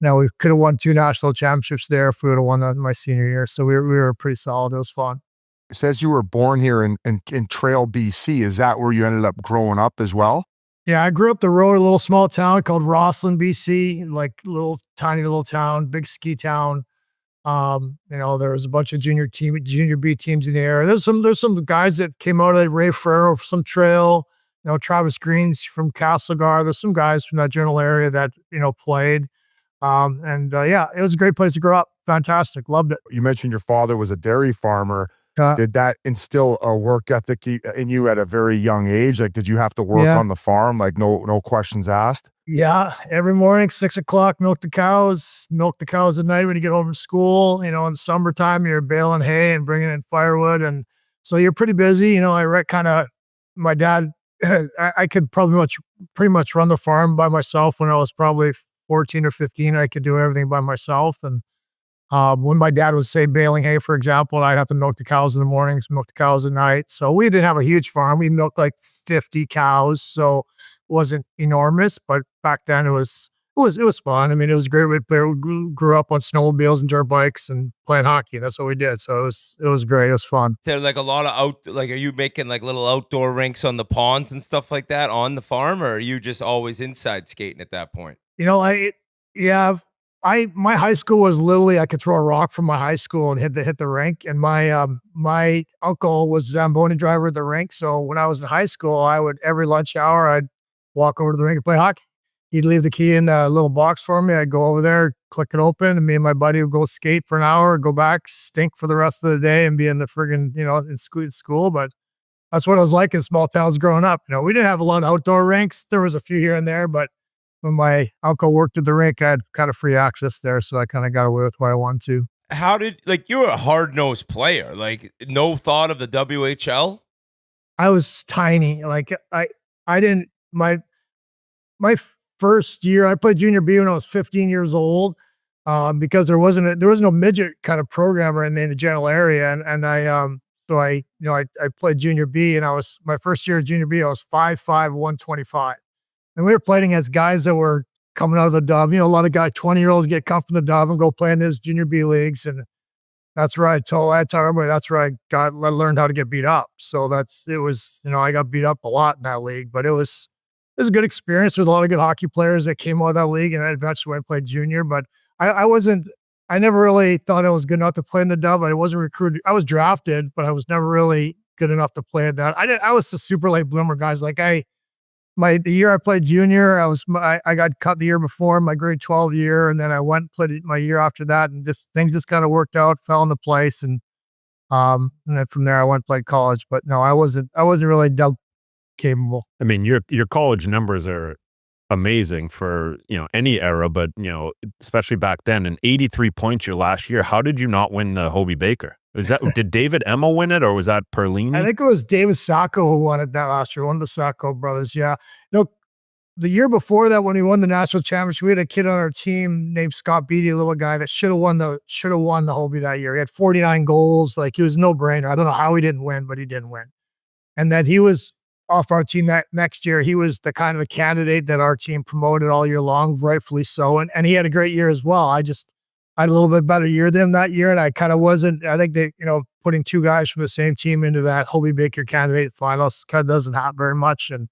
we could have won 2 national championships there if we would have won that my senior year. So we were pretty solid. It was fun. It says you were born here in Trail, BC. Is that where you ended up growing up as well? Yeah, I grew up the road, a little small town called Rosslyn, BC, like tiny little town, big ski town. There was a bunch of junior B teams in the area. There's some guys that came out of Ray Ferrero, some trail, Travis Green's from Castlegar. There's some guys from that general area that, played. It was a great place to grow up. Fantastic. Loved it. You mentioned your father was a dairy farmer. Did that instill a work ethic in you at a very young age? Like, did you have to work on the farm? Like, no questions asked? Yeah. Every morning, 6:00, milk the cows at night when you get home from school. In the summertime, you're baling hay and bringing in firewood. And so you're pretty busy. My dad, I could pretty much run the farm by myself when I was probably 14 or 15. I could do everything by myself. And When my dad was, say, baling hay, for example, I'd have to milk the cows in the mornings, milk the cows at night. So we didn't have a huge farm. We milked like 50 cows. So it wasn't enormous, but back then it was fun. I mean, it was great. We grew up on snowmobiles and dirt bikes and playing hockey. That's what we did. So it was great. It was fun. There like a lot of are you making like little outdoor rinks on the ponds and stuff like that on the farm, or are you just always inside skating at that point? You know, my high school was literally, I could throw a rock from my high school and hit the rink. And my uncle was Zamboni driver at the rink. So when I was in high school, every lunch hour, I'd walk over to the rink and play hockey. He'd leave the key in a little box for me. I'd go over there, click it open, and me and my buddy would go skate for an hour, go back, stink for the rest of the day, and be in the friggin', in school. But that's what it was like in small towns growing up. We didn't have a lot of outdoor rinks. There was a few here and there, but when my uncle worked at the rink, I had kind of free access there, so I kind of got away with what I wanted to. How did, you were a hard-nosed player, no thought of the WHL? I was tiny. I didn't, my first year, I played junior B when I was 15 years old, because there was no midget kind of programmer in the general area. And I played junior B, and my first year at junior B, I was 5'5", 125. And we were playing against guys that were coming out of the dub. A lot of 20-year-olds get come from the dub and go play in these junior B leagues. And that's where I tell everybody, that's where I learned how to get beat up. So I got beat up a lot in that league, but it was a good experience. There's a lot of good hockey players that came out of that league, and I eventually went and played junior, but I never really thought I was good enough to play in the dub. I wasn't recruited. I was drafted, but I was never really good enough to play at that. I was a super late bloomer, guys. The year I played junior, I got cut the year before, my grade 12 year, and then I went and played my year after that, and things just kind of worked out, fell into place, and then from there I went and played college. But no, I wasn't really dub capable. I mean, your college numbers are amazing for any era, but especially back then. And 83 points your last year. How did you not win the Hobie Baker? Did David Emma win it, or was that Perlini? I think it was David Sacco who won it that last year. One of the Sacco brothers. Yeah. The year before that, when we won the national championship, we had a kid on our team named Scott Beatty, a little guy that should have won the Hobie that year. He had 49 goals. He was no brainer. I don't know how he didn't win, but he didn't win. And then he was off our team that next year. He was the kind of the candidate that our team promoted all year long, rightfully so. And he had a great year as well. I had a little bit better year than him that year, and I kind of wasn't. I think that putting two guys from the same team into that Hobie Baker candidate finals kind of doesn't happen very much, and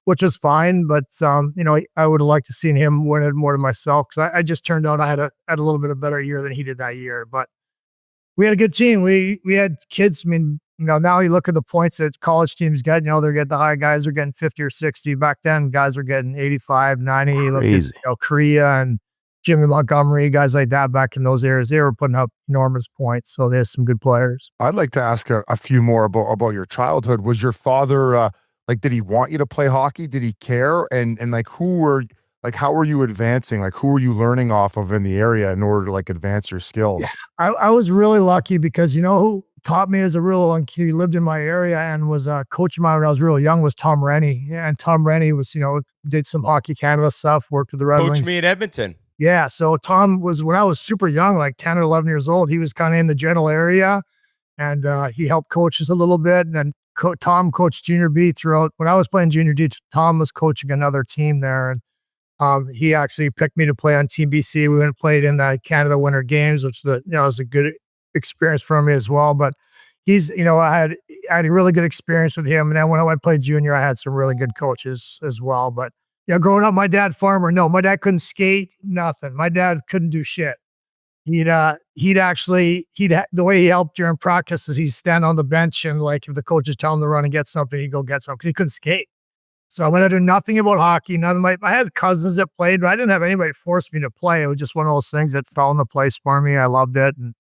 which is fine. But I would have liked to seen him win it more than myself, because I just turned out I had a little bit of better year than he did that year. But we had a good team. We had kids. I mean, now you look at the points that college teams get. They're getting the high guys are getting 50 or 60. Back then, guys were getting 85, 90. Crazy. Look at Korea and Jimmy Montgomery, guys like that back in those areas, they were putting up enormous points. So there's some good players. I'd like to ask a few more about your childhood. Was your father, did he want you to play hockey? Did he care? And how were you advancing? Who were you learning off of in the area in order to advance your skills? Yeah, I was really lucky, because who taught me as a real young kid, he lived in my area and was a coach of mine when I was real young, was Tom Rennie. And Tom Rennie was, did some Hockey Canada stuff, worked with the Redwings. Coached me in Edmonton. Yeah, so Tom was, when I was super young, 10 or 11 years old, he was kind of in the general area, and he helped coach us a little bit. And then Tom coached junior B throughout. When I was playing junior D, Tom was coaching another team there, and he actually picked me to play on Team BC. We went and played in the Canada Winter Games, which was a good experience for me as well. But he's, I had a really good experience with him. And then when I went play junior, I had some really good coaches as well. But growing up, my dad farmer. No, my dad couldn't skate, nothing. My dad couldn't do shit. The way he helped during practice is he'd stand on the bench, and if the coaches tell him to run and get something, he'd go get something, because he couldn't skate. So I knew nothing about hockey. I had cousins that played, but I didn't have anybody force me to play. It was just one of those things that fell into place for me. I loved it, and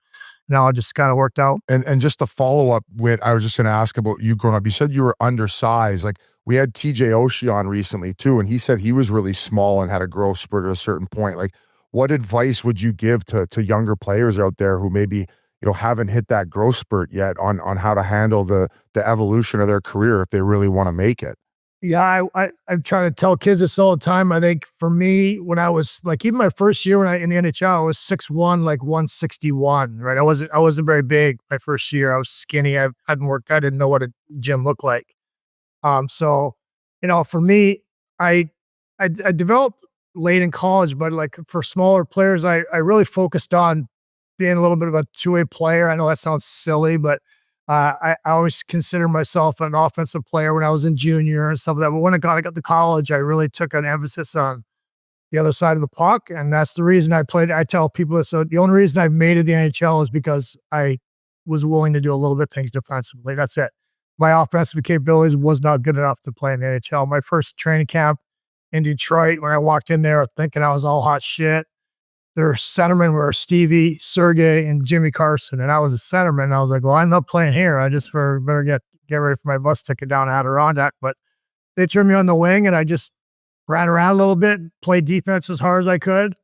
it just kind of worked out. And just to follow up with, I was just going to ask about you growing up. You said you were undersized. We had TJ Oshie on recently too, and he said he was really small and had a growth spurt at a certain point. What advice would you give to younger players out there who maybe haven't hit that growth spurt yet on how to handle the evolution of their career if they really want to make it? Yeah, I try to tell kids this all the time. I think for me, when I was like, even my first year in the NHL, I was 6'1", like 161, right? I wasn't very big my first year. I was skinny. I hadn't worked. I didn't know what a gym looked like. So, for me, I developed late in college, but like for smaller players, I really focused on being a little bit of a two-way player. I know that sounds silly, but I always consider myself an offensive player when I was in junior and stuff like that. But when I got to college, I really took an emphasis on the other side of the puck. And that's the reason I played. I tell people this. So the only reason I've made it the NHL is because I was willing to do a little bit of things defensively. That's it. My offensive capabilities was not good enough to play in the NHL. My first training camp in Detroit, when I walked in there thinking I was all hot shit, their centermen were Stevie, Sergey, and Jimmy Carson, and I was a centerman. And I was like, well, I'm not playing here. I just better get ready for my bus ticket down to Adirondack. But they turned me on the wing, and I just ran around a little bit, played defense as hard as I could.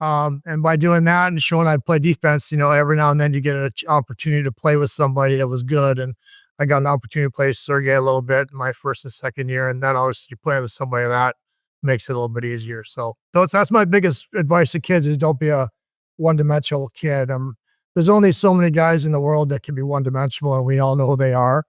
And by doing that and showing I'd play defense, every now and then you get an opportunity to play with somebody that was good. And I got an opportunity to play Sergey a little bit in my first and second year. And then obviously you play with somebody that makes it a little bit easier. So that's my biggest advice to kids is don't be a one-dimensional kid. There's only so many guys in the world that can be one-dimensional, and we all know who they are.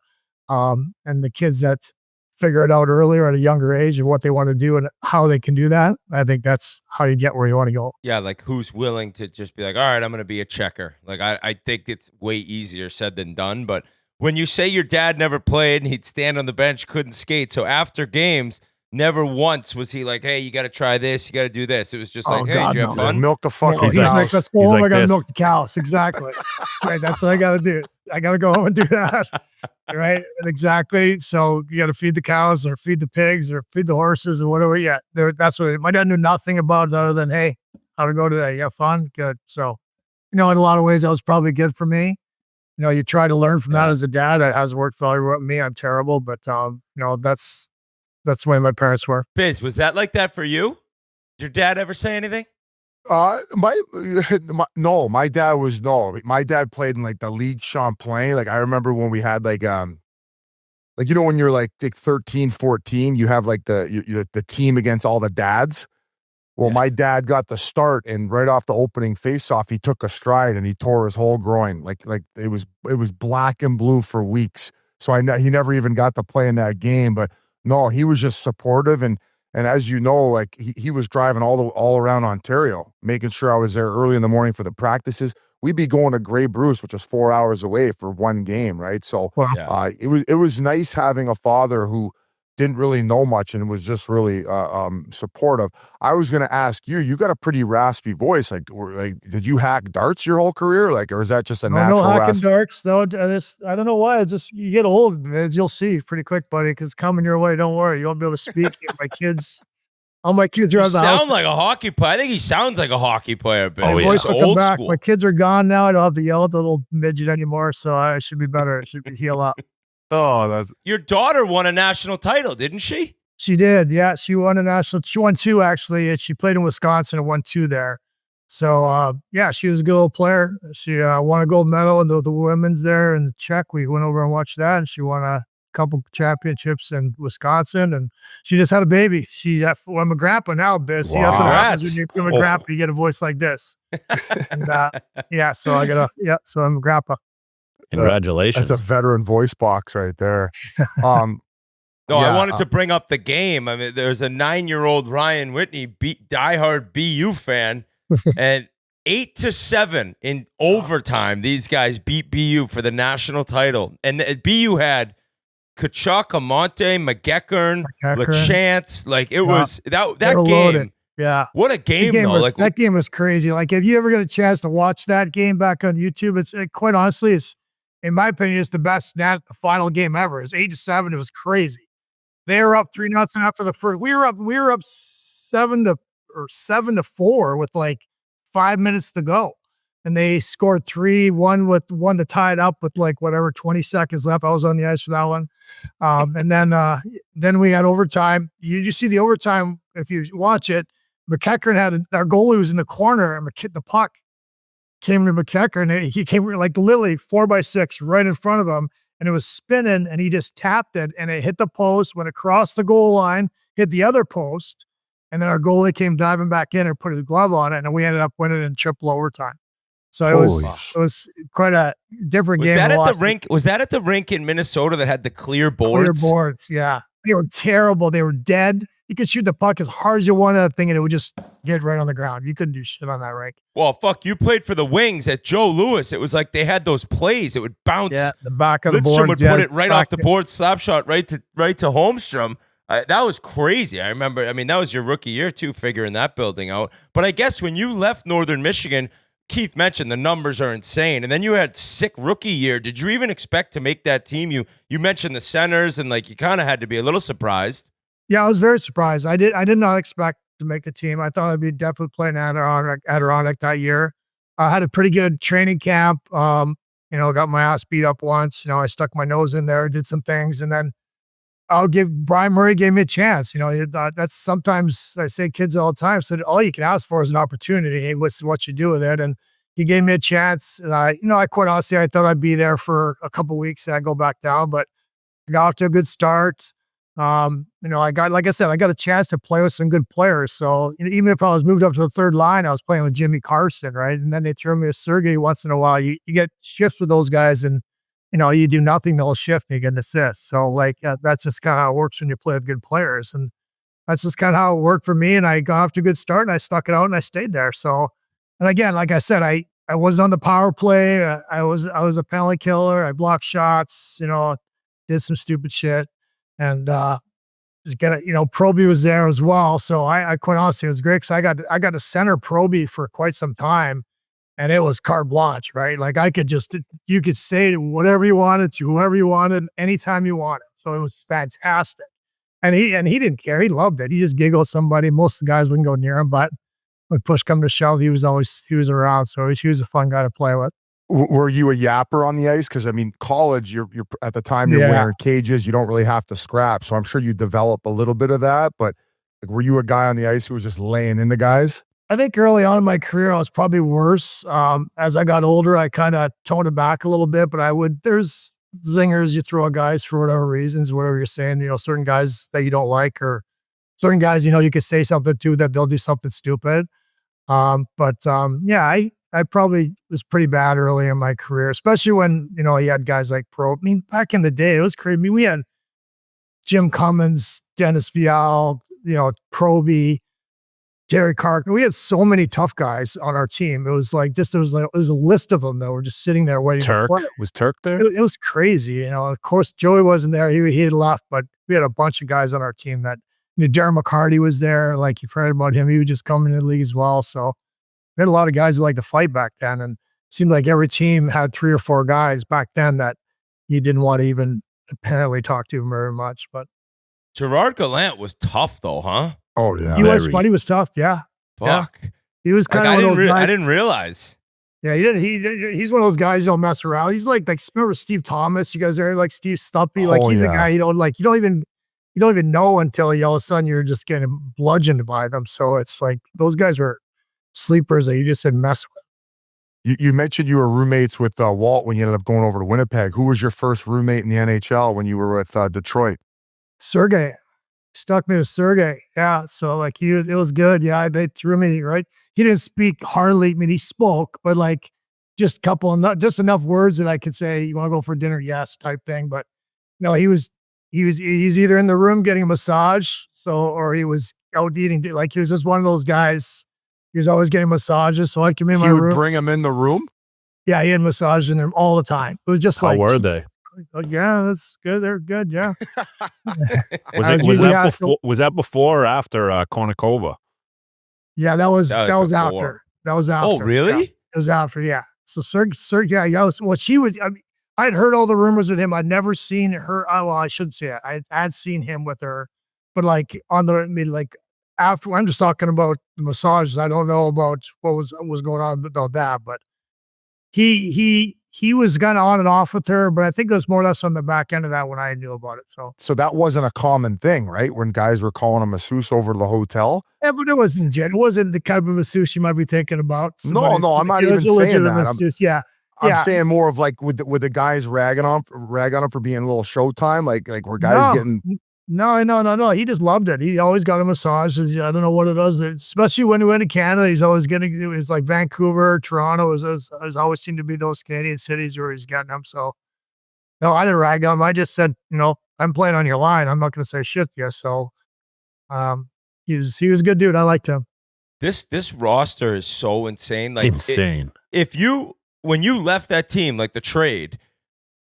And the kids that figure it out earlier at a younger age of what they want to do and how they can do that, I think that's how you get where you want to go. Yeah, like who's willing to just be like, all right, I'm going to be a checker. Like I think it's way easier said than done. But when you say your dad never played and he'd stand on the bench, couldn't skate, so after games, never once was he like, hey, you got to try this, you got to do this. It was just like, hey, God, did you have fun? Milk the fucking He's cows. like, let's go He's home. like I got to this. milk the cows. Exactly. Right. That's what I got to do. I got to go home and do that. Right. And exactly. So you got to feed the cows or feed the pigs or feed the horses or whatever. Yeah. That's what my dad knew nothing about it other than, hey, how to go today? You have fun? Good. So, in a lot of ways, that was probably good for me. You try to learn from that as a dad. It hasn't worked for me. I'm terrible, but that's the way my parents were. Biz, was that like that for you? Did your dad ever say anything? No, my dad was no. My dad played in like the League Champlain. Like I remember when we had like when you're like 13, 14, you have like the team against all the dads. Well, my dad got the start, and right off the opening faceoff, he took a stride and he tore his whole groin. Like it was black and blue for weeks. So he never even got to play in that game. But no, he was just supportive, and as you know, like he was driving all around Ontario, making sure I was there early in the morning for the practices. We'd be going to Grey Bruce, which is 4 hours away for one game, right? So it was nice having a father who didn't really know much and was just really supportive. I was going to ask you got a pretty raspy voice. Like did you hack darts your whole career? Like, or is that just a natural no hacking darts. No, I don't know why. You get old, as you'll see pretty quick, buddy, because coming your way, don't worry. You won't be able to speak. All my kids are out of the house. Sound like a hockey player. I think he sounds like a hockey player. But My voice will come old back. school. My kids are gone now. I don't have to yell at the little midget anymore, so I should be better. I should heal up. Oh, that's Your daughter won a national title, didn't she? She did. Yeah, she won a national. She won 2 actually. She played in Wisconsin and won 2 there. So she was a good little player. She won a gold medal in the women's there in the Czech. We went over and watched that, and she won a couple championships in Wisconsin, and she just had a baby. I'm a grandpa now, Biz. See, that's what happens when you become a grandpa. You get a voice like this. And, so I'm a grandpa. Congratulations. That's a veteran voice box right there. I wanted to bring up the game. I mean, there's a 9-year-old Ryan Whitney, diehard BU fan, and 8-7 in overtime. These guys beat BU for the national title, and BU had Kachuk, Amante, McGeckern, LaChance. Like it was that game. Loaded. Yeah. What a game, though. That game was crazy. Like, if you ever get a chance to watch that game back on YouTube, it's quite honestly, in my opinion, it's the best final game ever. It's 8-7. It was crazy. They were up 3-0 after the first. We were up 7-4 with like 5 minutes to go. And they scored 3, one to tie it up with like 20 seconds left. I was on the ice for that one. And then we had overtime. You see the overtime if you watch it. McEachern had our goalie was in the corner, and the puck came to McEachern, and he came like literally 4x6 right in front of him, and it was spinning, and he just tapped it, and it hit the post, went across the goal line, hit the other post, and then our goalie came diving back in and put his glove on it, and we ended up winning in triple overtime. So it was quite a different game. Was that at the rink in Minnesota that had the clear boards? Clear boards, yeah. They were terrible. They were dead. You could shoot the puck as hard as you wanted that thing, and it would just get right on the ground. You couldn't do shit on that rink. Well, fuck, you played for the Wings at Joe Louis. It was like they had those plays. It would bounce. Yeah, the back of the board. Lidstrom would put it right off the board, slap shot right to Holmstrom. That was crazy. I remember. I mean, that was your rookie year too, figuring that building out. But I guess when you left Northern Michigan, Keith mentioned the numbers are insane, and then you had sick rookie year. Did you even expect to make that team? You mentioned the centers, and like you kind of had to be a little surprised. Yeah, I was very surprised. I did not expect to make the team. I thought I'd be definitely playing Adirondack that year. I had a pretty good training camp. Got my ass beat up once. I stuck my nose in there, did some things, and then Brian Murray gave me a chance. That's sometimes I say kids all the time. So all you can ask for is an opportunity. Hey, what's what you do with it? And he gave me a chance. And I quite honestly, I thought I'd be there for a couple of weeks and I'd go back down, but I got off to a good start. I got a chance to play with some good players. So even if I was moved up to the third line, I was playing with Jimmy Carson, right? And then they threw me a Sergey once in a while. You get shifts with those guys, and you do nothing, they'll shift, and you get an assist. So that's just kind of how it works when you play with good players. And that's just kind of how it worked for me. And I got off to a good start, and I stuck it out, and I stayed there. So, and again, like I said, I wasn't on the power play. I was a penalty killer. I blocked shots, did some stupid shit. And just get it, Proby was there as well. So I quite honestly, it was great because I got to center Proby for quite some time. And it was carte blanche, right? Like you could say whatever you wanted to whoever you wanted, anytime you wanted. So it was fantastic. And he didn't care. He loved it. He just giggled at somebody. Most of the guys wouldn't go near him, but when push come to shove, he was around. So he was a fun guy to play with. Were you a yapper on the ice? Because college, you're at the time you're wearing cages. You don't really have to scrap. So I'm sure you develop a little bit of that. But were you a guy on the ice who was just laying into guys? I think early on in my career, I was probably worse. As I got older, I kind of toned it back a little bit. But there's zingers you throw at guys for whatever reasons, whatever you're saying. Certain guys that you don't like, or certain guys you could say something to that they'll do something stupid. I probably was pretty bad early in my career, especially when, you had guys like back in the day, it was crazy. We had Jim Cummins, Dennis Vial, Proby, Gary Carter. We had so many tough guys on our team. It was like there was a list of them that were just sitting there waiting to play. Was Turk there? It was crazy. Of course, Joey wasn't there. He had left, but we had a bunch of guys on our team that, Darren McCarty was there. Like, you've heard about him. He was just coming into the league as well. So we had a lot of guys that liked to fight back then. And it seemed like every team had 3 or 4 guys back then that you didn't want to even apparently talk to very much. But Gerard Gallant was tough though, huh? Oh yeah. He was tough. Yeah. Fuck. Yeah. He was kind of one of those guys. I didn't realize. Yeah, he's one of those guys who don't mess around. He's like remember Steve Thomas? You guys are like Steve Stumpy. Like he's a guy you don't even know until all of a sudden you're just getting bludgeoned by them. So it's like those guys were sleepers that you just didn't mess with. You mentioned you were roommates with Walt when you ended up going over to Winnipeg. Who was your first roommate in the NHL when you were with Detroit? Sergey. Stuck me with Sergey. Yeah. So it was good. Yeah. They threw me right. He didn't speak hardly. He spoke, but just just enough words that I could say, you want to go for dinner? Yes, type thing. But no, he's either in the room getting a massage. or he was out eating. He was just one of those guys. He was always getting massages. So I'd come in my room. He would bring him in the room? Yeah. He had massages in there all the time. It was just How were they? Yeah, that's good. They're good. Yeah. Was that before or after Kornikova? Yeah, that was after. That was after. Oh, really? Yeah, it was after. Yeah. So Sergey, I had heard all the rumors with him. I'd never seen her. Well, I shouldn't say it. I had seen him with her, but after. I'm just talking about the massages. I don't know about what was going on about that, but he was kind of on and off with her, but I think it was more or less on the back end of that when I knew about it. So that wasn't a common thing, right? When guys were calling a masseuse over to the hotel? Yeah, but it wasn't the type of masseuse you might be thinking about. No, I'm not even saying that. Yeah. I'm Yeah. saying more of like with the guys ragging on him for being a little showtime, like where guys getting. No. He just loved it. He always got a massage. I don't know what it is, especially when he went to Canada. He's always getting. It was like Vancouver, Toronto. It always seemed to be those Canadian cities where he's getting them. So no, I didn't rag on him. I just said, I'm playing on your line. I'm not going to say shit to you. So he was a good dude. I liked him. This roster is so insane. Like Insane. When you left that team, like the trade,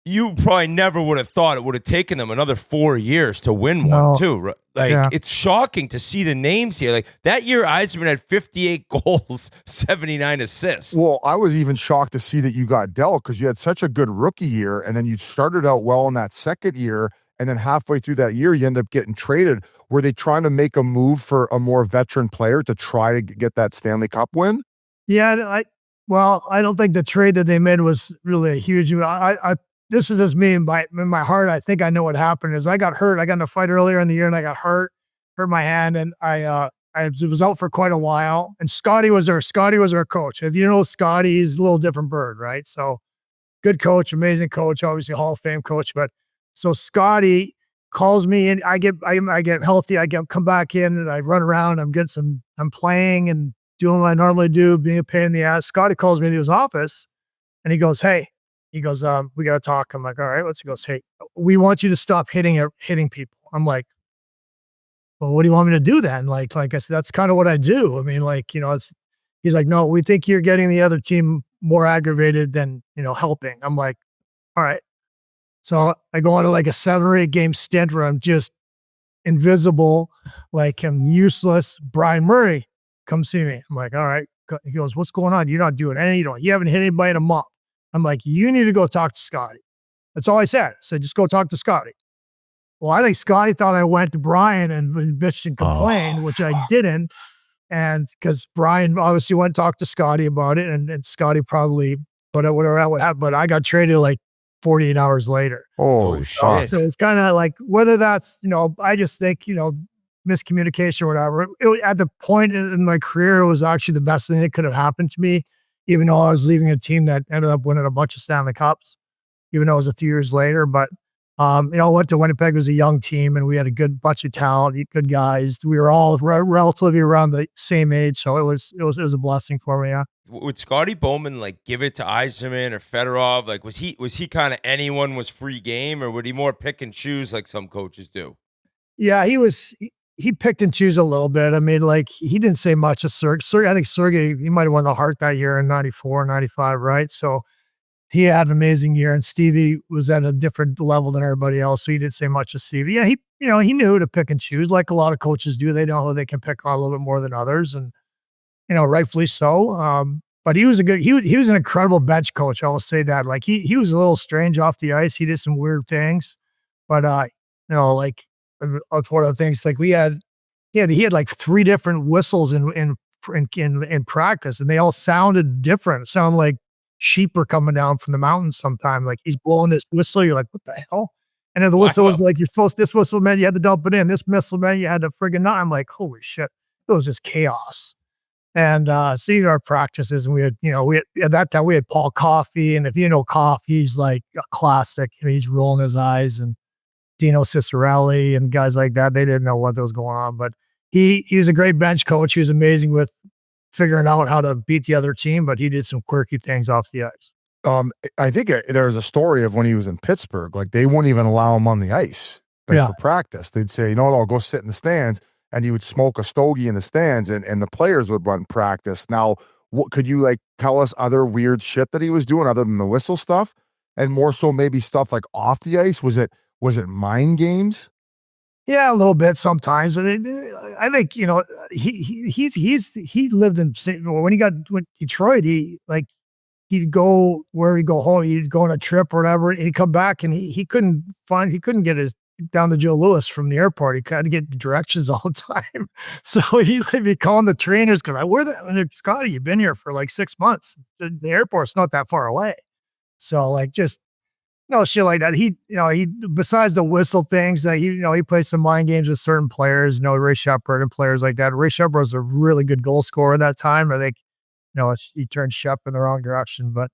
you probably never would have thought it would have taken them another 4 years to win one, too. Right? Like, It's shocking to see the names here. Like, that year, Yzerman had 58 goals, 79 assists. Well, I was even shocked to see that you got dealt because you had such a good rookie year, and then you started out well in that second year, and then halfway through that year, you end up getting traded. Were they trying to make a move for a more veteran player to try to get that Stanley Cup win? Yeah, I don't think the trade that they made was really a huge. This is just me in my heart. I think I know what happened is I got hurt. I got in a fight earlier in the year and I got hurt my hand, and I was out for quite a while. And Scotty was our coach. If you know Scotty, he's a little different bird, right? So good coach, amazing coach, obviously Hall of Fame coach. But so Scotty calls me and I get healthy. Come back in and I run around. I'm playing and doing what I normally do, being a pain in the ass. Scotty calls me into his office and he goes, "Hey," he goes, "we got to talk." I'm like, "All right, he goes, "Hey, we want you to stop hitting people." I'm like, "Well, what do you want me to do then?" Like I said, that's kind of what I do. I mean, he's like, "No, we think you're getting the other team more aggravated than, helping." I'm like, "All right." So I go on to like a 7 or 8 game stint where I'm just invisible, like I'm useless. Brian Murray, come see me. I'm like, "All right." He goes, "What's going on? You're not doing anything. You haven't hit anybody in a month." I'm like, "You need to go talk to Scotty." That's all I said. I said, "Just go talk to Scotty." Well, I think Scotty thought I went to Brian and bitched and complained, which I didn't. And because Brian obviously went and talked to Scotty about it, and Scotty probably, whatever that would happen. But I got traded like 48 hours later. Holy shit. So it's kind of like, whether that's, I just think, miscommunication or whatever. At the point in my career, it was actually the best thing that could have happened to me, even though I was leaving a team that ended up winning a bunch of Stanley Cups, even though it was a few years later. But, I went to Winnipeg. It was a young team, and we had a good bunch of talent, good guys. We were all relatively around the same age, so it was a blessing for me. Yeah. Would Scotty Bowman give it to Yzerman or Fedorov? Like, was he kind of anyone was free game, or would he more pick and choose like some coaches do? Yeah, he picked and choose a little bit. I mean, he didn't say much to Sergey. I think Sergey, he might have won the Hart that year in 94, 95, right? So he had an amazing year, and Stevie was at a different level than everybody else, so he didn't say much to Stevie. Yeah, he knew to pick and choose, like a lot of coaches do. They know who they can pick on a little bit more than others, and rightfully so. But he was he was an incredible bench coach. I will say that. Like he was a little strange off the ice. He did some weird things, but one of the things he had like 3 different whistles in practice, and they all sounded different. It sounded like sheep are coming down from the mountains sometime. Like he's blowing this whistle. You're like, what the hell? And then the whistle was like, this whistle meant you had to dump it in. This whistle meant you had to friggin' not. I'm like, holy shit. It was just chaos. And seeing our practices, and we had at that time we had Paul Coffey. And if you know Coffey, he's like a classic. He's rolling his eyes, and Dino Cicerelli and guys like that. They didn't know what was going on, but he was a great bench coach. He was amazing with figuring out how to beat the other team, but he did some quirky things off the ice. I think there's a story of when he was in Pittsburgh, like they wouldn't even allow him on the ice for practice. They'd say, I'll go sit in the stands, and he would smoke a stogie in the stands, and the players would run practice. Now, what could you tell us other weird shit that he was doing other than the whistle stuff, and more so maybe stuff like off the ice? Was it mind games? Yeah, a little bit sometimes. I think he lived in when Detroit. He'd go where he'd go home. He'd go on a trip or whatever, and he'd come back, and he couldn't get his down to Joe Louis from the airport. He had to get directions all the time. So he'd be calling the trainers because Scotty, you've been here for like 6 months. The airport's not that far away. So just shit like that. He besides the whistle things that he plays some mind games with certain players, Ray Shepard and players like that. Ray Shepard was a really good goal scorer at that time. I think, he turned Shep in the wrong direction, but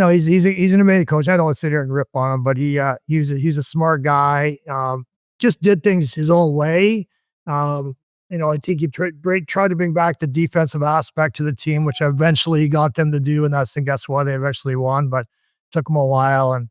he's an amazing coach. I don't want to sit here and rip on him, but he's a smart guy. Just did things his own way. I think he tried to bring back the defensive aspect to the team, which eventually he got them to do, and guess what? They eventually won, but it took him a while. And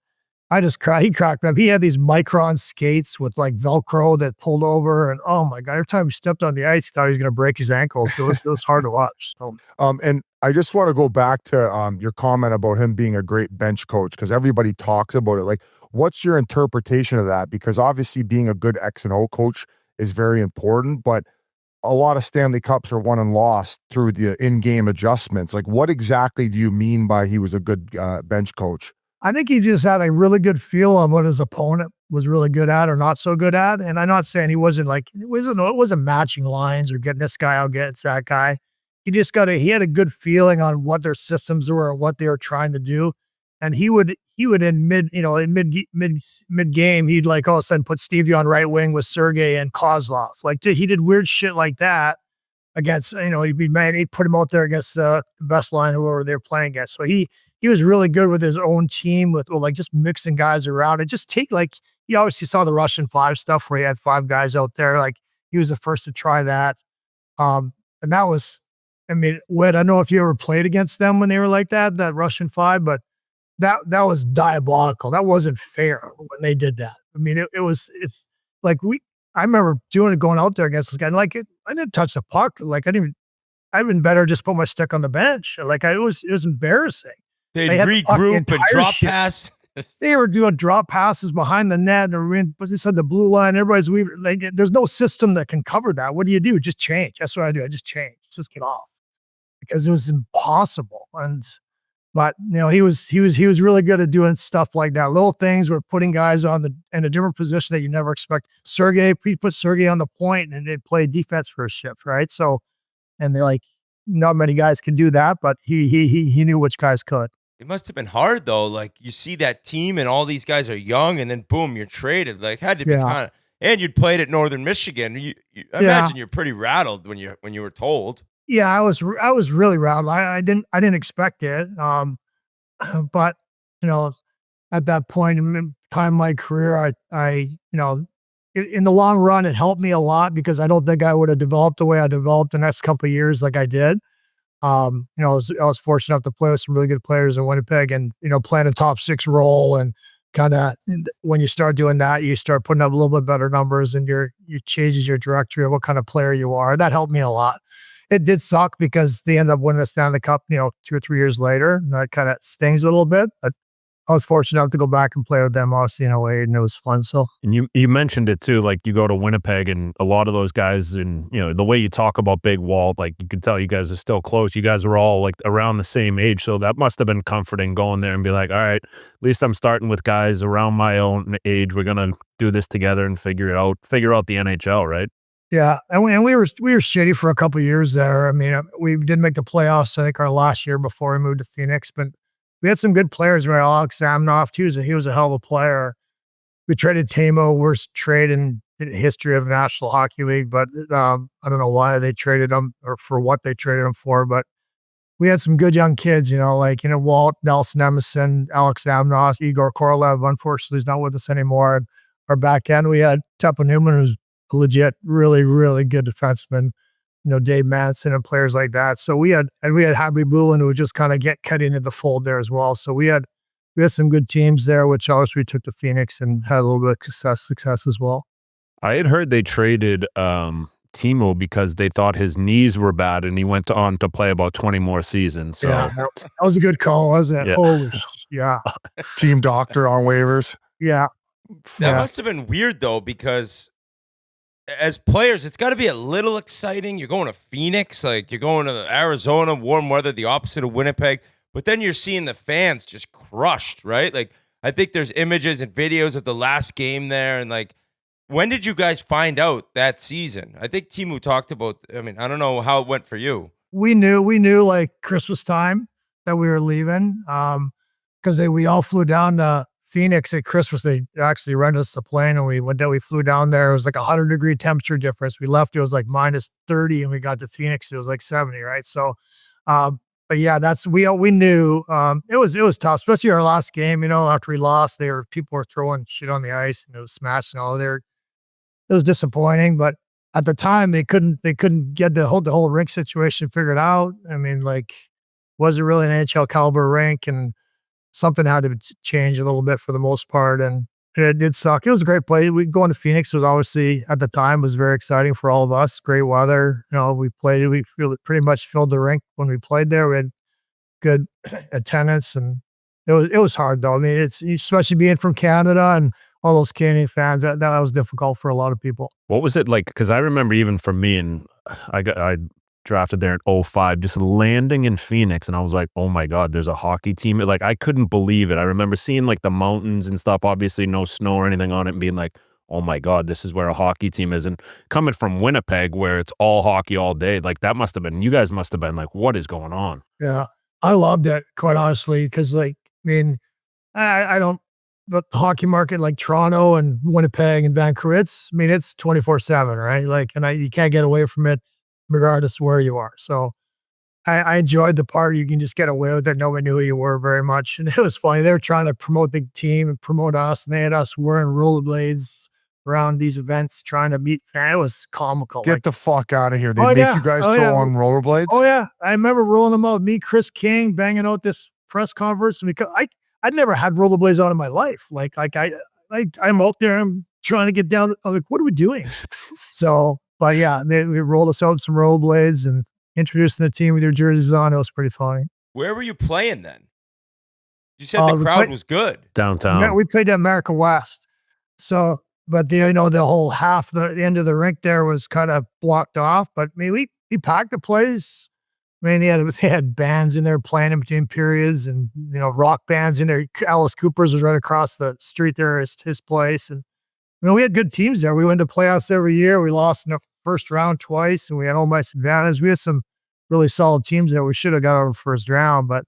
he cracked me up. He had these Micron skates with like Velcro that pulled over, and oh my God, every time he stepped on the ice, he thought he was going to break his ankles. It was hard to watch. So. And I just want to go back to your comment about him being a great bench coach, because everybody talks about it. Like, what's your interpretation of that? Because obviously being a good X and O coach is very important, but a lot of Stanley Cups are won and lost through the in-game adjustments. Like, what exactly do you mean by he was a good bench coach? I think he just had a really good feel on what his opponent was really good at or not so good at. And I'm not saying it wasn't matching lines or getting this guy out against that guy. He had a good feeling on what their systems were and what they were trying to do. And he would in mid game, he'd like all of a sudden put Stevie on right wing with Sergei and Kozlov. Like he did weird shit like that against, he'd put him out there against the best line whoever they're playing against. So he was really good with his own team with like just mixing guys around and just you obviously saw the Russian 5 stuff where he had 5 guys out there. Like he was the first to try that. And that was, Whit, I don't know if you ever played against them when they were like that Russian 5, but that was diabolical. That wasn't fair when they did that. It's like I remember going out there against this guy. Like I didn't touch the puck. Like I'd been better just put my stick on the bench. Like it was embarrassing. They'd regroup and drop pass. They were doing drop passes behind the net and they said the blue line. Everybody's weaving. Like there's no system that can cover that. What do you do? Just change. That's what I do. I just change. Just get off because it was impossible. But he was really good at doing stuff like that. Little things were putting guys in a different position that you never expect. He put Sergei on the point and they played defense for a shift, right? So, and not many guys can do that, but he knew which guys could. It must have been hard though. Like you see that team and all these guys are young, and then boom, you're traded. Like had to be kind of. And you'd played at Northern Michigan. I imagine you're pretty rattled when you were told. Yeah, I was really rattled. I didn't expect it. But at that point in time in my career, I in the long run, it helped me a lot because I don't think I would have developed the way I developed the next couple of years like I did. I was fortunate enough to play with some really good players in Winnipeg and, playing a top 6 role, and kind of when you start doing that, you start putting up a little bit better numbers and you changes your trajectory of what kind of player you are. That helped me a lot. It did suck because they ended up winning the Stanley Cup, 2 or 3 years later. And that kind of stings a little bit, but I was fortunate enough to go back and play with them, obviously, in a way, and it was fun. So, and you mentioned it too, like you go to Winnipeg, and a lot of those guys, and the way you talk about Big Walt, like you can tell you guys are still close. You guys are all like around the same age, so that must have been comforting going there and be like, all right, at least I'm starting with guys around my own age. We're gonna do this together and figure out the NHL, right? Yeah, and we were shitty for a couple of years there. We did make the playoffs, I think, our last year before we moved to Phoenix, but we had some good players, right? Alex Samnoff, he was a hell of a player. We traded Tamo, worst trade in the history of the National Hockey League, but I don't know why they traded him or for what they traded him for, but we had some good young kids, Walt, Nelson Emerson, Alex Samnoff, Igor Korolev, unfortunately, is not with us anymore. And our back end, we had Teppa Newman, who's a legit, really, really good defenseman. Dave Manson and players like that. So we had Happy Bulin, who would just kind of cut into the fold there as well. So we had some good teams there, which obviously we took to Phoenix and had a little bit of success as well. I had heard they traded Timo because they thought his knees were bad, and he went on to play about 20 more seasons. So. Yeah, that was a good call, wasn't it? Yeah. Holy, yeah. Team doctor on waivers. Yeah. That must have been weird though, because as players, it's got to be a little exciting. You're going to Phoenix, like you're going to Arizona, warm weather, the opposite of Winnipeg. But then you're seeing the fans just crushed, right? Like I think there's images and videos of the last game there. And like, when did you guys find out that season? I think Timu talked about, I don't know how it went for you. We knew like Christmas time that we were leaving. Because we all flew down to Phoenix at Christmas. They actually rented us a plane and we flew down there. It was like 100-degree temperature difference. We left, it was like -30, and we got to Phoenix, it was like 70, right? So but yeah, we knew it was tough, especially our last game. After we lost, people were throwing shit on the ice and it was smashing all there. It was disappointing, but at the time they couldn't get the whole rink situation figured out. I mean, was it really an NHL caliber rink, and something had to change a little bit for the most part, and it did suck. It was a great play. Going to Phoenix was obviously at the time was very exciting for all of us. Great weather. We pretty much filled the rink when we played there. We had good attendance, and it was hard though. I mean, it's especially being from Canada and all those Canadian fans. That was difficult for a lot of people. What was it like? Because I remember even for me, and I drafted there in 2005, just landing in Phoenix, and I was like, oh my God, there's a hockey team. Like, I couldn't believe it. I remember seeing the mountains and stuff, obviously no snow or anything on it, and being like, oh my God, this is where a hockey team is. And coming from Winnipeg, where it's all hockey all day, you guys must have been like, what is going on? Yeah, I loved it, quite honestly, because I don't, but the hockey market like Toronto and Winnipeg and Vancouver, it's 24/7, right? And you can't get away from it regardless of where you are. So I enjoyed the part you can just get away with it. Nobody knew who you were very much. And it was funny. They were trying to promote the team and promote us, and they had us wearing rollerblades around these events trying to meet fans. It was comical. Get the fuck out of here. They make you guys throw on rollerblades? Oh, yeah. I remember rolling them out. Me, Chris King, banging out this press conference. Because I'd never had rollerblades on in my life. I'm out there, I'm trying to get down. I'm like, what are we doing? But yeah, we rolled us out some rollerblades and introducing the team with their jerseys on. It was pretty funny. Where were you playing then? You said the crowd was good. Downtown. Yeah, we played at America West. So, but the whole half, the end of the rink there was kind of blocked off. But we packed the place. They had bands in there playing in between periods, and rock bands in there. Alice Cooper's was right across the street there, his place, and we had good teams there. We went to playoffs every year. We lost in the first round twice, and we had home ice advantage. We had some really solid teams there. We should have got out of the first round, but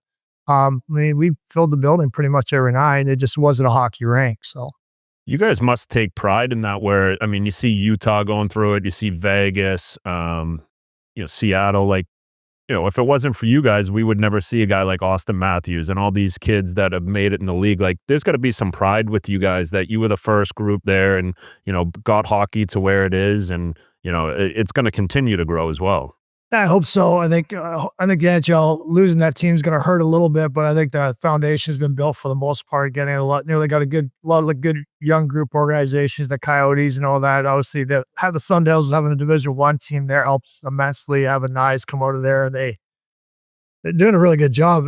we filled the building pretty much every night. It just wasn't a hockey rink. So you guys must take pride in that. Where you see Utah going through it. You see Vegas, Seattle. If it wasn't for you guys, we would never see a guy like Austin Matthews and all these kids that have made it in the league. There's got to be some pride with you guys that you were the first group there and, got hockey to where it is. And, it's going to continue to grow as well. I hope so. I think the NHL losing that team is going to hurt a little bit, but I think the foundation has been built for the most part. Getting nearly got a lot of good young group organizations, the Coyotes and all that. Obviously, the Sundevils having a Division I team there helps immensely. Having Knies come out of there, and they're doing a really good job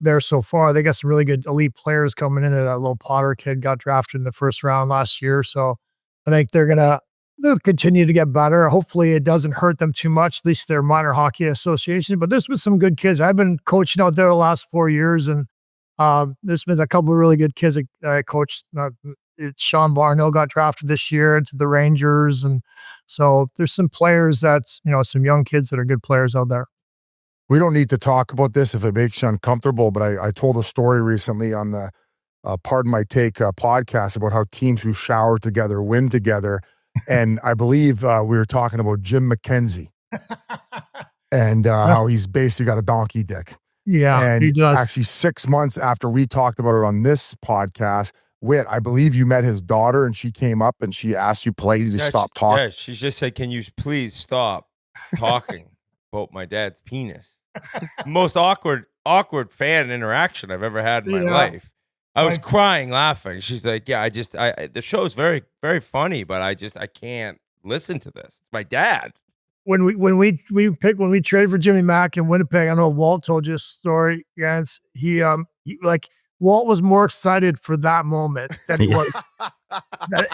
there so far. They got some really good elite players coming in. That little Potter kid got drafted in the first round last year, so I think they'll continue to get better. Hopefully it doesn't hurt them too much, at least their minor hockey association. But there's been some good kids. I've been coaching out there the last 4 years, and there's been a couple of really good kids that I coached. Sean Barnhill got drafted this year to the Rangers. And so there's some players some young kids that are good players out there. We don't need to talk about this if it makes you uncomfortable, but I told a story recently on the Pardon My Take podcast about how teams who shower together win together. And I believe we were talking about Jim McKenzie and how he's basically got a donkey dick. Yeah, and he does. Actually, 6 months after we talked about it on this podcast, Whit, I believe you met his daughter and she came up and she asked you politely to stop talking. Yeah, she just said, can you please stop talking about my dad's penis? Most awkward fan interaction I've ever had in my life. I was crying, laughing. She's like, yeah, the show's very, very funny, but I can't listen to this. It's my dad. When we traded for Jimmy Mack in Winnipeg, I know Walt told you a story. Yes, he Walt was more excited for that moment than he was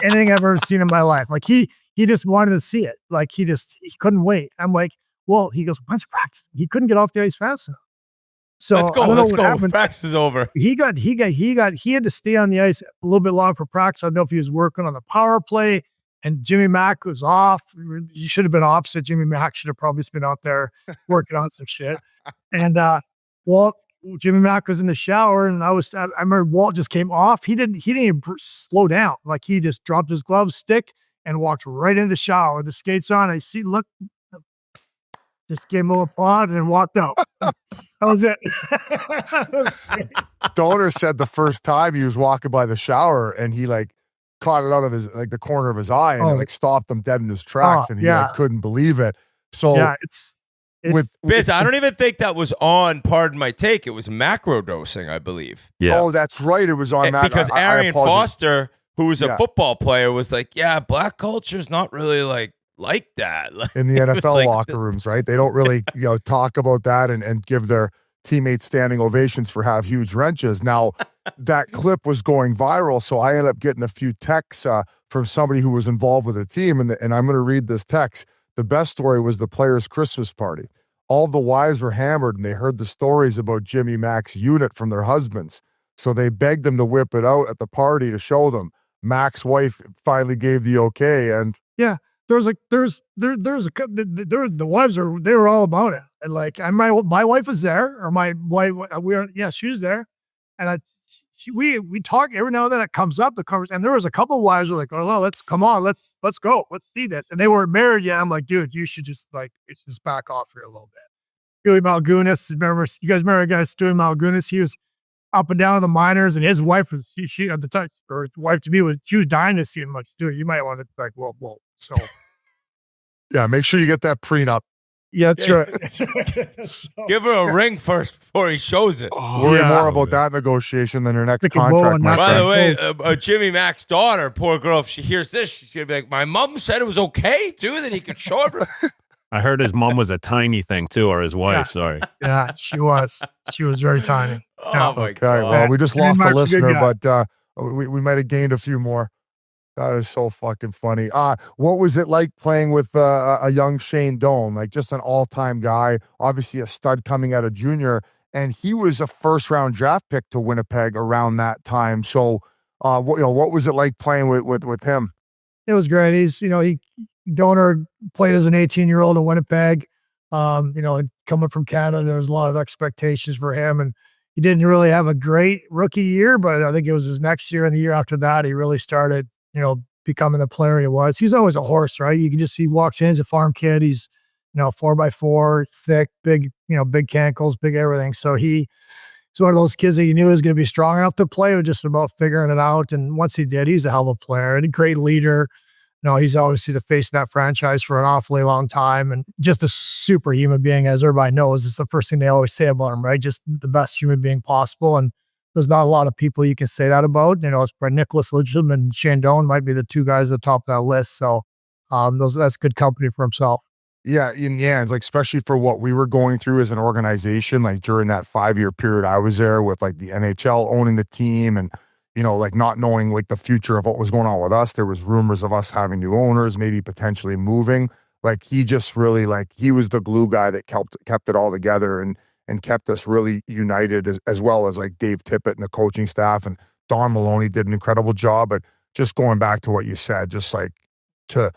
anything I've ever seen in my life. He just wanted to see it. He couldn't wait. I'm like, well, he goes, when's practice? He couldn't get off the ice fast enough. So let's go. Happened. Practice is over. He had to stay on the ice a little bit longer for practice. I don't know if he was working on the power play, and Jimmy Mack was off. You should have been opposite. Jimmy Mack should have probably been out there working on some shit. And Jimmy Mack was in the shower, and I remember Walt just came off. He didn't even slow down. He just dropped his glove stick and walked right into the shower with the skates on. Look. Just gave him a little pod and walked out. That was it. Donor said the first time he was walking by the shower and he like caught it out of his like the corner of his eye and it like stopped him dead in his tracks and he like couldn't believe it. So yeah, it's Biz, I don't even think that was on Pardon My Take. It was macro dosing, I believe. Yeah. Oh, that's right. It was on that because Arian Foster, who was a Yeah. football player, was like, "Yeah, black culture's not really like that." in the It was NFL like- locker rooms, right? They don't really, talk about that and give their teammates standing ovations for have huge wrenches. Now, that clip was going viral, so I ended up getting a few texts from somebody who was involved with the team, and I'm going to read this text. The best story was the players' Christmas party. All the wives were hammered, and they heard the stories about Jimmy Mac's unit from their husbands, so they begged them to whip it out at the party to show them. Mac's wife finally gave the okay, and the wives they were all about it. And like, my wife was there, or my wife, she was there. And we talk every now and then. It comes up the conversation, and there was a couple of wives who were like, "Oh, let's go, let's see this." And they weren't married yet. I'm like, dude, you should just back off here a little bit. Stewie Malgunas, you guys remember Stewie Malgunas? He was up and down in the minors, and his wife was she at the time, or wife to be she was dying to see him. Like, dude, you might want to like, whoa. So yeah, make sure you get that prenup. yeah, that's right. Give her a ring first before he shows it. Worry more about that negotiation than her next Freaking contract. bull my and By friend. the way, Jimmy Mac's daughter, poor girl, if she hears this, she's gonna be like, "My mom said it was okay too, that he could show her." I heard his mom was a tiny thing too, or his wife. Yeah. Sorry. Yeah, she was very tiny. Oh Yeah. my Okay, god! well, we just Jimmy lost a Mac's a good listener, guy. but we might have gained a few more. That is so fucking funny. What was it like playing with a young Shane Doan, like just an all-time guy, obviously a stud coming out of junior, and he was a first-round draft pick to Winnipeg around that time. So, what was it like playing with him? It was great. He's, Donor played as an 18-year-old in Winnipeg. Coming from Canada, there was a lot of expectations for him, and he didn't really have a great rookie year, but I think it was his next year and the year after that, he really started, becoming the player he was. He's always a horse, right? You can just see he walks in as a farm kid. He's, 4x4, thick, big, big cankles, big everything. So he's one of those kids that you knew was going to be strong enough to play. It was just about figuring it out. And once he did, he's a hell of a player and a great leader. He's obviously the face of that franchise for an awfully long time and just a super human being, as everybody knows. It's the first thing they always say about him, right? Just the best human being possible. And there's not a lot of people you can say that about. It's probably Nicholas Lidstrom and Shane Doan might be the two guys at the top of that list. So that's good company for himself. Yeah, it's like especially for what we were going through as an organization, like during that 5-year period I was there with like the NHL owning the team and like not knowing like the future of what was going on with us. There was rumors of us having new owners, maybe potentially moving. Like he just really he was the glue guy that kept it all together and kept us really united as well as like Dave Tippett and the coaching staff, and Don Maloney did an incredible job. But just going back to what you said, just like to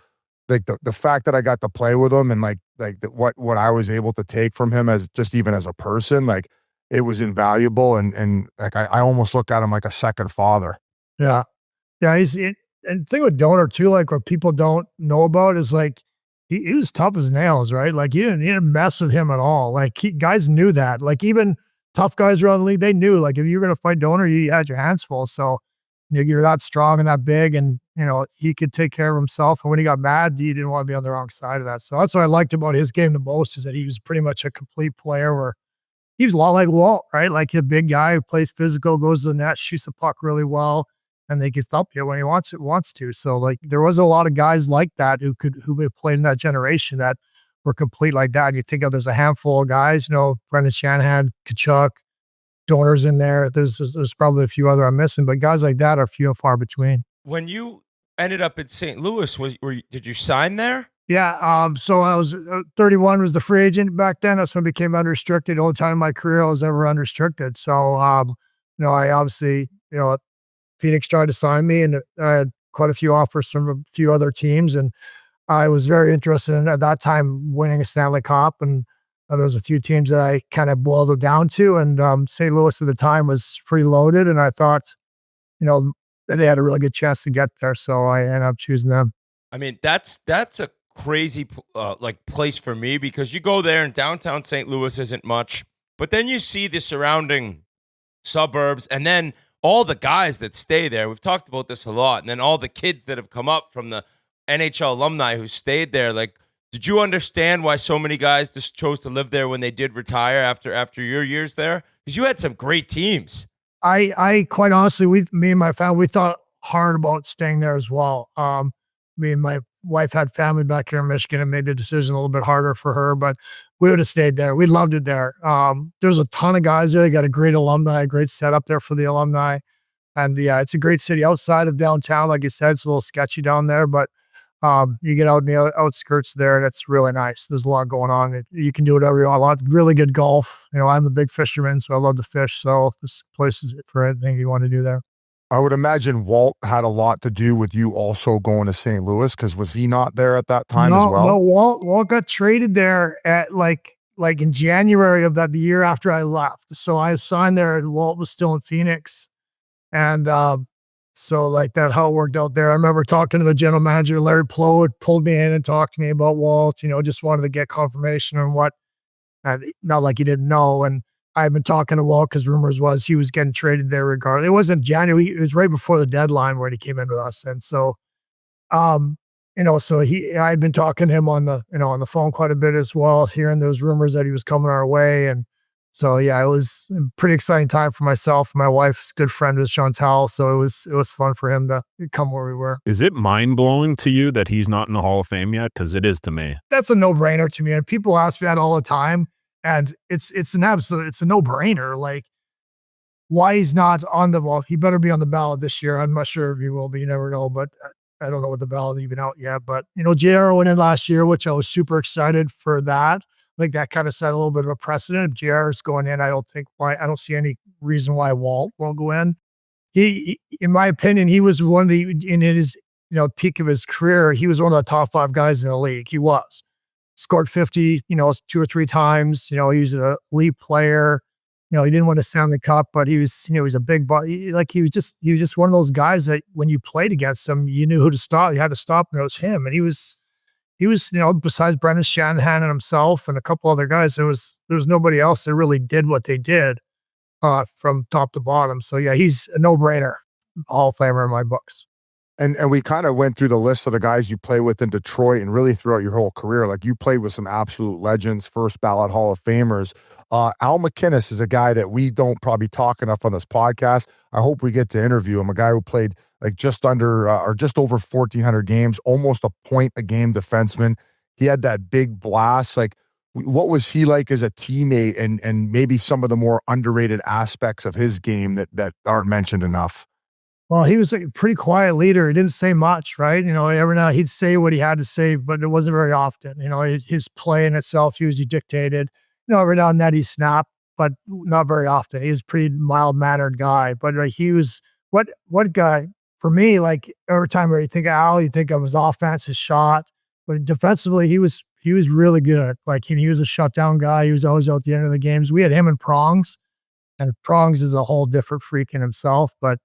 like the fact that I got to play with him and what I was able to take from him as just even as a person, like it was invaluable. And like, I almost look at him like a second father. Yeah. Yeah. And the thing with Donor too, like what people don't know about is like, he was tough as nails, right? Like you didn't mess with him at all. Like guys knew that. Like even tough guys around the league, they knew like if you were going to fight Donor, you had your hands full. So you're that strong and that big, and he could take care of himself. And when he got mad, you didn't want to be on the wrong side of that. So that's what I liked about his game the most, is that he was pretty much a complete player. Where he was a lot like Walt, right? Like a big guy who plays physical, goes to the net, shoots the puck really well, and they can thump you when he wants to. So like there was a lot of guys like that who played in that generation that were complete like that. And you think there's a handful of guys, Brendan Shanahan, Kachuk, Donor's in there. There's probably a few other I'm missing, but guys like that are few and far between. When you ended up in St. Louis, did you sign there? Yeah. So I was 31 was the free agent back then. That's when I became unrestricted. The only time in my career I was ever unrestricted. So, I obviously, Phoenix tried to sign me, and I had quite a few offers from a few other teams. And I was very interested in, at that time, winning a Stanley Cup. And there was a few teams that I kind of boiled it down to. And St. Louis at the time was pretty loaded. And I thought, they had a really good chance to get there. So I ended up choosing them. I mean, that's a crazy like place for me because you go there and downtown St. Louis isn't much, but then you see the surrounding suburbs and then all the guys that stay there. We've talked about this a lot. And then all the kids that have come up from the NHL alumni who stayed there. Like, did you understand why so many guys just chose to live there when they did retire after your years there? Because you had some great teams. I quite honestly, me and my family, we thought hard about staying there as well. Me and my wife had family back here in Michigan and made the decision a little bit harder for her, but we would have stayed there. We loved it there. There's a ton of guys there. They got a great alumni, a great setup there for the alumni. And yeah, it's a great city outside of downtown. Like you said, it's a little sketchy down there, but you get out in the outskirts there and it's really nice. There's a lot going on. You can do whatever you want. A lot, really good golf. You know, I'm a big fisherman, so I love to fish. So this place is for anything you want to do there. I would imagine Walt had a lot to do with you also going to St. Louis, because was he not there at that time as well? No, Walt got traded there at like in January of the year after I left. So I signed there and Walt was still in Phoenix. And so like that's how it worked out there. I remember talking to the general manager, Larry Plow, pulled me in and talked to me about Walt, you know, just wanted to get confirmation on what, not like he didn't know. And I've been talking to Walt because rumors was he was getting traded there regardless. It wasn't January. It was right before the deadline where he came in with us. And so, you know, so I had been talking to him on the phone quite a bit as well, hearing those rumors that he was coming our way. And so, yeah, it was a pretty exciting time for myself. My wife's good friend was Chantal. So it was fun for him to come where we were. Is it mind blowing to you that he's not in the Hall of Fame yet? Because it is to me. That's a no brainer to me. And people ask me that all the time. And it's a no brainer. Like, why he's not on he better be on the ballot this year. I'm not sure if he will be, you never know, but I don't know what the ballot even out yet. But, you know, JR went in last year, which I was super excited for that. Like that kind of set a little bit of a precedent. If JR is going in, I don't see any reason why Walt won't go in. He, in my opinion, he was in his, you know, peak of his career, he was one of the top 5 guys in the league. He was. Scored 50, you know, 2 or 3 times. You know, he was an elite player. You know, he didn't want to sound the cup, but he was, you know, he's a big body. Like he was just one of those guys that when you played against him, you knew who to stop. You had to stop, and it was him. And he was, you know, besides Brendan Shanahan and himself and a couple other guys, there was nobody else that really did what they did from top to bottom. So yeah, he's a no-brainer, Hall of Famer in my books. And we kind of went through the list of the guys you play with in Detroit and really throughout your whole career. Like you played with some absolute legends, first ballot Hall of Famers. Al MacInnis is a guy that we don't probably talk enough on this podcast. I hope we get to interview him. A guy who played like just under or just over 1,400 games, almost a point a game defenseman. He had that big blast. Like, what was he like as a teammate, and maybe some of the more underrated aspects of his game that aren't mentioned enough? Well, he was a pretty quiet leader. He didn't say much, right? You know, every now he'd say what he had to say, but it wasn't very often. You know, his play in itself, he dictated. You know, every now and then he snapped, but not very often. He was a pretty mild-mannered guy. But like, he was what guy for me? Like every time where you think of Al, you think of his offense, his shot, but defensively, he was really good. Like he was a shutdown guy. He was always out at the end of the games. We had him and Prongs, and Prongs is a whole different freak in himself, but.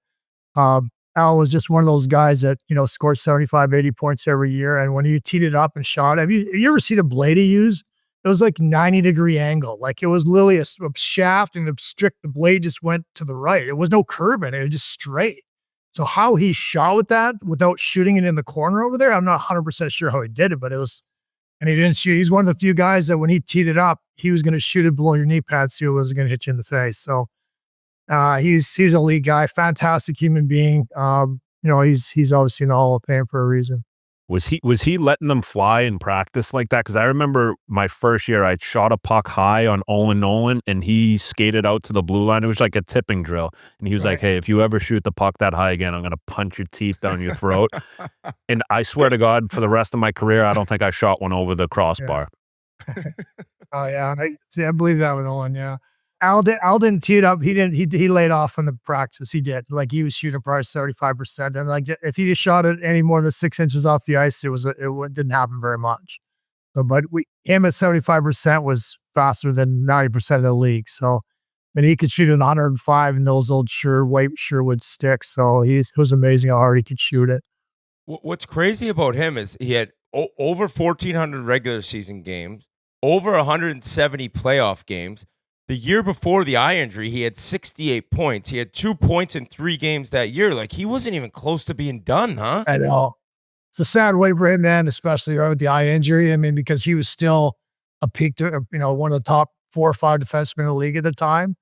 Al was just one of those guys that, you know, scored 75, 80 points every year. And when he teed it up and shot, have you ever seen a blade he used? It was like 90-degree angle. Like it was literally a shaft and the blade just went to the right. It was no curve in it. It was just straight. So how he shot with that without shooting it in the corner over there, I'm not 100% sure how he did it, but it was, and he didn't shoot. He's one of the few guys that when he teed it up, he was going to shoot it below your knee pad, so it wasn't going to hit you in the face. So, he's a league guy, fantastic human being. You know, he's obviously in the Hall of Fame for a reason. Was he letting them fly in practice like that? Because I remember my first year, I shot a puck high on Olin Nolan, and he skated out to the blue line. It was like a tipping drill, and he was like, "Hey, if you ever shoot the puck that high again, I'm gonna punch your teeth down your throat." And I swear to God, for the rest of my career, I don't think I shot one over the crossbar. Yeah. Oh yeah, I believe that with Olin. Yeah. Al didn't tee it up. He laid off on the practice. He did. Like he was shooting probably 35%. And like if he just shot it any more than 6 inches off the ice, it didn't happen very much. So, but him at 75% was faster than 90% of the league. So, and he could shoot an 105 in those old white Sherwood sticks. So it was amazing how hard he could shoot it. What's crazy about him is he had over 1,400 regular season games, over 170 playoff games. The year before the eye injury, he had 68 points. He had 2 points in 3 games that year. Like, he wasn't even close to being done, huh? I know. It's a sad way for him, man, especially with the eye injury. I mean, because he was still a peak, one of the top 4 or 5 defensemen in the league at the time.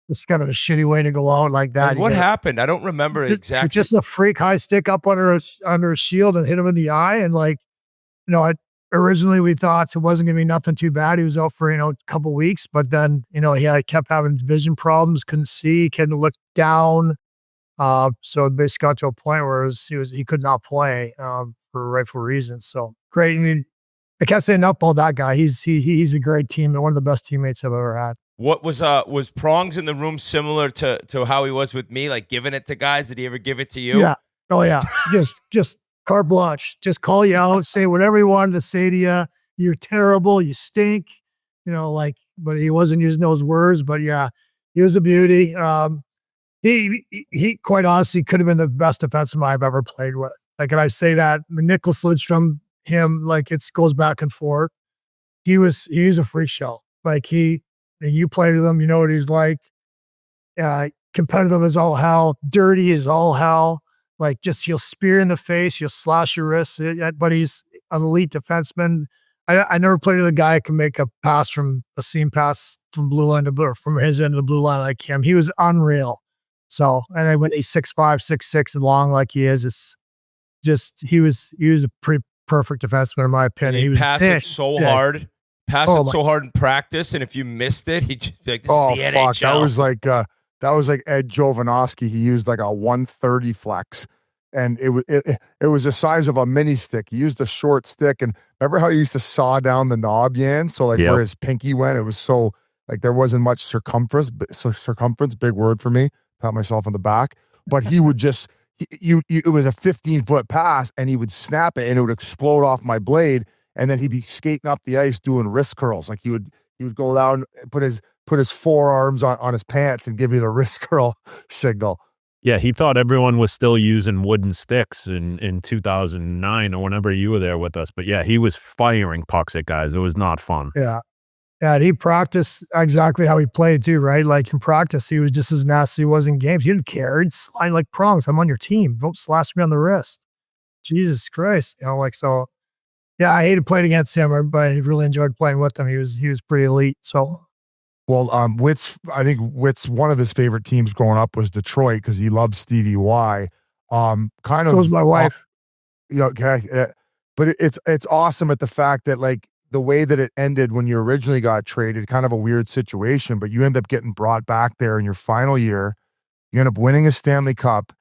It's kind of a shitty way to go out like that. And what happened? I don't remember exactly. Just a freak high stick up under a shield and hit him in the eye. And originally we thought it wasn't going to be nothing too bad. He was out for, a couple weeks, but then, he kept having vision problems, couldn't see, couldn't look down. So it basically got to a point where he could not play for rightful reasons. So great. I mean, I can't say enough about that guy. He's a great team and one of the best teammates I've ever had. What was Prongs in the room similar to how he was with me, like giving it to guys? Did he ever give it to you? Yeah. Oh yeah. just carte blanche. Just call you out, say whatever he wanted to say to you. You're terrible. You stink. But he wasn't using those words. But yeah, he was a beauty. He quite honestly could have been the best defenseman I've ever played with. Like, and I say that Nicholas Lidstrom, him, like it goes back and forth. He's a freak show. Like you played with him, you know what he's like. Competitive as all hell, dirty as all hell. Like, just he'll spear in the face, he'll slash your wrists. But he's an elite defenseman. I never played with a guy who can make a pass from a seam pass from blue line to blue, or from his end of the blue line like him. He was unreal. So, and then when he's 6'5", 6'6", and long like he is, it's just he was a pretty perfect defenseman in my opinion. He was passed it so hard. So hard in practice, and if you missed it, he'd just be like, "This is the NHL." That was like Ed Jovanovski. He used like a 130 flex, and it was the size of a mini stick. He used a short stick, and remember how he used to saw down the knob, Yan? So where his pinky went, it was so like there wasn't much circumference. So circumference, big word for me. Pat myself on the back, but he would just it was a 15-foot pass, and he would snap it, and it would explode off my blade. And then he'd be skating up the ice doing wrist curls. Like he would go down, put his forearms on his pants and give you the wrist curl signal. Yeah, he thought everyone was still using wooden sticks in 2009 or whenever you were there with us. But yeah, he was firing pucks at guys. It was not fun. Yeah. Yeah, and he practiced exactly how he played too, right? Like in practice, he was just as nasty as he was in games. He didn't care. He'd slide like Prongs. I'm on your team. Don't slash me on the wrist. Jesus Christ. So. Yeah, I hated playing against him, but I really enjoyed playing with him. He was pretty elite. So, well, I think Witt's one of his favorite teams growing up was Detroit because he loved Stevie Y. So was my wife. Okay, but it's awesome at the fact that like the way that it ended when you originally got traded, kind of a weird situation, but you end up getting brought back there in your final year. You end up winning a Stanley Cup.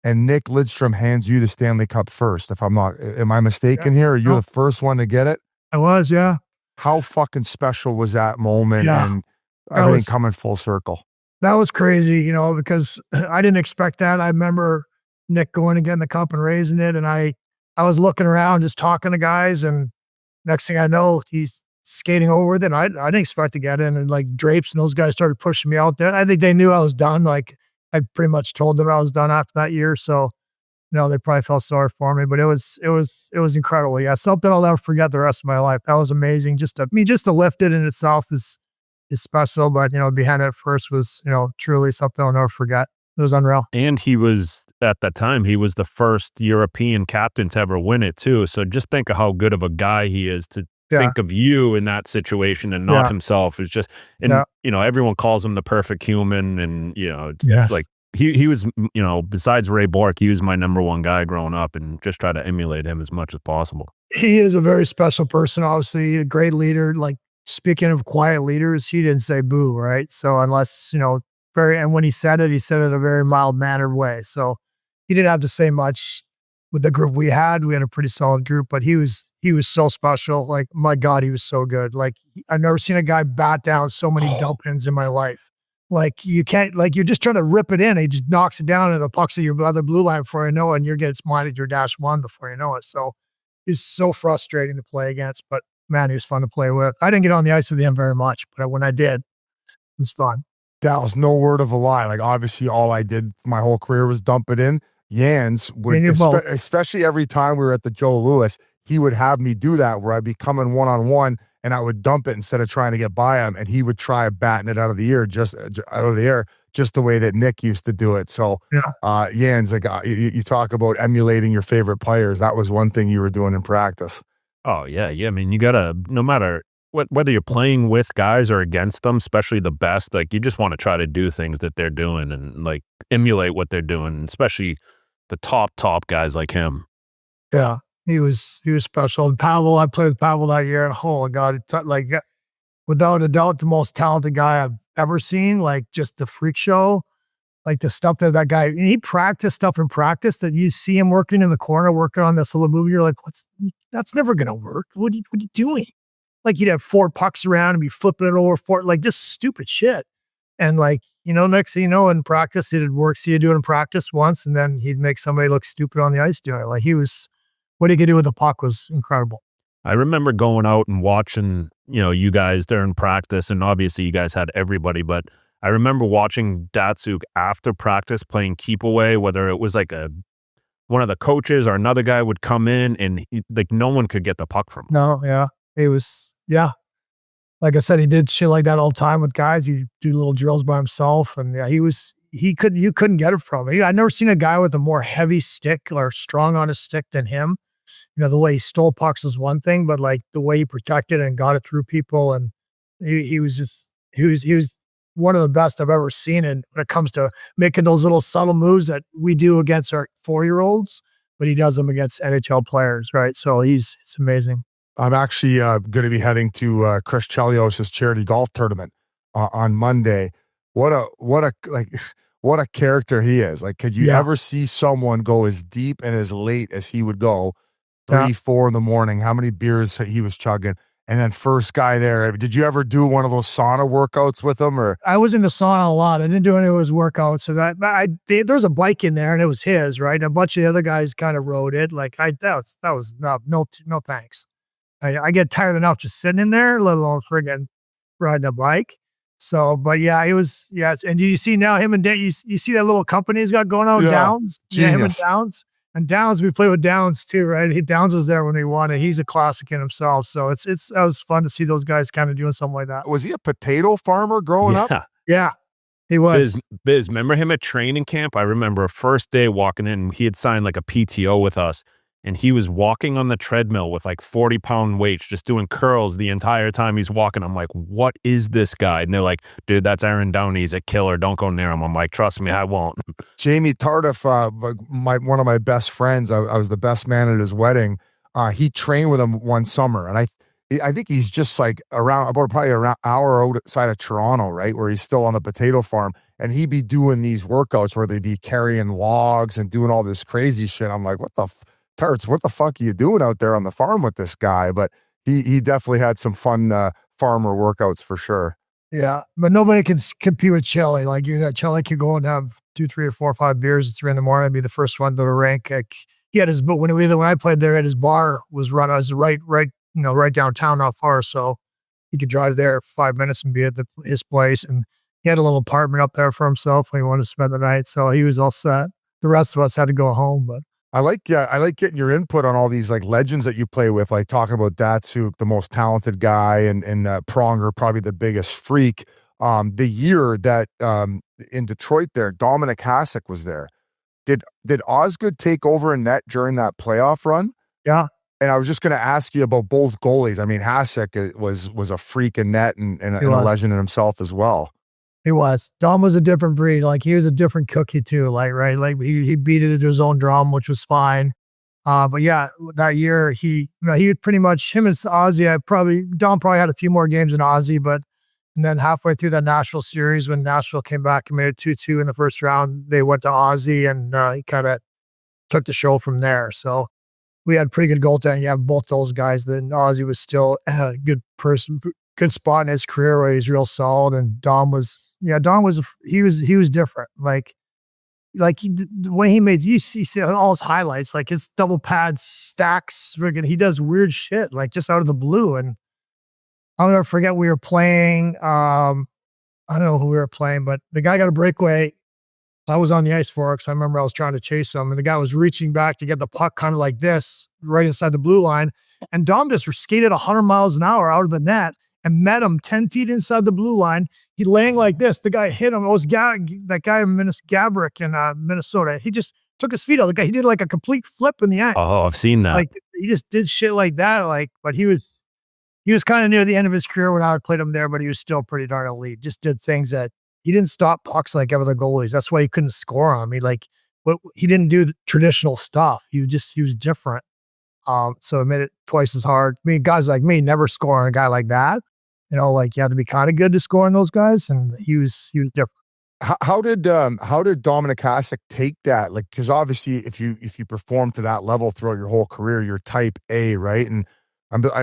And Nick Lidstrom hands you the Stanley Cup first. If am I mistaken here? Are you the first one to get it? I was, yeah. How fucking special was that moment and everything coming full circle? That was crazy, because I didn't expect that. I remember Nick going and getting the cup and raising it, and I was looking around just talking to guys, and next thing I know, he's skating over with it. And I didn't expect to get in, and like Drapes and those guys started pushing me out there. I think they knew I was done. Like, I pretty much told them I was done after that year. So, they probably felt sorry for me, but it was incredible. Yeah. Something I'll never forget the rest of my life. That was amazing. Just to lift it in itself is special, but, behind it first was, truly something I'll never forget. It was unreal. And he was, at that time, he was the first European captain to ever win it too. So just think of how good of a guy he is to think of you in that situation and not himself. It's just, and everyone calls him the perfect human, and it's like he was, besides Ray Bork, he was my number one guy growing up, and just try to emulate him as much as possible. He is a very special person, obviously a great leader. Like, speaking of quiet leaders, he didn't say boo, right? So unless and when he said it in a very mild mannered way. So he didn't have to say much. With the group we had a pretty solid group, but he was so special. Like, my God, he was so good. Like, I've never seen a guy bat down so many dump pins in my life. Like, you can't, like, you're just trying to rip it in. He just knocks it down and the puck's at your other blue line before you know it, and you're getting smited at your -1 before you know it. So it's so frustrating to play against, but man, he was fun to play with. I didn't get on the ice with him very much, but when I did, it was fun. That was no word of a lie. Like, obviously all I did my whole career was dump it in. Yans would, especially every time we were at the Joe Louis, he would have me do that where I'd be coming one-on-one and I would dump it instead of trying to get by him, and he would try batting it out of the air, just the way that Nick used to do it. So, Jans, like you talk about emulating your favorite players. That was one thing you were doing in practice. Oh yeah. I mean, you gotta, no matter whether you're playing with guys or against them, especially the best, like you just want to try to do things that they're doing and like emulate what they're doing, especially the top guys like him. Yeah, he was special. And Pavel, I played with Pavel that year, and oh my God, like without a doubt, the most talented guy I've ever seen. Like just the freak show, like the stuff that guy, and he practiced stuff in practice that you see him working in the corner, working on this little movie. You're like, that's never gonna work. What are you doing? Like he'd have 4 pucks around and be flipping it over 4, like just stupid shit. And like, next thing you know, in practice, it'd work. So you do it in practice once, and then he'd make somebody look stupid on the ice doing it. Like what he could do with the puck was incredible. I remember going out and watching, you guys during practice, and obviously you guys had everybody, but I remember watching Datsuk after practice playing keep away, whether it was like one of the coaches or another guy would come in and like no one could get the puck from him. No, yeah. It was, yeah. Like I said, he did shit like that all the time with guys. He'd do little drills by himself, and yeah, you couldn't get it from him. I'd never seen a guy with a more heavy stick or strong on his stick than him. The way he stole pucks was one thing, but like the way he protected and got it through people, and he was one of the best I've ever seen. And when it comes to making those little subtle moves that we do against our 4-year-olds, but he does them against NHL players, right? So it's amazing. I'm actually going to be heading to Chris Chelios' charity golf tournament on Monday. What a character he is. Like, could you ever see someone go as deep and as late as he would go? 3-4 in the morning, how many beers he was chugging, and then first guy there. Did you ever do one of those sauna workouts with him? Or I was in the sauna a lot. I didn't do any of his workouts. So there was a bike in there, and it was his, right? A bunch of the other guys kind of rode it. Like that was no thanks. I get tired enough just sitting in there, let alone friggin' riding a bike. So, but yeah, it was, yes. And you see now him and you see that little company he's got going on, Downs? Genius. Yeah, him and Downs. And Downs, we play with Downs too, right? Downs was there when he won it. He's a classic in himself. So that was fun to see those guys kind of doing something like that. Was he a potato farmer growing up? Yeah, he was. Biz, remember him at training camp? I remember first day walking in, he had signed like a PTO with us, and he was walking on the treadmill with like 40-pound weights, just doing curls the entire time he's walking. I'm like, what is this guy? And they're like, dude, that's Aaron Downey. He's a killer. Don't go near him. I'm like, trust me, I won't. Jamie Tardif, one of my best friends, I was the best man at his wedding. He trained with him one summer, and I think he's just like probably around an hour outside of Toronto, right, where he's still on the potato farm, and he'd be doing these workouts where they'd be carrying logs and doing all this crazy shit. I'm like, what the Tarts, what the fuck are you doing out there on the farm with this guy? But he definitely had some fun farmer workouts for sure. Yeah, but nobody can compete with Chelly. Like Chelly could go and have 2, 3, or 4, or 5 beers at 3 in the morning. I'd be the first one to the rink. Like he had but when I played there, his bar was run. I was right downtown, not far, so he could drive there 5 minutes and be at his place. And he had a little apartment up there for himself when he wanted to spend the night. So he was all set. The rest of us had to go home, but. I like getting your input on all these like legends that you play with, like talking about Datsuk, the most talented guy, and Pronger, probably the biggest freak. The year that in Detroit there, Dominic Hasek was there. Did Osgood take over in net during that playoff run? Yeah. And I was just going to ask you about both goalies. I mean, Hasek was a freak in net and a legend in himself as well. He was. Dom was a different breed. Like he was a different cookie too. Like, right. Like he beat it to his own drum, which was fine. But yeah, that year he pretty much, him and Ozzy, Dom probably had a few more games than Ozzy, and then halfway through that Nashville series, when Nashville came back and made it 2-2 in the first round, they went to Ozzy, and he kind of took the show from there. So we had pretty good goaltending. You have both those guys. Then Ozzy was still a good person, good spot in his career where he's real solid, and Dom was different. Like the way he made, you see all his highlights, like his double pad stacks, he does weird shit, like just out of the blue. And I'll never forget, we were playing, I don't know who we were playing, but the guy got a breakaway I was on the ice for it because I remember I was trying to chase him, and the guy was reaching back to get the puck kind of like this, right inside the blue line. And Dom just skated 100 miles an hour out of the net and met him 10 feet inside the blue line. He laying like this. The guy hit him. It was that guy Gabrick in Minnesota. He just took his feet out. The guy, he did like a complete flip in the ice. Oh, I've seen that. Like he just did shit like that. But he was kind of near the end of his career when I played him there, but he was still pretty darn elite. Just did things that he didn't stop pucks like other goalies. That's why he couldn't score on me. He didn't do the traditional stuff. He was different. So it made it twice as hard. I mean, guys like me never score on a guy like that. You have to be kind of good to score on those guys, and he was different. How did Dominic Hasek take that? Like, because obviously, if you perform to that level throughout your whole career, you're type A, right? And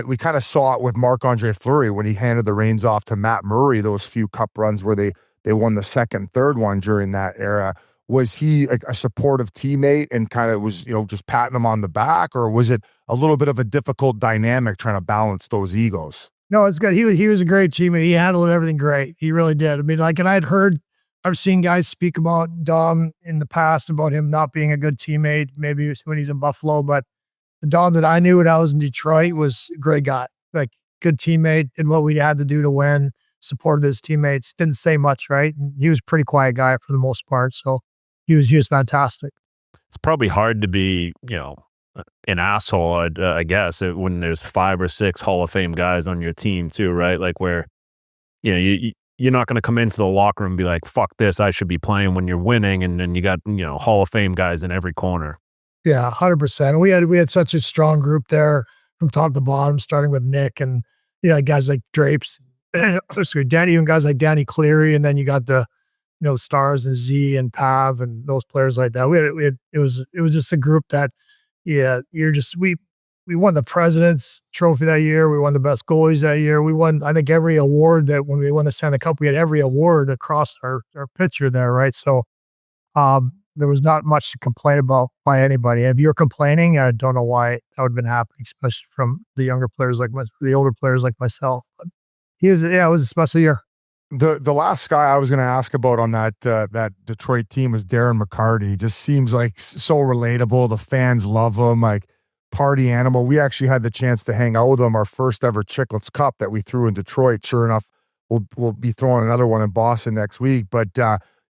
we kind of saw it with Marc André Fleury when he handed the reins off to Matt Murray. Those few cup runs where they won the second, third one during that era. Was he a supportive teammate and kind of was just patting him on the back, or was it a little bit of a difficult dynamic trying to balance those egos? No, it's good. He was a great teammate. He handled everything great. He really did. I mean, and I've seen guys speak about Dom in the past about him not being a good teammate, maybe when he's in Buffalo, but the Dom that I knew when I was in Detroit was a great guy, like good teammate, did what we had to do to win, supported his teammates, didn't say much, right? And he was a pretty quiet guy for the most part, so he was fantastic. It's probably hard to be, an asshole, I guess, when there's 5 or 6 Hall of Fame guys on your team too, right? Like where, you're not going to come into the locker room and be like, fuck this, I should be playing when you're winning. And then you got, Hall of Fame guys in every corner. Yeah, 100%. We had such a strong group there from top to bottom, starting with Nick and, guys like Drapes, Danny, even guys like Danny Cleary. And then you got the, Stars and Z and Pav and those players like that. It was just a group that, we won the President's Trophy that year. We won the best goalies that year. We won, I think, every award that when we won the Stanley Cup, we had every award across our picture there, right? So there was not much to complain about by anybody. If you're complaining, I don't know why that would have been happening, especially from the younger players the older players like myself. But it was a special year. The last guy I was going to ask about on that Detroit team was Darren McCarty. He just seems like so relatable. The fans love him, like party animal. We actually had the chance to hang out with him our first ever Chiclets Cup that we threw in Detroit. Sure enough, we'll be throwing another one in Boston next week. But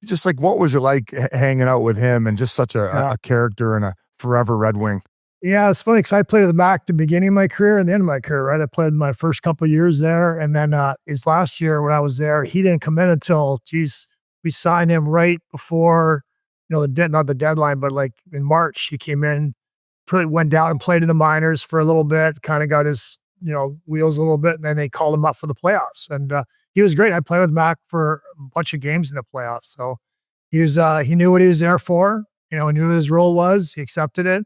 just like, what was it like hanging out with him, and just such a character and a forever Red Wing? Yeah, it's funny because I played with Mac at the beginning of my career and the end of my career, right? I played my first couple of years there. And then his last year when I was there, he didn't come in until, we signed him right before, not the deadline, but like in March, he came in, went down and played in the minors for a little bit, kind of got his, wheels a little bit. And then they called him up for the playoffs. And he was great. I played with Mac for a bunch of games in the playoffs. So he knew what he was there for. He knew what his role was. He accepted it.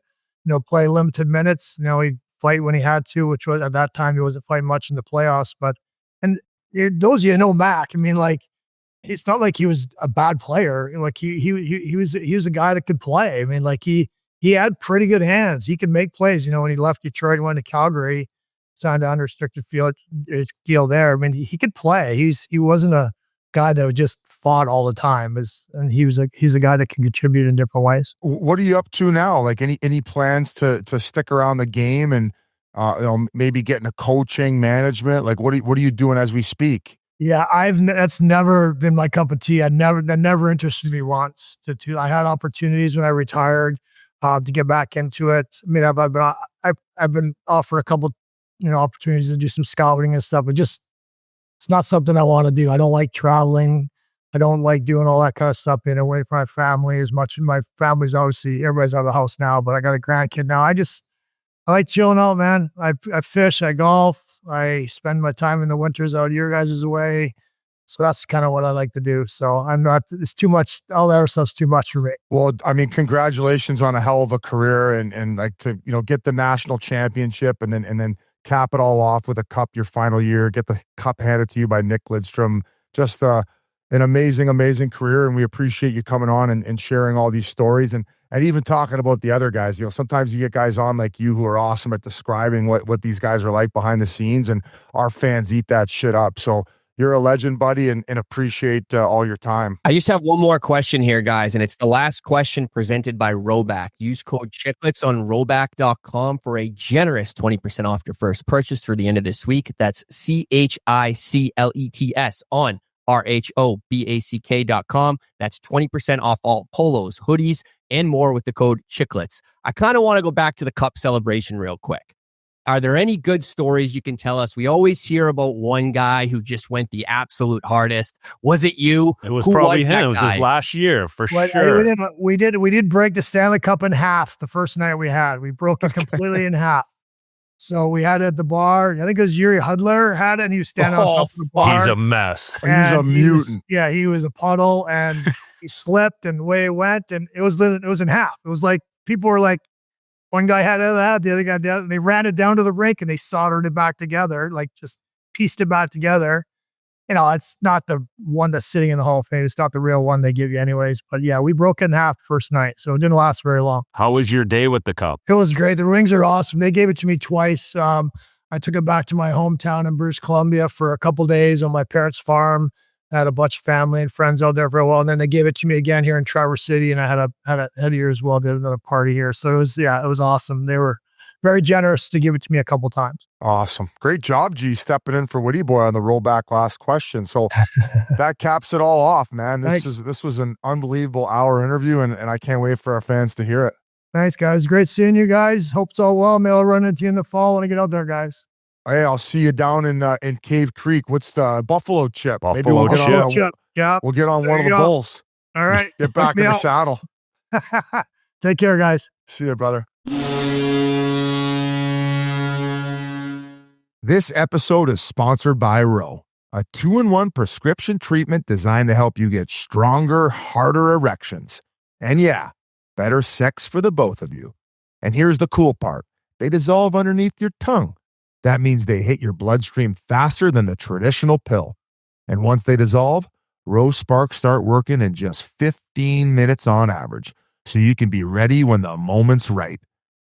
Play limited minutes. He'd fight when he had to, which was at that time he wasn't fighting much in the playoffs. But those Mac. I mean, like, it's not like he was a bad player. Like he was a guy that could play. I mean, like he had pretty good hands. He could make plays. When he left Detroit and went to Calgary, signed an unrestricted deal there. I mean, he could play. He wasn't a guy that would just fought all the time, and he's a guy that can contribute in different ways. What are you up to now? Like any plans to stick around the game and maybe get into coaching, management? Like what are you doing as we speak? Yeah, that's never been my cup of tea. That never interested me once. I had opportunities when I retired to get back into it. I mean, I've been offered a couple opportunities to do some scouting and stuff, but just it's not something I want to do. I don't like traveling. I don't like doing all that kind of stuff, being away from my family as much. My family's obviously, everybody's out of the house now, but I got a grandkid now. I like chilling out, man. I fish, I golf, I spend my time in the winters out your guys' way. So that's kind of what I like to do. So it's too much. All that other stuff's too much for me. Well, I mean, congratulations on a hell of a career and like to, get the national championship and then cap it all off with a cup your final year, get the cup handed to you by Nick Lidstrom. Just an amazing, amazing career. And we appreciate you coming on and sharing all these stories and even talking about the other guys. Sometimes you get guys on like you who are awesome at describing what these guys are like behind the scenes, and our fans eat that shit up. So you're a legend, buddy, and appreciate all your time. I used to have one more question here, guys, and it's the last question presented by Roback. Use code Chiclets on roback.com for a generous 20% off your first purchase through the end of this week. That's CHICLETS on RHOBACK.com. That's 20% off all polos, hoodies, and more with the code Chiclets. I kind of want to go back to the cup celebration real quick. Are there any good stories you can tell us? We always hear about one guy who just went the absolute hardest. Was it you? It was Who probably was that him. It was guy? his last year for But sure. we did break the Stanley Cup in half the first night we had. We broke it completely in half. So we had it at the bar. I think it was Yuri Hudler had it, and he was standing on top of the bar. He's a mess. He's a And mutant. he was a puddle, and he slipped, and away it went, and it was in half. It was like people were like, one guy had that, the other guy did, and they ran it down to the rink and they soldered it back together, like just pieced it back together. You know, it's not the one that's sitting in the Hall of Fame. It's not the real one they give you anyways. But yeah, we broke it in half the first night, so it didn't last very long. How was your day with the cup? It was great. The rings are awesome. They gave it to me twice. I took it back to my hometown in British Columbia for a couple days on my parents' farm. I had a bunch of family and friends out there for a while, and then they gave it to me again here in Traverse City, and I had a here as well. Did another party here, so it was awesome. They were very generous to give it to me a couple times. Awesome. Great job, G, stepping in for Woody Boy on the rollback last question. So that caps it all off, man. This was an unbelievable hour interview, and I can't wait for our fans to hear it. Thanks, guys. Great seeing you guys. Hope it's all well. Maybe I'll run into you in the fall when I get out there, guys. Hey, I'll see you down in Cave Creek. What's the Buffalo Chip? Maybe Buffalo we'll get Chip. on. Chip. Yeah. We'll get on There one of you the go. bulls. All right. Get back me in the out. saddle. Take care, guys. See you, brother. This episode is sponsored by Row, a 2-in-1 prescription treatment designed to help you get stronger, harder erections. And yeah, better sex for the both of you. And here's the cool part. They dissolve underneath your tongue. That means they hit your bloodstream faster than the traditional pill. And once they dissolve, Row Sparks start working in just 15 minutes on average, so you can be ready when the moment's right.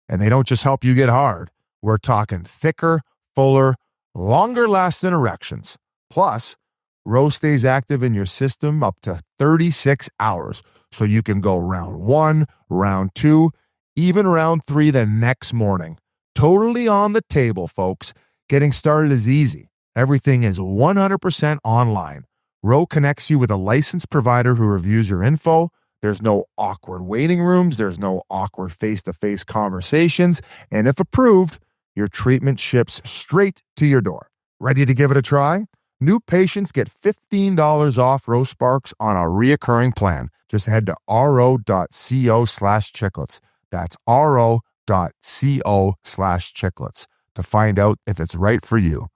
And they don't just help you get hard. We're talking thicker, fuller, longer-lasting erections. Plus, Row stays active in your system up to 36 hours, so you can go round 1, round 2, even round 3 the next morning. Totally on the table, folks. Getting started is easy. Everything is 100% online. Row connects you with a licensed provider who reviews your info. There's no awkward waiting rooms. There's no awkward face-to-face conversations. And if approved, your treatment ships straight to your door. Ready to give it a try? New patients get $15 off Row Sparks on a reoccurring plan. Just head to ro.co/chiclets. That's ro.co/chiclets to find out if it's right for you.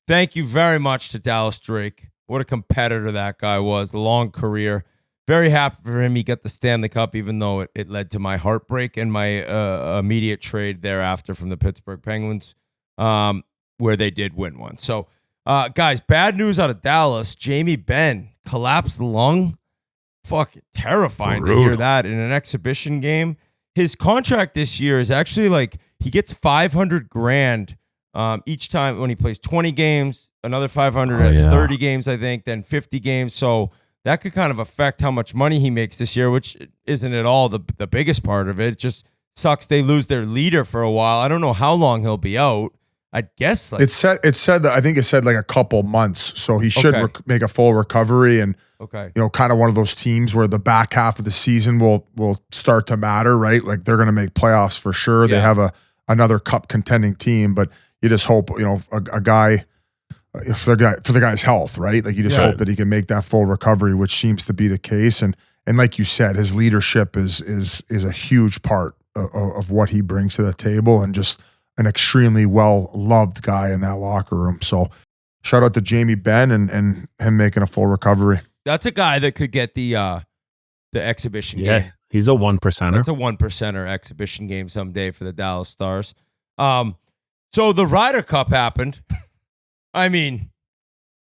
Thank you very much to Dallas Drake. What a competitor that guy was. Long career. Very happy for him. He got the Stanley Cup, even though it led to my heartbreak and my immediate trade thereafter from the Pittsburgh Penguins, where they did win one. So, guys, bad news out of Dallas. Jamie Benn collapsed lung. Fucking terrifying to hear that in an exhibition game. His contract this year is actually like he gets $500,000 each time when he plays 20 games, another 500 at 30 games, I think, then 50 games. So that could kind of affect how much money he makes this year, which isn't at all the biggest part of it. It just sucks they lose their leader for a while. I don't know how long he'll be out. I'd guess like It said I think it said like a couple months, so he should make a full recovery, and you know, kind of one of those teams where the back half of the season will start to matter, right? Like they're going to make playoffs for sure. Yeah. They have another cup contending team, but you just hope, you know, a guy for the guy's health, right? Like you just hope that he can make that full recovery, which seems to be the case. And like you said, his leadership is a huge part of what he brings to the table, and just an extremely well-loved guy in that locker room. So shout out to Jamie Benn and him making a full recovery. That's a guy that could get the exhibition game. Yeah, he's a 1%er. That's a 1%er exhibition game someday for the Dallas Stars. So the Ryder Cup happened. I mean,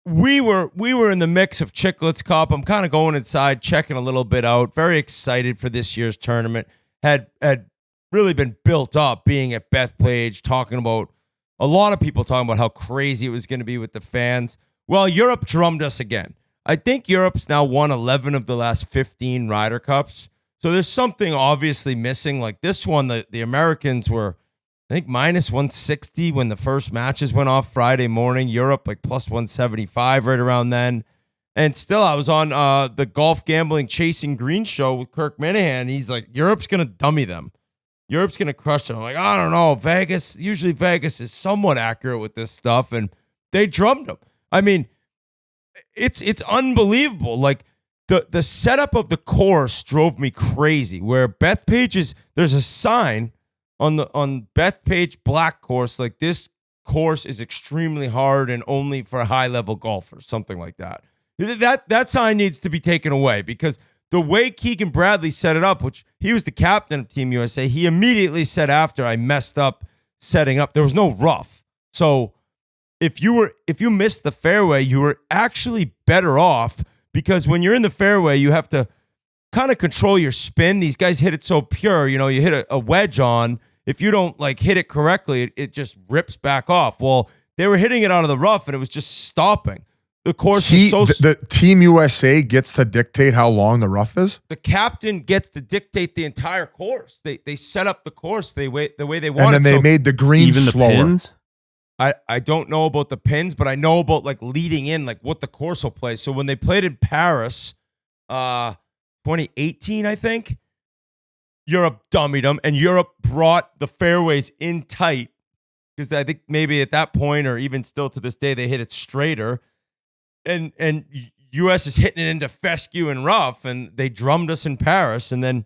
we were in the mix of Chiclets Cup. I'm kind of going inside, checking a little bit out. Very excited for this year's tournament. Had really been built up being at Bethpage, talking about a lot of people talking about how crazy it was going to be with the fans. Well, Europe drummed us again. I think Europe's now won 11 of the last 15 Ryder Cups. So there's something obviously missing. Like this one, the Americans were, I think, minus 160 when the first matches went off Friday morning. Europe like plus 175 right around then. And still, I was on the Golf Gambling Chasing Green show with Kirk Minahan. He's like, Europe's going to dummy them. Europe's going to crush them. I'm like, I don't know. Usually Vegas is somewhat accurate with this stuff. And they drummed them. I mean, it's unbelievable. Like the setup of the course drove me crazy. Where Bethpage's, there's a sign on Bethpage Black course, like this course is extremely hard and only for high level golfers, something like that. That sign needs to be taken away because the way Keegan Bradley set it up, which he was the captain of Team USA, he immediately said after I messed up setting up, there was no rough. So if you missed the fairway, you were actually better off because when you're in the fairway, you have to kind of control your spin. These guys hit it so pure, you hit a wedge on. If you don't like hit it correctly, it just rips back off. Well, they were hitting it out of the rough and it was just stopping. The course was so... The Team USA gets to dictate how long the rough is? The captain gets to dictate the entire course. They set up the course the way they want it. And then they made the green even slower. The pins? I don't know about the pins, but I know about like leading in, like what the course will play. So when they played in Paris, 2018, I think, Europe dummied them, and Europe brought the fairways in tight because I think maybe at that point or even still to this day, they hit it straighter. And U.S. is hitting it into fescue and rough, and they drummed us in Paris. And then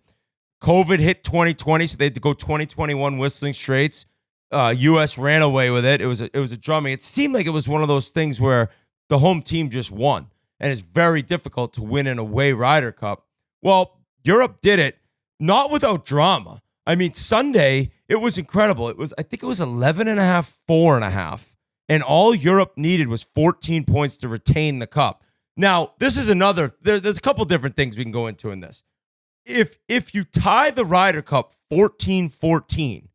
COVID hit 2020, so they had to go 2021 Whistling Straits. U.S. ran away with it. It was a drumming. It seemed like it was one of those things where the home team just won, and it's very difficult to win an away Ryder Cup. Well, Europe did it, not without drama. I mean, Sunday, it was incredible. I think it was 11.5, 4.5. And all Europe needed was 14 points to retain the cup. Now, this is there's a couple different things we can go into in this. If you tie the Ryder Cup 14-14,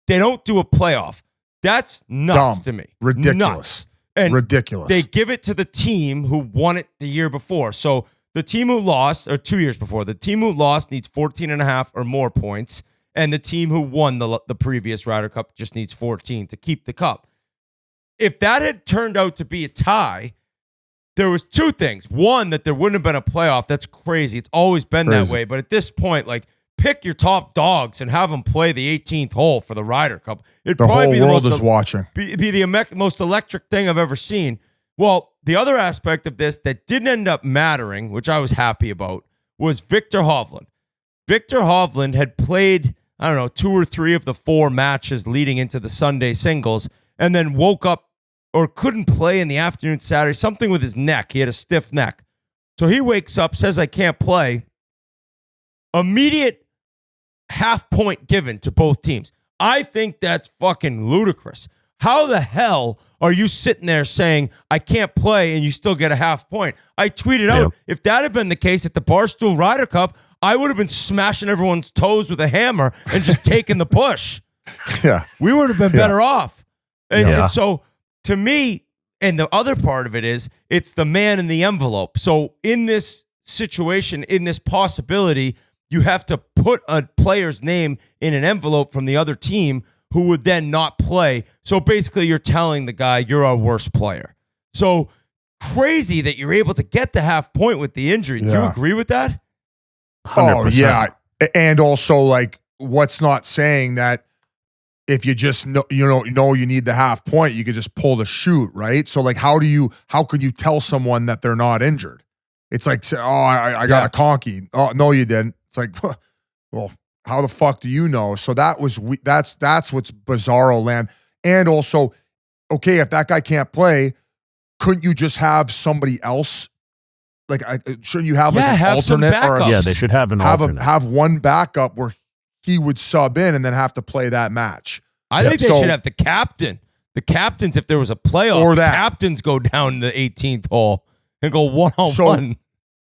they don't do a playoff. That's nuts to me. Ridiculous. Nuts. And ridiculous. They give it to the team who won it the year before. So the team who lost, or 2 years before, the team who lost needs 14.5 or more points. And the team who won the previous Ryder Cup just needs 14 to keep the cup. If that had turned out to be a tie, there was two things. One, that there wouldn't have been a playoff. That's crazy. It's always been that way. But at this point, like, pick your top dogs and have them play the 18th hole for the Ryder Cup. The whole world is watching. Be the most electric thing I've ever seen. Well, the other aspect of this that didn't end up mattering, which I was happy about, was Victor Hovland. Victor Hovland had played, 2 or 3 of the 4 matches leading into the Sunday singles, and then woke up or couldn't play in the afternoon Saturday, something with his neck. He had a stiff neck. So he wakes up, says, I can't play. Immediate half point given to both teams. I think that's fucking ludicrous. How the hell are you sitting there saying, I can't play, and you still get a half point? I tweeted out, if that had been the case at the Barstool Ryder Cup, I would have been smashing everyone's toes with a hammer and just taking the push. Yeah. We would have been better off. And so, to me, and the other part of it is, it's the man in the envelope. So in this situation, in this possibility, you have to put a player's name in an envelope from the other team who would then not play. So basically, you're telling the guy, you're our worst player. So crazy that you're able to get the half point with the injury. Do you agree with that? 100%. Oh, yeah. And also, like, what's not saying that if you just know you need the half point, you could just pull the chute, right? So like, how could you tell someone that they're not injured? It's like, I got a conky. Oh, no, you didn't. It's like, well, how the fuck do you know? So that's what's bizarro land. And also, okay, if that guy can't play, couldn't you just have somebody else? Like, shouldn't you have an alternate? They should have an alternate. Have one backup where he would sub in and then have to play that match. I think they should have the captain. The captains, if there was a playoff, or the captains go down the 18th hole and go one-on-one.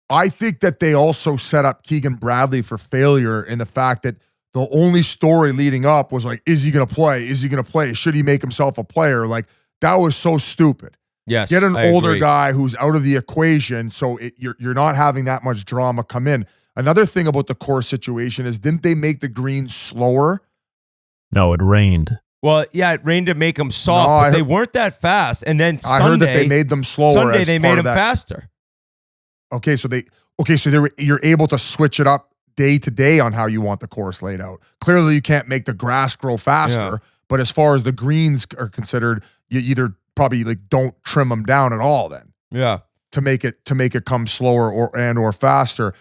I think that they also set up Keegan Bradley for failure in the fact that the only story leading up was like, is he going to play? Is he going to play? Should he make himself a player? Like, that was so stupid. Yes, Get an I older agree. guy who's out of the equation, so you're not having that much drama come in. Another thing about the course situation is, didn't they make the greens slower? No, it rained. Well, yeah, it rained to make them soft, No, but they weren't that fast. And then I Sunday, heard that they made them slower. Sunday as they part made of them that. faster. You're able to switch it up day to day on how you want the course laid out. Clearly, you can't make the grass grow faster, Yeah. but as far as the greens are considered, you either probably like don't trim them down at all then Yeah. to make it come slower or faster.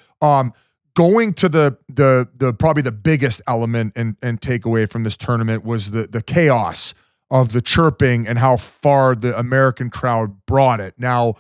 Going to the probably the biggest element and takeaway from this tournament was the chaos of the chirping and how far the American crowd brought it. Now,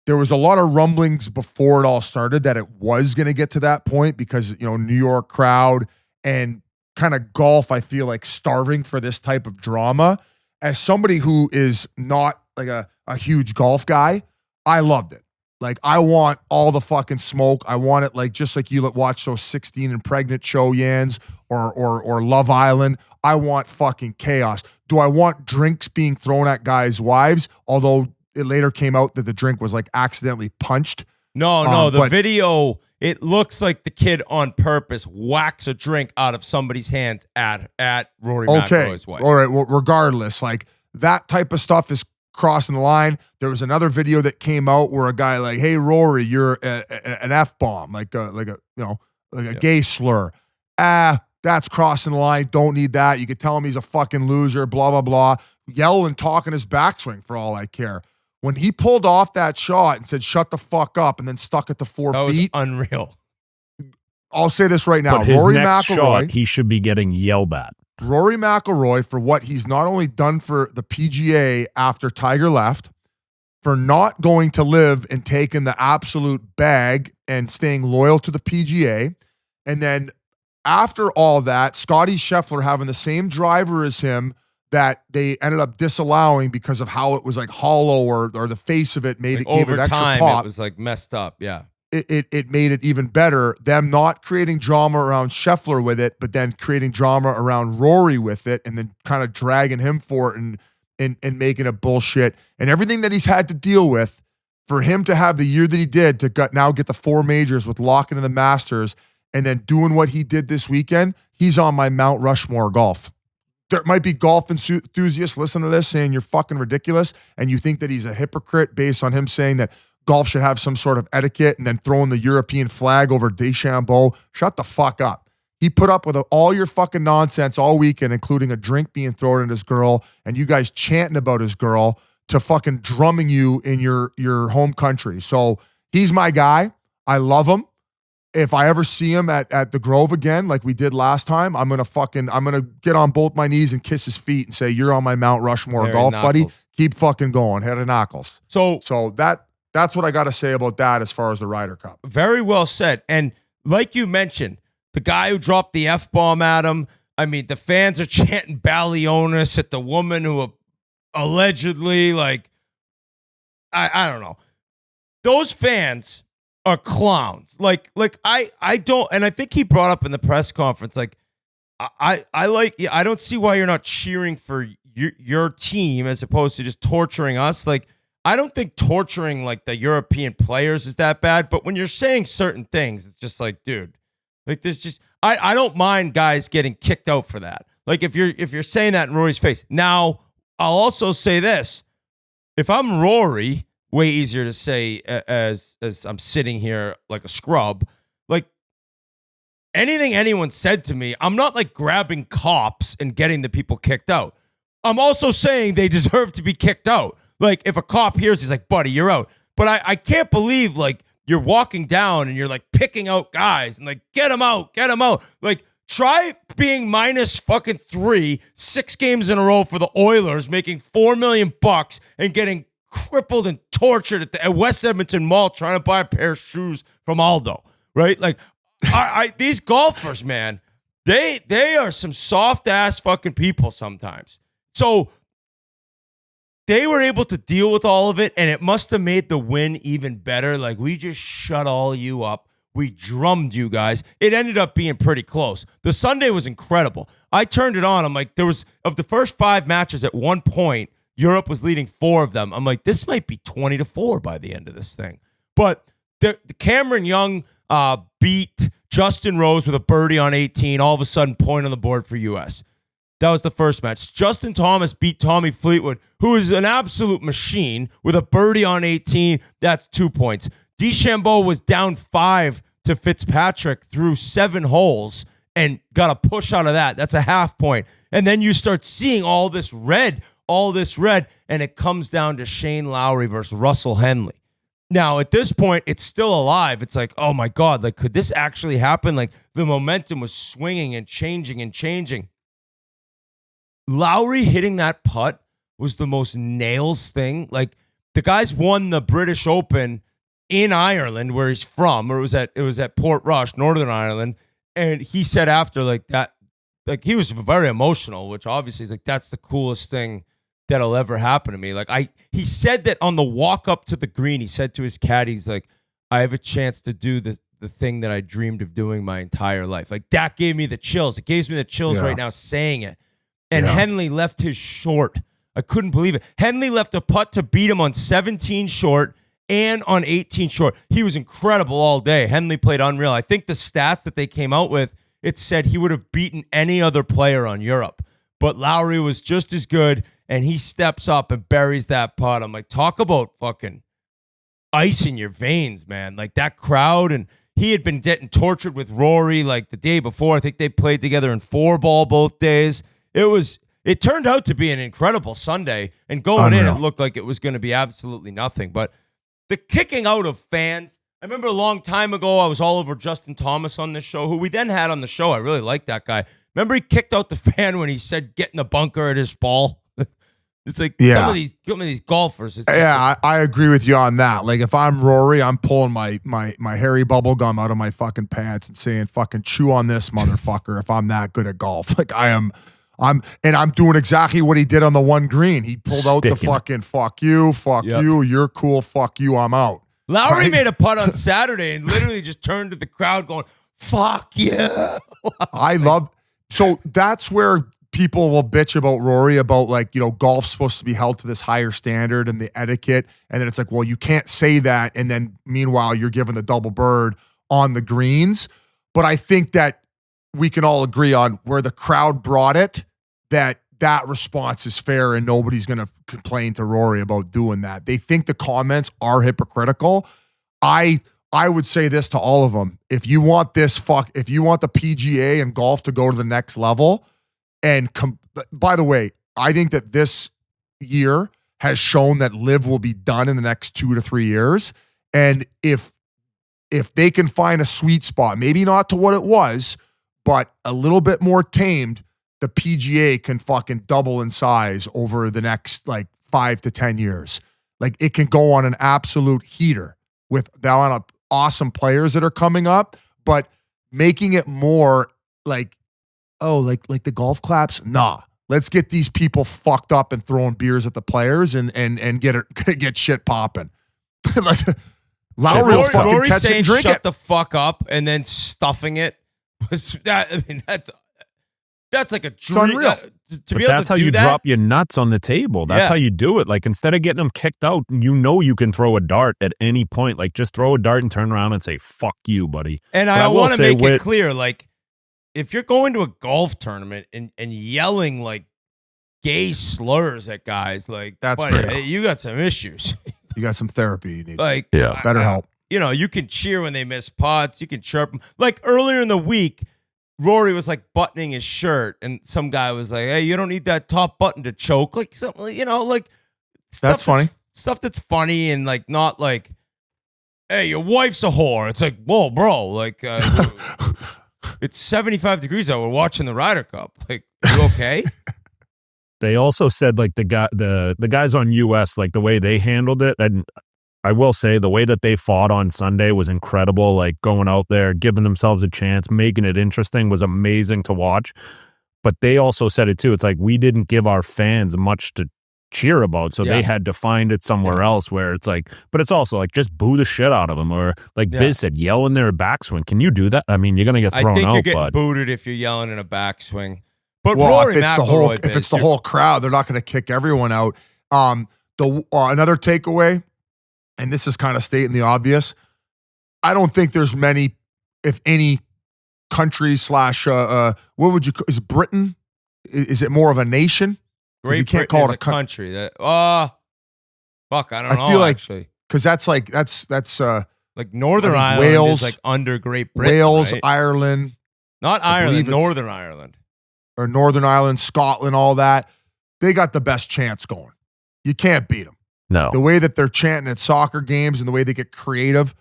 there was a lot of rumblings before it all started that it was going to get to that point because, New York crowd and kind of golf, I feel like starving for this type of drama. As somebody who is not like a huge golf guy, I loved it. Like, I want all the fucking smoke. I want it like just like you watch those 16 and Pregnant show, Yans, or Love Island. I want fucking chaos. Do I want drinks being thrown at guys' wives? Although it later came out that the drink was like accidentally punched. No, the video, it looks like the kid on purpose whacks a drink out of somebody's hands at Rory McIlroy's wife. All right. Well, regardless, like that type of stuff is crossing the line. There was another video that came out where a guy like, "Hey Rory, you're an F-bomb, like a gay slur." That's crossing the line. Don't need that. You could tell him he's a fucking loser, blah, blah, blah. Yell and talking his backswing for all I care. When he pulled off that shot and said, "Shut the fuck up," and then stuck it to 4 That was feet. unreal. I'll say this right now. But his Rory next McIlroy, shot, he should be getting yelled at. Rory McIlroy, for what he's not only done for the PGA after Tiger left, for not going to live and taking the absolute bag and staying loyal to the PGA. And then after all that, Scotty Scheffler having the same driver as him that they ended up disallowing because of how it was like hollow or the face of it made Like it give over it extra time, pop. it was like messed up. Yeah. It made it even better. Them not creating drama around Scheffler with it, but then creating drama around Rory with it, and then kind of dragging him for it and making it bullshit. And everything that he's had to deal with, for him to have the year that he did to now get the 4 majors with locking in the Masters and then doing what he did this weekend, he's on my Mount Rushmore golf. There might be golf enthusiasts listening to this saying you're fucking ridiculous, and you think that he's a hypocrite based on him saying that golf should have some sort of etiquette and then throwing the European flag over DeChambeau. Shut the fuck up. He put up with all your fucking nonsense all weekend, including a drink being thrown at his girl and you guys chanting about his girl to fucking drumming you in your home country. So he's my guy. I love him. If I ever see him at the Grove again, like we did last time, I'm going to get on both my knees and kiss his feet and say, "You're on my Mount Rushmore Harry golf, Knuckles. buddy. Keep fucking going. Head of knuckles." So That's what I got to say about that as far as the Ryder Cup. very well said. And like you mentioned, the guy who dropped the F-bomb at him, I mean, the fans are chanting Balionis at the woman who allegedly, like, I don't know. Those fans are clowns. Like I don't, and I think he brought up in the press conference, like, I don't see why you're not cheering for your team as opposed to just torturing us. Like, I don't think torturing like the European players is that bad, but when you're saying certain things, it's just like, dude, like there's just I don't mind guys getting kicked out for that. Like if you're saying that in Rory's face. Now, I'll also say this. If I'm Rory, way easier to say as I'm sitting here like a scrub, like anything anyone said to me, I'm not like grabbing cops and getting the people kicked out. I'm also saying they deserve to be kicked out. Like, if a cop hears, he's like, "Buddy, you're out." But I can't believe, like, you're walking down and you're, like, picking out guys and, like, get them out. Like, try being minus fucking 3, 6 games in a row for the Oilers, making $4 million and getting crippled and tortured at West Edmonton Mall trying to buy a pair of shoes from Aldo, right? Like, these golfers, man, they are some soft-ass fucking people sometimes. So they were able to deal with all of it, and it must have made the win even better. Like, we just shut all you up. We drummed you guys. It ended up being pretty close. The Sunday was incredible. I turned it on. I'm like, there was, of the first 5 matches at one point, Europe was leading 4 of them. I'm like, this might be 20-4 by the end of this thing. But the Cameron Young beat Justin Rose with a birdie on 18. All of a sudden, point on the board for U.S. That was the first match. Justin Thomas beat Tommy Fleetwood, who is an absolute machine, with a birdie on 18. That's 2 points. DeChambeau was down 5 to Fitzpatrick through 7 holes and got a push out of that. That's a half point. And then you start seeing all this red, and it comes down to Shane Lowry versus Russell Henley. Now, at this point, it's still alive. It's like, oh my God, like, could this actually happen? Like, the momentum was swinging and changing. Lowry hitting that putt was the most nails thing. Like, the guy's won the British Open in Ireland, where he's from, or it was at Portrush, Northern Ireland, and he said after, like, that, like, he was very emotional, which obviously is like, that's the coolest thing that'll ever happen to me. Like, he said that on the walk up to the green, he said to his caddy, he's like, I have a chance to do the thing that I dreamed of doing my entire life. Like, that gave me the chills. It gives me the chills right now saying it. And Henley left his short. I couldn't believe it. Henley left a putt to beat him on 17 short and on 18 short. He was incredible all day. Henley played unreal. I think the stats that they came out with, it said he would have beaten any other player on Europe. But Lowry was just as good, and he steps up and buries that putt. I'm like, talk about fucking ice in your veins, man. Like, that crowd, and he had been getting tortured with Rory like the day before. I think they played together in 4-ball both days. It turned out to be an incredible Sunday, and going in, it looked like it was going to be absolutely nothing. But the kicking out of fans, I remember a long time ago, I was all over Justin Thomas on this show, who we then had on the show. I really liked that guy. Remember he kicked out the fan when he said, get in the bunker at his ball? It's like some of these golfers. I agree with you on that. Like, if I'm Rory, I'm pulling my hairy bubble gum out of my fucking pants and saying, fucking chew on this, motherfucker, if I'm that good at golf. Like, I'm doing exactly what he did on the one green. He pulled out the fucking fuck you, you're cool, fuck you, I'm out. Lowry made a putt on Saturday and literally just turned to the crowd going, fuck yeah. So that's where people will bitch about Rory about, like, you know, golf's supposed to be held to this higher standard and the etiquette. And then it's like, well, you can't say that. And then meanwhile, you're given the double bird on the greens. But I think that we can all agree on where the crowd brought it, that response is fair and nobody's going to complain to Rory about doing that. They think the comments are hypocritical. I would say this to all of them. If you want the PGA and golf to go to the next level, by the way, I think that this year has shown that LIV will be done in the next 2 to 3 years. And if they can find a sweet spot, maybe not to what it was, but a little bit more tamed, the PGA can fucking double in size over the next, like, 5 to 10 years. Like, it can go on an absolute heater with the amount of awesome players that are coming up, but making it more like, like the golf claps. Nah, let's get these people fucked up and throwing beers at the players and get shit popping. Lowry will fucking Rory catch it saying and drink shut it. the fuck up and then stuffing it was that. I mean, that's like a dream. It's unreal. That's how you drop your nuts on the table. That's how you do it. Like, instead of getting them kicked out, you can throw a dart at any point. Like, just throw a dart and turn around and say, fuck you, buddy. And I want to make it clear, like, if you're going to a golf tournament and yelling, like, gay slurs at guys, like, that's buddy, you got some issues. You got some therapy you need. Like, better help. You know, you can cheer when they miss putts. You can chirp them. Like, earlier in the week, Rory was, like, buttoning his shirt, and some guy was like, hey, you don't need that top button to choke. Like, something, you know, like, that's funny. Stuff that's funny and, like, not like, hey, your wife's a whore. It's like, whoa, bro. Like, it's 75 degrees out. We're watching the Ryder Cup. Like, you okay? They also said, like, the guys on US, like, the way they handled it, and I will say the way that they fought on Sunday was incredible. Like, going out there, giving themselves a chance, making it interesting was amazing to watch. But they also said it too. It's like, we didn't give our fans much to cheer about, so they had to find it somewhere else where it's like, but it's also like, just boo the shit out of them. Or like Biz said, yell in their backswing. Can you do that? I mean, you're going to get thrown out. I think you're getting bud. booted if you're yelling in a backswing. But well, Rory if it's the whole crowd, they're not going to kick everyone out. Another takeaway, and this is kind of stating the obvious. I don't think there's many, if any, countries / what would you? Is Britain? Is it more of a nation? Great Britain call it a country. That fuck, I don't know. I feel like actually, because that's like Northern Ireland Wales, is like under Great Britain. Wales, right? Ireland, not Ireland, Northern Ireland, or Northern Ireland, Scotland, all that. They got the best chance going. You can't beat them. No. The way that they're chanting at soccer games and the way they get creative.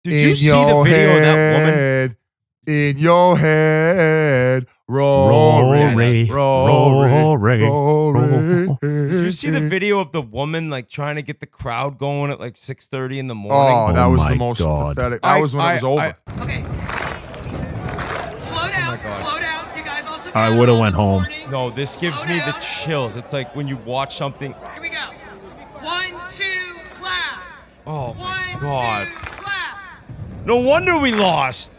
Did you see the video of that woman? In your head, Rory. Did you see the video of the woman like trying to get the crowd going at like 6:30 in the morning? Oh, that was my the most God. pathetic. That was when it was over. Okay. Slow down. Slow down. You guys all took I would have went home. No, this gives me the chills. It's like when you watch something. Here we go. 1, 2, clap. Oh my 1, God. 2, clap. No wonder we lost.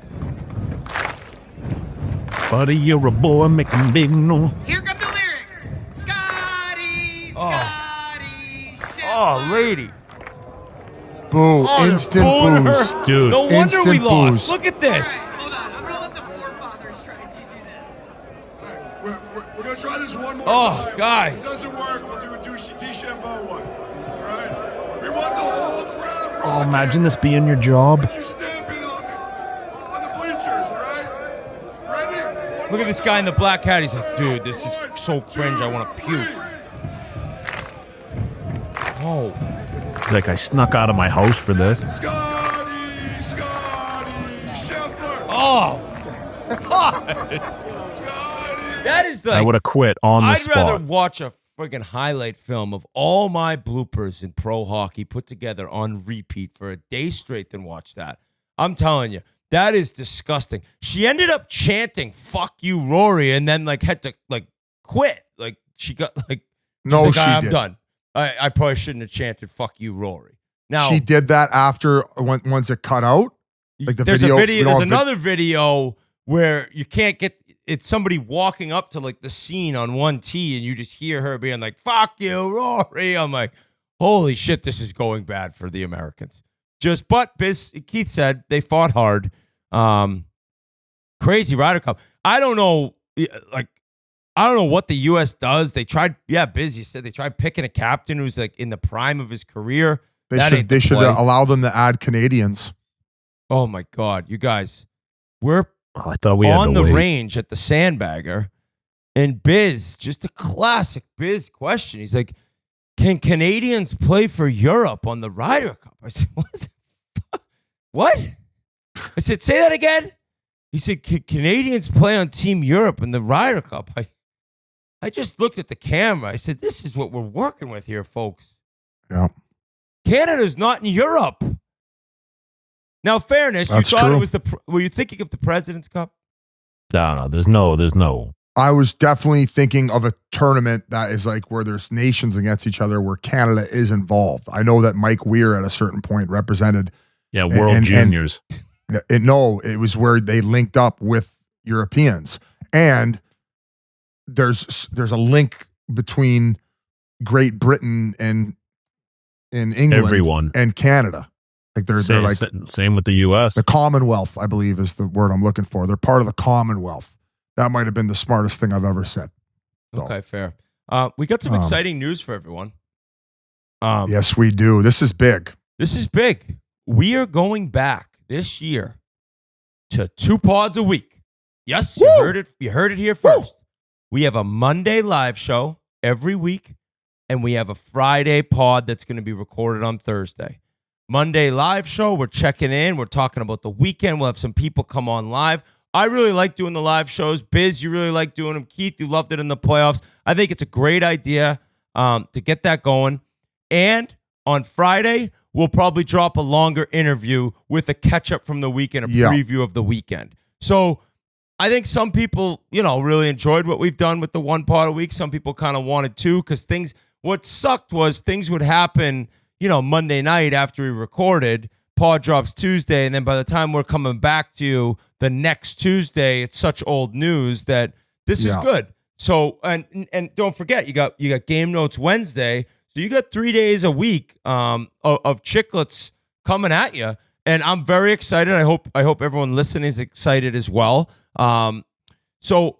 Buddy, you're a boy making big noise. Here come the lyrics. Scotty, Scheffler. Oh, lady. Boo. Oh, Instant booing her. booze. Dude. No wonder Instant we lost. booze. Look at this. All right, hold on. I'm going to let the forefathers try and teach you this. We're going to try this one more Oh, time. guys. If it doesn't work, we'll do a DeChambeau one. All right? We want the whole crowd Oh, rocking. imagine this being your job. You stamping on the bleachers, all right? Ready? One Look at more this guy in the time. black hat. He's like, dude, this is so cringe. I want to puke. Oh. It's like I snuck out of my house for this. Scotty, Scheffler. Oh. God. That is like. I would have quit on the I'd spot. rather watch a friggin' highlight film of all my bloopers in pro hockey put together on repeat for a day straight than watch that. I'm telling you, that is disgusting. She ended up chanting "fuck you, Rory," and then like had to like quit. Like she got like No, she's she like, I'm did. done. I probably shouldn't have chanted "fuck you, Rory." Now She did that after once it cut out. Like the there's video. a we video. don't There's have another video where you can't get. It's somebody walking up to like the scene on 1T, and you just hear her being like, "Fuck you, Rory." I'm like, holy shit, this is going bad for the Americans. But Keith said they fought hard. Crazy Ryder Cup. I don't know what the U.S. does. They tried, Biz, you said they tried picking a captain who's like in the prime of his career. They should allow them to add Canadians. Oh my God, you guys, we're I thought we had on to the wait. range at the Sandbagger, and Biz, just a classic Biz question. He's like, "Can Canadians play for Europe on the Ryder Cup?" I said, "What? The fuck? What?" I said, "Say that again." He said, "Can Canadians play on Team Europe in the Ryder Cup?" I just looked at the camera. I said, "This is what we're working with here, folks." Yeah. Canada's not in Europe. Now, fairness, That's you thought true. it was were you thinking of the President's Cup? No, there's no. I was definitely thinking of a tournament that is like where there's nations against each other where Canada is involved. I know that Mike Weir at a certain point represented. Yeah, World Juniors. It was where they linked up with Europeans. And there's a link between Great Britain and in England Everyone. and Canada. Like they're like same with the U.S. the Commonwealth, I believe is the word I'm looking for. They're part of the Commonwealth. That might have been the smartest thing I've ever said. So, Okay, fair. We got some exciting news for everyone. yes, we do. This is big. This is big. We are going back this year to 2 pods a week. Yes, you heard it. You heard it here first. We have a Monday live show every week, and we have a Friday pod that's going to be recorded on Thursday. Monday live show, we're checking in. We're talking about the weekend. We'll have some people come on live. I really like doing the live shows. Biz, you really like doing them. Keith, you loved it in the playoffs. I think it's a great idea to get that going. And on Friday, we'll probably drop a longer interview with a catch-up from the weekend, a preview of the weekend. So I think some people, really enjoyed what we've done with the 1 pod a week. Some people kind of wanted 2 because what sucked was things would happen, Monday night after we recorded. Pod drops Tuesday, and then by the time we're coming back to you the next Tuesday, it's such old news that this is good. So and don't forget, you got game notes Wednesday. So you got 3 days a week of Chiclets coming at you. And I'm very excited. I hope everyone listening is excited as well. So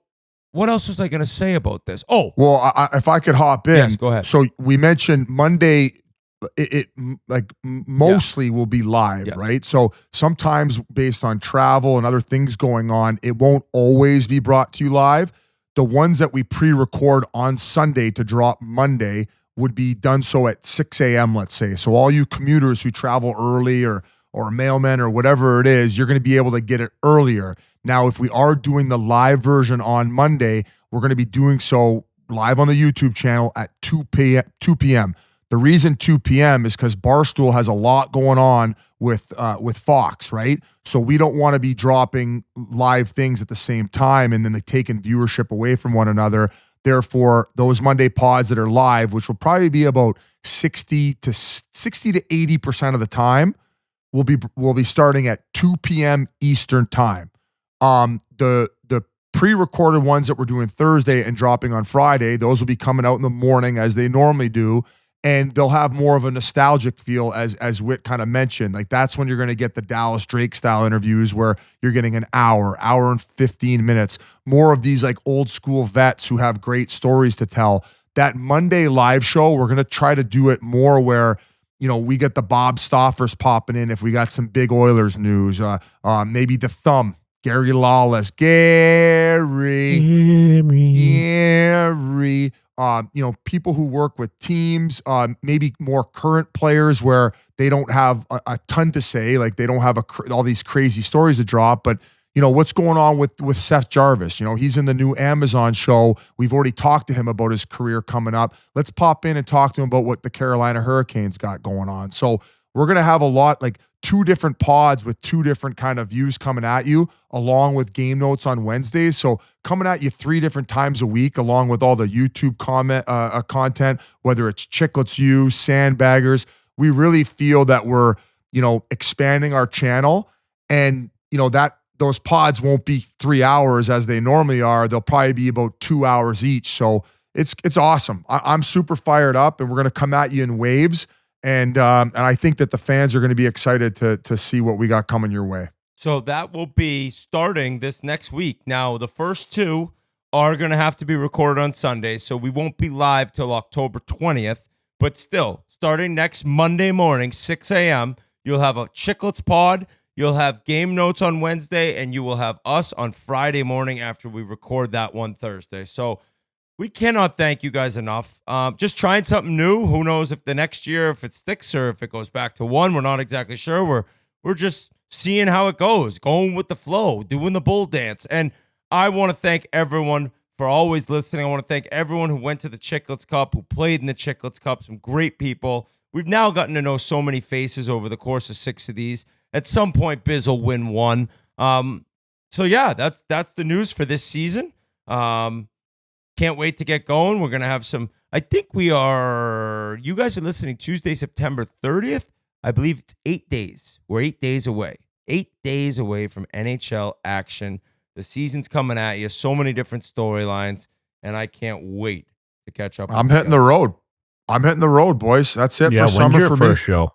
what else was I going to say about this? Oh, well, if I could hop in. Yes, go ahead. So we mentioned Monday, it mostly will be live, Yes. right? So sometimes based on travel and other things going on, it won't always be brought to you live. The ones that we pre-record on Sunday to drop Monday would be done so at 6 a.m., let's say. So all you commuters who travel early or mailmen or whatever it is, you're going to be able to get it earlier. Now, if we are doing the live version on Monday, we're going to be doing so live on the YouTube channel at 2 p.m. The reason 2 p.m. is because Barstool has a lot going on with Fox, right? So we don't want to be dropping live things at the same time and then they taking viewership away from one another. Therefore, those Monday pods that are live, which will probably be about 60 to 80% of the time, will be starting at 2 p.m. Eastern time. The pre-recorded ones that we're doing Thursday and dropping on Friday, those will be coming out in the morning as they normally do. And they'll have more of a nostalgic feel, as Whit kind of mentioned. Like that's when you're going to get the Dallas Drake style interviews where you're getting an hour and 15 minutes. More of these like old school vets who have great stories to tell. That Monday live show, we're going to try to do it more where, you know, we get the Bob Stoffers popping in if we got some big Oilers news. Maybe the Thumb, Gary Lawless, Gary. You know, people who work with teams, maybe more current players where they don't have a ton to say, like they don't have all these crazy stories to drop. But, you know, what's going on with Seth Jarvis? You know, he's in the new Amazon show. We've already talked to him about his career coming up. Let's pop in and talk to him about what the Carolina Hurricanes got going on. So we're going to have a lot, like 2 different pods with 2 different kind of views coming at you, along with game notes on Wednesdays. So coming at you 3 different times a week, along with all the YouTube content, whether it's Chiclets U, Sandbaggers. We really feel that we're, you know, expanding our channel, and you know that those pods won't be 3 hours as they normally are. They'll probably be about 2 hours each. So it's awesome. I'm super fired up, and we're going to come at you in waves. And I think that the fans are going to be excited to see what we got coming your way. So that will be starting this next week. Now, the first 2 are going to have to be recorded on Sunday, so we won't be live till October 20th. But still, starting next Monday morning, 6 a.m., you'll have a Chiclets pod, you'll have game notes on Wednesday, and you will have us on Friday morning after we record that one Thursday. So we cannot thank you guys enough. Just trying something new. Who knows if the next year, if it sticks or if it goes back to 1, we're not exactly sure. We're just seeing how it goes, going with the flow, doing the bull dance. And I want to thank everyone for always listening. I want to thank everyone who went to the Chiclets Cup, who played in the Chiclets Cup, some great people. We've now gotten to know so many faces over the course of 6 of these. At some point, Biz will win 1. So yeah, that's the news for this season. Can't wait to get going. We're going to have some, I think you guys are listening Tuesday, September 30th. I believe it's 8 days. We're 8 days away. 8 days away from NHL action. The season's coming at you. So many different storylines, and I can't wait to catch up. I'm hitting the road. I'm hitting the road, boys. That's it for summer your for first me. show?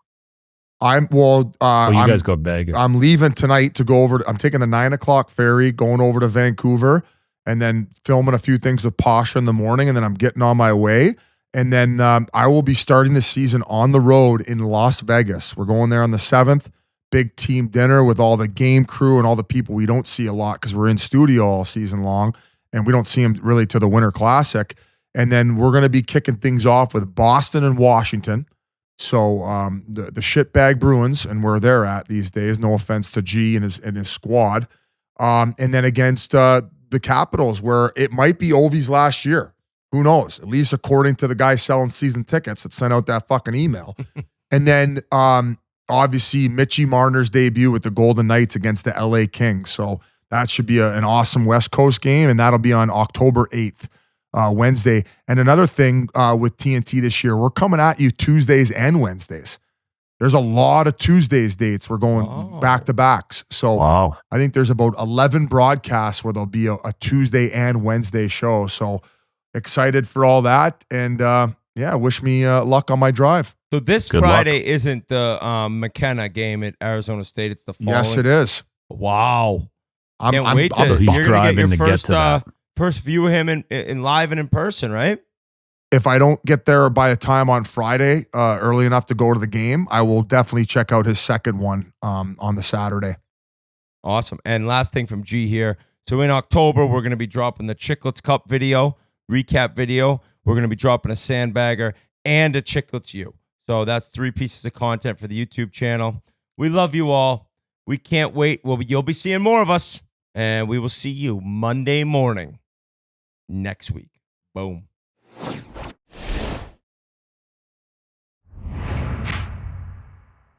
You guys go big. I'm leaving tonight to go over. I'm taking the 9 o'clock ferry, going over to Vancouver, and then filming a few things with Pasha in the morning, and then I'm getting on my way. And then I will be starting the season on the road in Las Vegas. We're going there on the 7th. Big team dinner with all the game crew and all the people we don't see a lot because we're in studio all season long, and we don't see them really to the Winter Classic. And then we're going to be kicking things off with Boston and Washington. So the shitbag Bruins, and where they're at these days, no offense to G and his squad. And then against the Capitals, where it might be Ovi's last year. Who knows? At least according to the guy selling season tickets that sent out that fucking email. And then obviously Mitchie Marner's debut with the Golden Knights against the LA Kings. So that should be an awesome West Coast game, and that'll be on October 8th. Wednesday. And another thing with TNT this year, we're coming at you Tuesdays and Wednesdays. There's a lot of Tuesdays dates. We're going back-to-backs. So I think there's about 11 broadcasts where there'll be a Tuesday and Wednesday show. So excited for all that. And yeah, wish me luck on my drive. So this Good Friday isn't the McKenna game at Arizona State. It's the following. Yes, it is. Wow. Can't wait to. So he's You're gonna get driving your to get to that. first view of him in live and in person, right? If I don't get there by a time on Friday, early enough to go to the game, I will definitely check out his second one on the Saturday. Awesome. And last thing from G here. So in October, we're going to be dropping the Chiclets Cup video, recap video. We're going to be dropping a Sandbagger and a Chiclets U. So that's 3 pieces of content for the YouTube channel. We love you all. We can't wait. You'll be seeing more of us. And we will see you Monday morning next week. Boom.